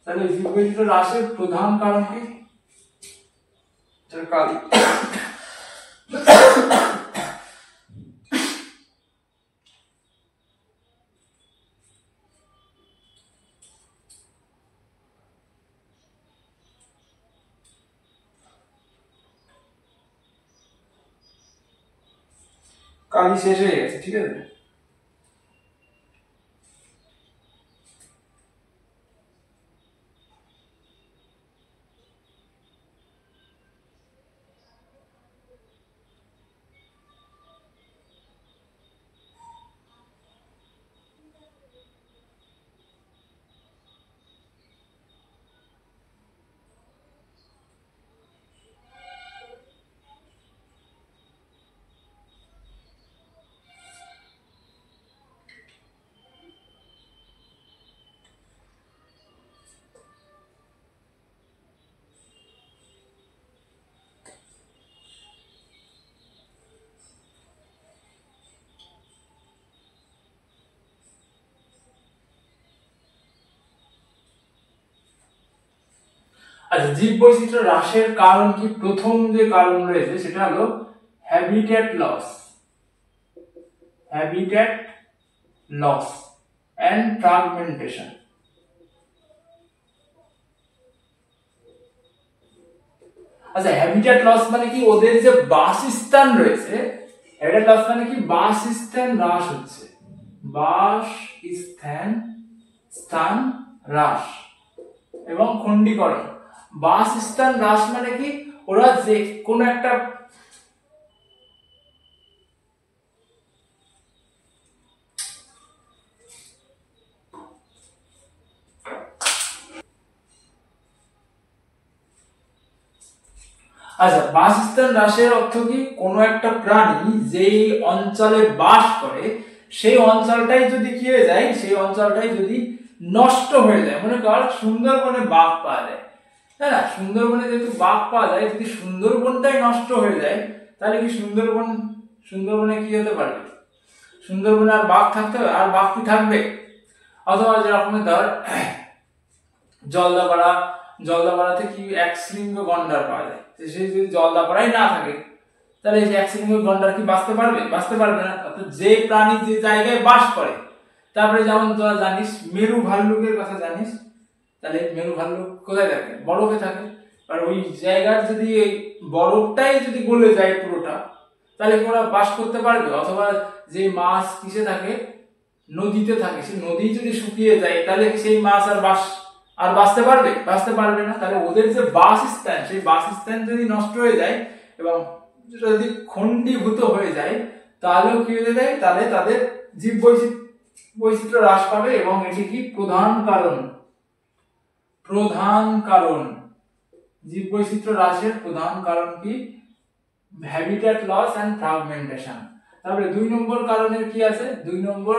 তাহলে জীববৈচিত্র্য হ্রাসের প্রধান কারণ কি, কালি কালি শেষ হয়ে গেছে, ঠিক আছে। আচ্ছা, জীববৈচিত্র্য হ্রাসের কারণ কি, প্রথম যে কারণ রয়েছে সেটা হলো হ্যাবিট্যাট লস এন্ড ফ্রাগমেন্টেশন। আচ্ছা, হ্যাবিট্যাট লস মানে কি, ওদের যে বাসস্থান রয়েছে, হ্যাবিট্যাট লস মানে কি, বাসস্থান হ্রাস হচ্ছে, স্থান হ্রাস এবং খণ্ডীকরণ। বাসস্থান হ্রাস মানে কি, ওরা যে কোনো একটা আচ্ছা, বাসস্থান হ্রাসের অর্থ কি? কোনো একটা প্রাণী যেই অঞ্চলে বাস করে সেই অঞ্চলটাই যদি কি হয়ে যায়, সেই অঞ্চলটাই যদি নষ্ট হয়ে যায়, মনে কর সুন্দরবনে বাঘ পাওয়া যায়, তাই না? সুন্দরবনে যেহেতু বাঘ পাওয়া যায়, যদি সুন্দরবনটাই নষ্ট হয়ে যায় তাহলে কি সুন্দরবনে কি হতে পারবে? সুন্দরবনে আর বাঘ থাকতে হবে? আর বাঘ কি থাকবে? অথবা যেরকম ধর জলদাপাড়াতে কি এক শৃঙ্গ গন্ডার পাওয়া যায়, সে যদি জলদাপাড়াই না থাকে তাহলে এই এক শৃঙ্গ গন্ডার কি বাঁচতে পারবে? বাঁচতে পারবে না। অর্থাৎ যে প্রাণী যে জায়গায় বাস করে, তারপরে যেমন তোরা জানিস মেরু ভাল্লুকের কথা জানিস, তাহলে মেরু ভাল্লুক কোথায় থাকে? বরফে থাকে। আর ওই জায়গার যদি এই বরফটাই যদি গলে যায় পুরোটা, তাহলে কি ওরা বাস করতে পারবে? অথবা যে মাছ কিসে থাকে? নদীতে থাকে, সেই নদী যদি শুকিয়ে যায় তাহলে সেই মাছ আর বাঁচতে পারবে? বাঁচতে পারবে না। তাহলে ওদের যে বাসস্থান, সেই বাসস্থান যদি নষ্ট হয়ে যায় এবং যদি খণ্ডীভূত হয়ে যায় তাহলেও কি হয়ে যায়? তাহলে তাদের জীব বৈচিত্র্য হ্রাস পাবে এবং এটি কি প্রধান কারণ জীব বৈচিত্র্য হ্রাসের প্রধান কারণ কি? Habitat loss and fragmentation. তারপরে 2 নম্বর কারণের কি আছে? 2 নম্বর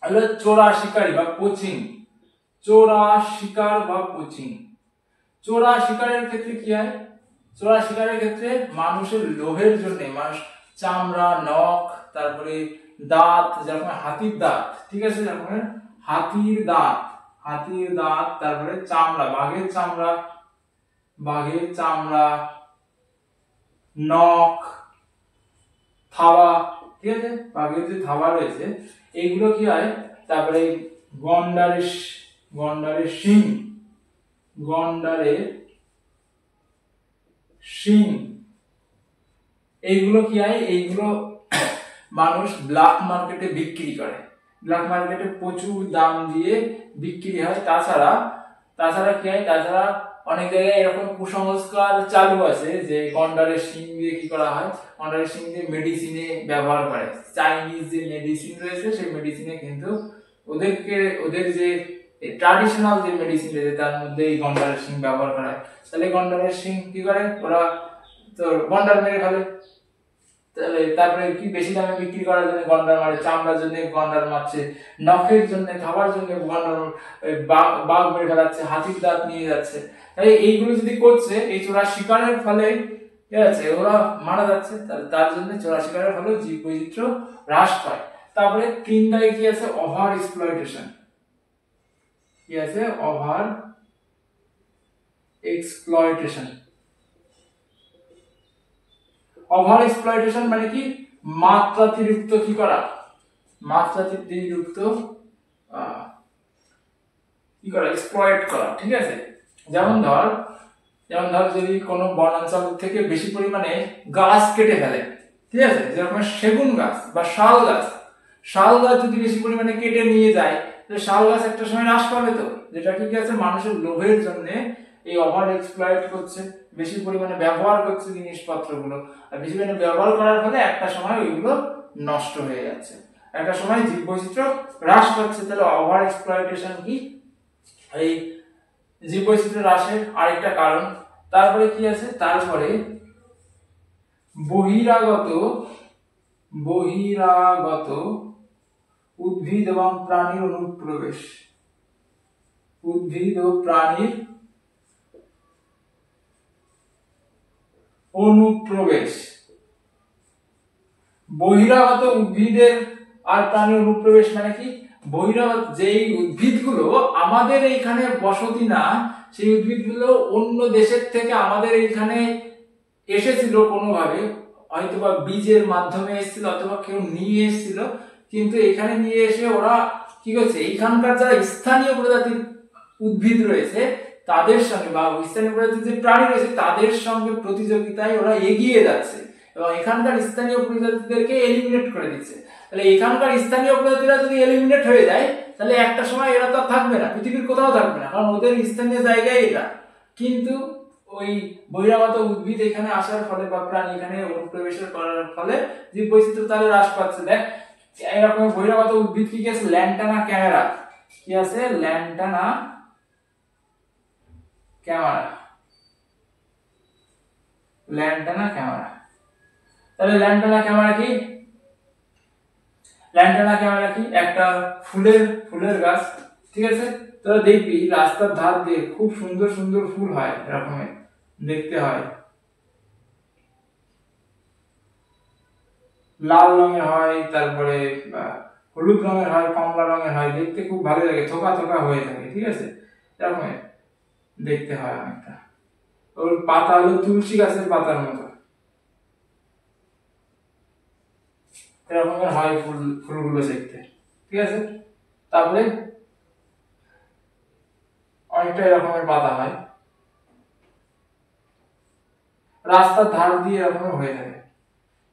হলো চোরা শিকারী বা পোচিং। চোরা শিকারের ক্ষেত্রে কি হয়? চোরা শিকারের ক্ষেত্রে মানুষের লোভের জন্য মানুষ চামড়া, নখ, তারপরে দাঁত, যেরকম হাতির দাঁত, ঠিক আছে, যেরকম হাতির দাঁত, তারপরে চামড়া, বাঘের চামড়া, নখ, থাবা, ঠিক আছে, বাঘের যে থাবা রয়েছে এইগুলো কি হয়? তারপরে গন্ডারের শিং, এইগুলো কি হয়? এইগুলো মানুষ ব্ল্যাক মার্কেটে বিক্রি করে, ব্ল্যাক মার্কেটে প্রচুর দাম দিয়ে বিক্রি হয়। তাছাড়া কি হয়? তাছাড়া অনেক জায়গায় এরকম কুসংস্কার চালু আছে যে গন্ডারের শিং দিয়ে কি করা হয়? গন্ডারের শিং দিয়ে মেডিসিনে ব্যবহার করে। চাইনিজ যে মেডিসিন রয়েছে সেই মেডিসিনে কিন্তু ওদের যে ট্র্যাডিশনাল যে মেডিসিন রয়েছে তার মধ্যে এই গন্ডারের শিং ব্যবহার করা হয়। তাহলে গন্ডারের শিং কি করে? ওরা তো গন্ডার মেরে ফেলে। তারপরে কি বেশি দামে বিক্রি করার জন্য গন্ডার মারে, চামড়ার জন্য গন্ডার মারছে, নখের জন্য, খাবার জন্য গন্ডার বাঘ মেরে ফেলাচ্ছে, হাতির দাঁত নিয়ে যাচ্ছে। তাই এইগুলো যদি করছে, এই চোরা শিকারের ফলে কি আছে? ওরা মারা যাচ্ছে। তার জন্য চোরা শিকারের ফলে জীব বৈচিত্র্য হ্রাস পায়। তারপরে 3 দাগে কি আছে? Over exploitation. কি আছে? ওভার এক্সপ্লয়টেশন মানে কি? মাত্রাতিরিক্ত কি করা? এক্সপ্লয়েট করা, ঠিক আছে। যেমন ধর যদি কোনো বনাঞ্চল থেকে বেশি পরিমাণে গাছ কেটে ফেলে, ঠিক আছে, যেরকম সেগুন গাছ বা শাল গাছ যদি বেশি পরিমাণে কেটে নিয়ে যায়, তাহলে শাল গাছ একটা সময় হ্রাস পাবে। তো যেটা কি আছে? মানুষের লোভের জন্য এই ওভার এক্সপ্লয়েট করছে, বেশি পরিমাণে ব্যবহার করছে জিনিসপত্রগুলো, আর বেশি পরিমাণে ব্যবহার করার ফলে একটা সময় ওইগুলো নষ্ট হয়ে যাচ্ছে, একটা সময় জীব বৈচিত্র্য হ্রাস পাচ্ছে। তাহলে ওভার এক্সপ্লয়টেশন কি? এই জীব বৈচিত্র্য হ্রাসের আরেকটা কারণ। তারপরে কি আছে? তারপরে বহিরাগত উদ্ভিদ এবং প্রাণীর অনুপ্রবেশ। বহিরাগত উদ্ভিদের আর প্রাণীর অনুপ্রবেশ মানে কি? বহিরাগত যেই উদ্ভিদগুলো আমাদের এইখানে বসতি না, সেই উদ্ভিদগুলো অন্য দেশের থেকে আমাদের এইখানে এসেছিল কোনোভাবে, হয়তোবা বীজের মাধ্যমে এসেছিল অথবা কেউ নিয়ে এসেছিল, কিন্তু এখানে নিয়ে এসে ওরা কি করছে? এইখানকার যারা স্থানীয় প্রজাতির উদ্ভিদ রয়েছে তাদের সঙ্গে বা স্থানীয় প্রজাতির যে প্রাণী রয়েছে তাদের সঙ্গে প্রতিযোগিতায় ওরা এগিয়ে যাচ্ছে এবং এখানকার স্থানীয় প্রজাতিদেরকে এলিমিনেট করে দিচ্ছে। তাহলে এখানকার স্থানীয় প্রজাতিরা যদি এলিমিনেট হয়ে যায় তাহলে একটা সময় এরা তো থাকবে না, পৃথিবীর কোথাও থাকবে না, কারণ ওদের স্থানীয় জায়গায় এটা। কিন্তু ওই বহিরাগত উদ্ভিদ এখানে আসার ফলে বা প্রাণী এখানে অনুপ্রবেশের করার ফলে জীব বৈচিত্র্য তাহলে হ্রাস পাচ্ছে। দেখ এরকম বহিরাগত উদ্ভিদ কি আছে, ল্যান্টানা ক্যামেরা, কি আছে ল্যান্টানা ক্যামেরা, ল্যান্টানা ক্যামেরা। তাহলে ল্যান্টানা ক্যামেরা কি, ল্যান্টানা ক্যামেরা কি একটা ফুলের গাছ, ঠিক আছে। তোরা দেখবি রাস্তার ধার দিয়ে খুব সুন্দর সুন্দর ফুল হয়, এরকমের দেখতে হয়, লাল রঙের হয়, তারপরে হলুদ রঙের হয়, কমলা রঙের হয়, দেখতে খুব ভালো লাগে, থোকা থোকা হয়ে থাকে, ঠিক আছে, এরকমের দেখতে হয় অনেকটা। ওর পাতা হলো তুলসী গাছের পাতার মতো, এরকমের হয় ফুলগুলো দেখতে, ঠিক আছে। তারপরে অনেকটা এরকমের পাতা হয়, রাস্তার ধার দিয়ে এরকমের হয়ে থাকে।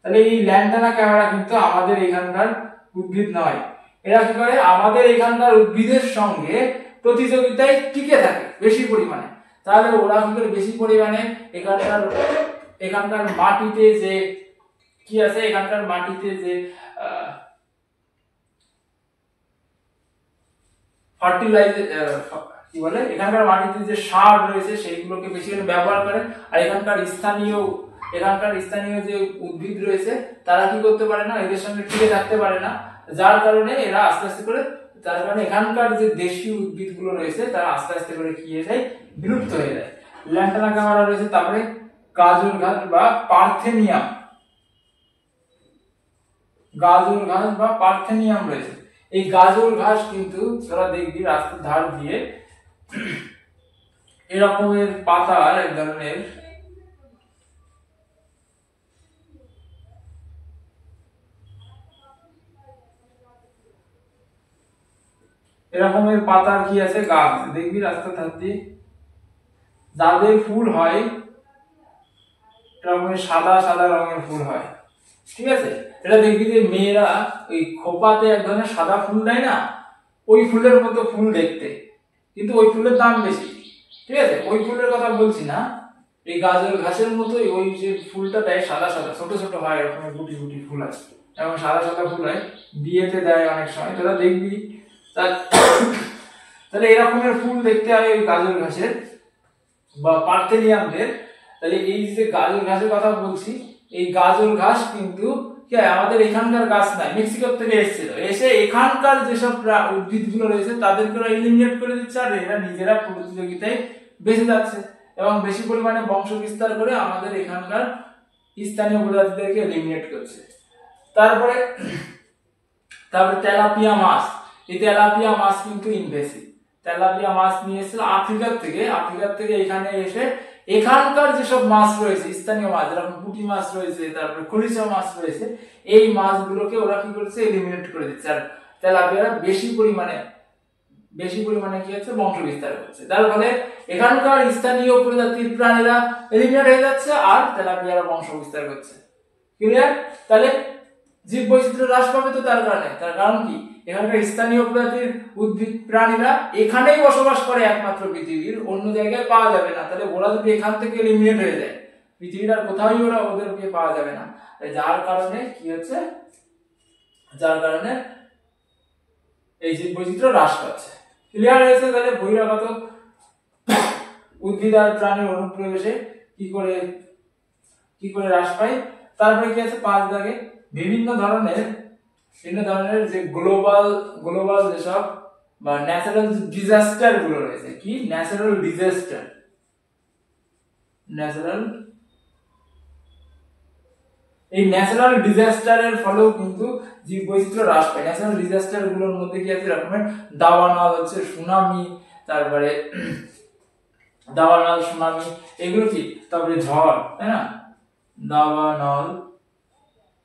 তাহলে এই ল্যান্টানা ক্যামেরা কিন্তু আমাদের এখানকার উদ্ভিদ নয়, এরা কি করে আমাদের এখানকার উদ্ভিদের সঙ্গে প্রতিযোগিতায় টিকে থাকে বেশি পরিমাণে। তাহলে ওরা কি করে বেশি পরিমাণে এখানকার মাটিতে যে কি আছে, এখানকার মাটিতে যে ফার্টিলাইজার কি বলে, এখানকার মাটিতে যে সার রয়েছে সেইগুলোকে বেশি করে ব্যবহার করে। আর এখানকার স্থানীয় যে উদ্ভিদ রয়েছে তারা কি করতে পারে না, এদের সঙ্গে টিকে থাকতে পারে না, যার কারণে এরা আস্তে আস্তে করে, যার কারণে এখানকার যে দেশীয় উদ্ভিদগুলো রয়েছে তারা আস্তে আস্তে করে কি হয়ে যায়, বিলুপ্ত হয়ে যায়। ল্যান্টানা ক্যামেরা রয়েছে। তারপরে গাজর ঘাস বা পার্থেনিয়াম, গাজর ঘাস বা পার্থেনিয়াম রয়েছে। এই গাজর ঘাস কিন্তু তোরা দেখবি রাস্তার ধার দিয়ে এরকমের পাতার এক ধরনের এরকমের পাতার কি আছে গাছ দেখবি রাস্তার ধার দিয়ে, যাদের ফুল হয় এরকমের সাদা সাদা রঙের ফুল হয়, ঠিক আছে। এটা দেখবি যে মেয়েরা ওই খোপাতে এক ধরনের সাদা ফুল দেয় না, ওই ফুলের মতো ফুল দেখতে, কিন্তু ওই ফুলের দাম বেশি, ঠিক আছে। ওই ফুলের কথা বলছি না, এই গাজর ঘাসের মতোই ওই যে ফুলটা দেয় সাদা সাদা ছোট ছোট হয়, এরকমের গুটি গুটি ফুল আছে, এবং সাদা সাদা ফুল হয়, বিয়েতে দেয় অনেক সময়, তোরা দেখবি। তাহলে এরকমের ফুল দেখতে হয় ওই গাজর ঘাসের বা পার্থেনিয়ামদের। তাহলে এই যে গাজর ঘাসের কথা বলছি, এই গাজর ঘাস কিন্তু কি আমাদের এখানকার গাছ নাই, মেক্সিকো থেকে এসেছিল, এসে এখানকার যেসব উদ্ভিদগুলো রয়েছে তাদেরকে এলিমিনেট করে দিচ্ছে, আর এরা নিজেরা প্রতিযোগিতায় বেঁচে যাচ্ছে এবং বেশি পরিমাণে বংশ বিস্তার করে আমাদের এখানকার স্থানীয় প্রজাতিদেরকে এলিমিনেট করছে। তারপরে তেলাপিয়া মাছ, এই তেলাপিয়া মাছ কিন্তু ইনভেসিভ। তেলাপিয়া মাছ নিয়ে এসেছিল আফ্রিকার থেকে এখানে এসে এখানকার যেসব মাছ রয়েছে স্থানীয় মাছ, যেরকম পুঁটি মাছ রয়েছে, তারপরে খলিশা মাছ রয়েছে, এই মাছগুলোকে ওরা কি করছে, এলিমিনেট করে দিচ্ছে। আর তেলাপিয়ারা বেশি পরিমাণে কি হচ্ছে, বংশ বিস্তার করছে, তার ফলে এখানকার স্থানীয় প্রজাতির প্রাণীরা এলিমিনেট হয়ে যাচ্ছে আর তেলাপিয়ারা বংশ বিস্তার করছে। ক্লিয়ার? তাহলে জীব বৈচিত্র্য হ্রাস পাবে তো তার কারণ কি, এখানকার স্থানীয় প্রজাতির উদ্ভিদ প্রাণীরা এখানেই বসবাস করে একমাত্র, পৃথিবীর অন্য জায়গায় পাওয়া যাবে না। তাহলে ওরা যদি এখান থেকে এলিমিনেট হয়ে যায়, পৃথিবীর আর কোথাওই ওদেরকে পাওয়া যাবে না, যার কারণে কি হচ্ছে, এই জীব বৈচিত্র্য হ্রাস পাচ্ছে। ক্লিয়ার হয়েছে? তাহলে বহিরাগত উদ্ভিদ আর প্রাণীর অনুপ্রবেশে কি করে হ্রাস পায়। তারপরে কি আছে 5 দাগে, বিভিন্ন ধরনের যে গ্লোবাল যেসব বা ন্যাচারাল ডিজাস্টার গুলো রয়েছে, কি ন্যাচারাল ডিজাস্টারের ফলেও কিন্তু জীব বৈচিত্র্য হ্রাস পায়। ন্যাচারাল ডিজাস্টার গুলোর মধ্যে কি আছে, রকমের দাবানল হচ্ছে, সুনামি, তারপরে সুনামি, এগুলো কি, তারপরে ঝড়, তাই না, দাবানল,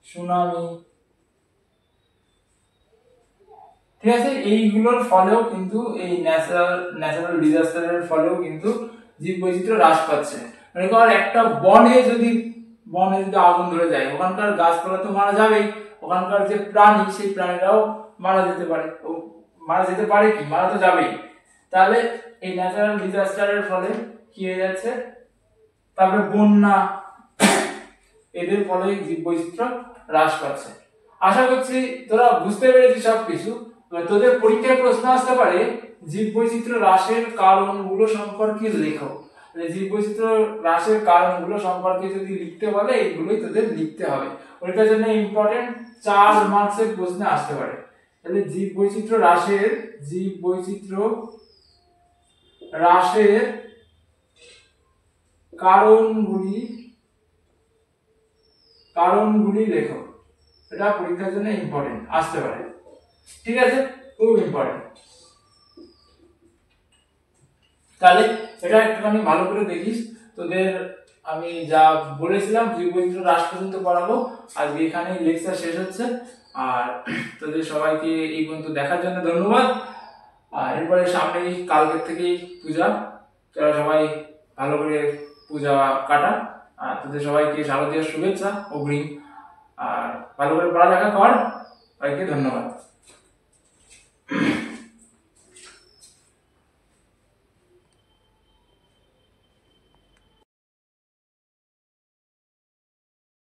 সুনামি, ঠিক আছে। এইগুলোর ফলেও কিন্তু, এই ন্যাচারাল ডিজাস্টারের ফলেও কিন্তু জীব বৈচিত্র্য হ্রাস পাচ্ছে। মানে একটা বনে যদি আগুন ধরে যায়, ওখানকার গাছপালা তো মারা যাবেই, ওখানকার যে প্রাণী সেই প্রাণীরাও মারা যেতে পারে, মারা তো যাবেই। তাহলে এই ন্যাচারাল ডিজাস্টারের ফলে কি হয়ে যাচ্ছে, তারপরে বন্যা, এদের ফলে জীববৈচিত্র্য হ্রাস পাচ্ছে। আশা করছি তোরা বুঝতে পেরেছিস সবকিছু। তোদের পরীক্ষায় প্রশ্ন আসতে পারে জীববৈচিত্র্য হ্রাসের কারণগুলো সম্পর্কে লেখো। জীববৈচিত্র্য হ্রাসের কারণগুলো সম্পর্কে যদি লিখতে বলে এগুলোই তোদের লিখতে হবে। ওইটার জন্য ইম্পর্টেন্ট 4 মার্কসের প্রশ্ন আসতে পারে। তাহলে জীববৈচিত্র্য হ্রাসের কারণগুলি লেখো। এটা পরীক্ষার জন্য ইম্পর্টেন্ট আসতে পারে। ঠিক আছে, খুব ইম্পর্টেন্ট। তাহলে এটা একটুখানি ভালো করে দেখিস। তোদের আমি যা বলেছিলাম জীববৈচিত্র্য হ্রাস পর্যন্ত পড়াবো। আজকে এখানেই লেকচার শেষ হচ্ছে। আর তোদের সবাইকে এই পর্যন্ত দেখার জন্য ধন্যবাদ। আর এরপরে সামনেই কালকের থেকেই পূজা, তোরা সবাই ভালো করে পূজা কাটা। আর তোদের সবাইকে শারদীয়ার শুভেচ্ছা অগ্রিম। আর ভালো করে পড়ালেখা কর। সবাইকে ধন্যবাদ।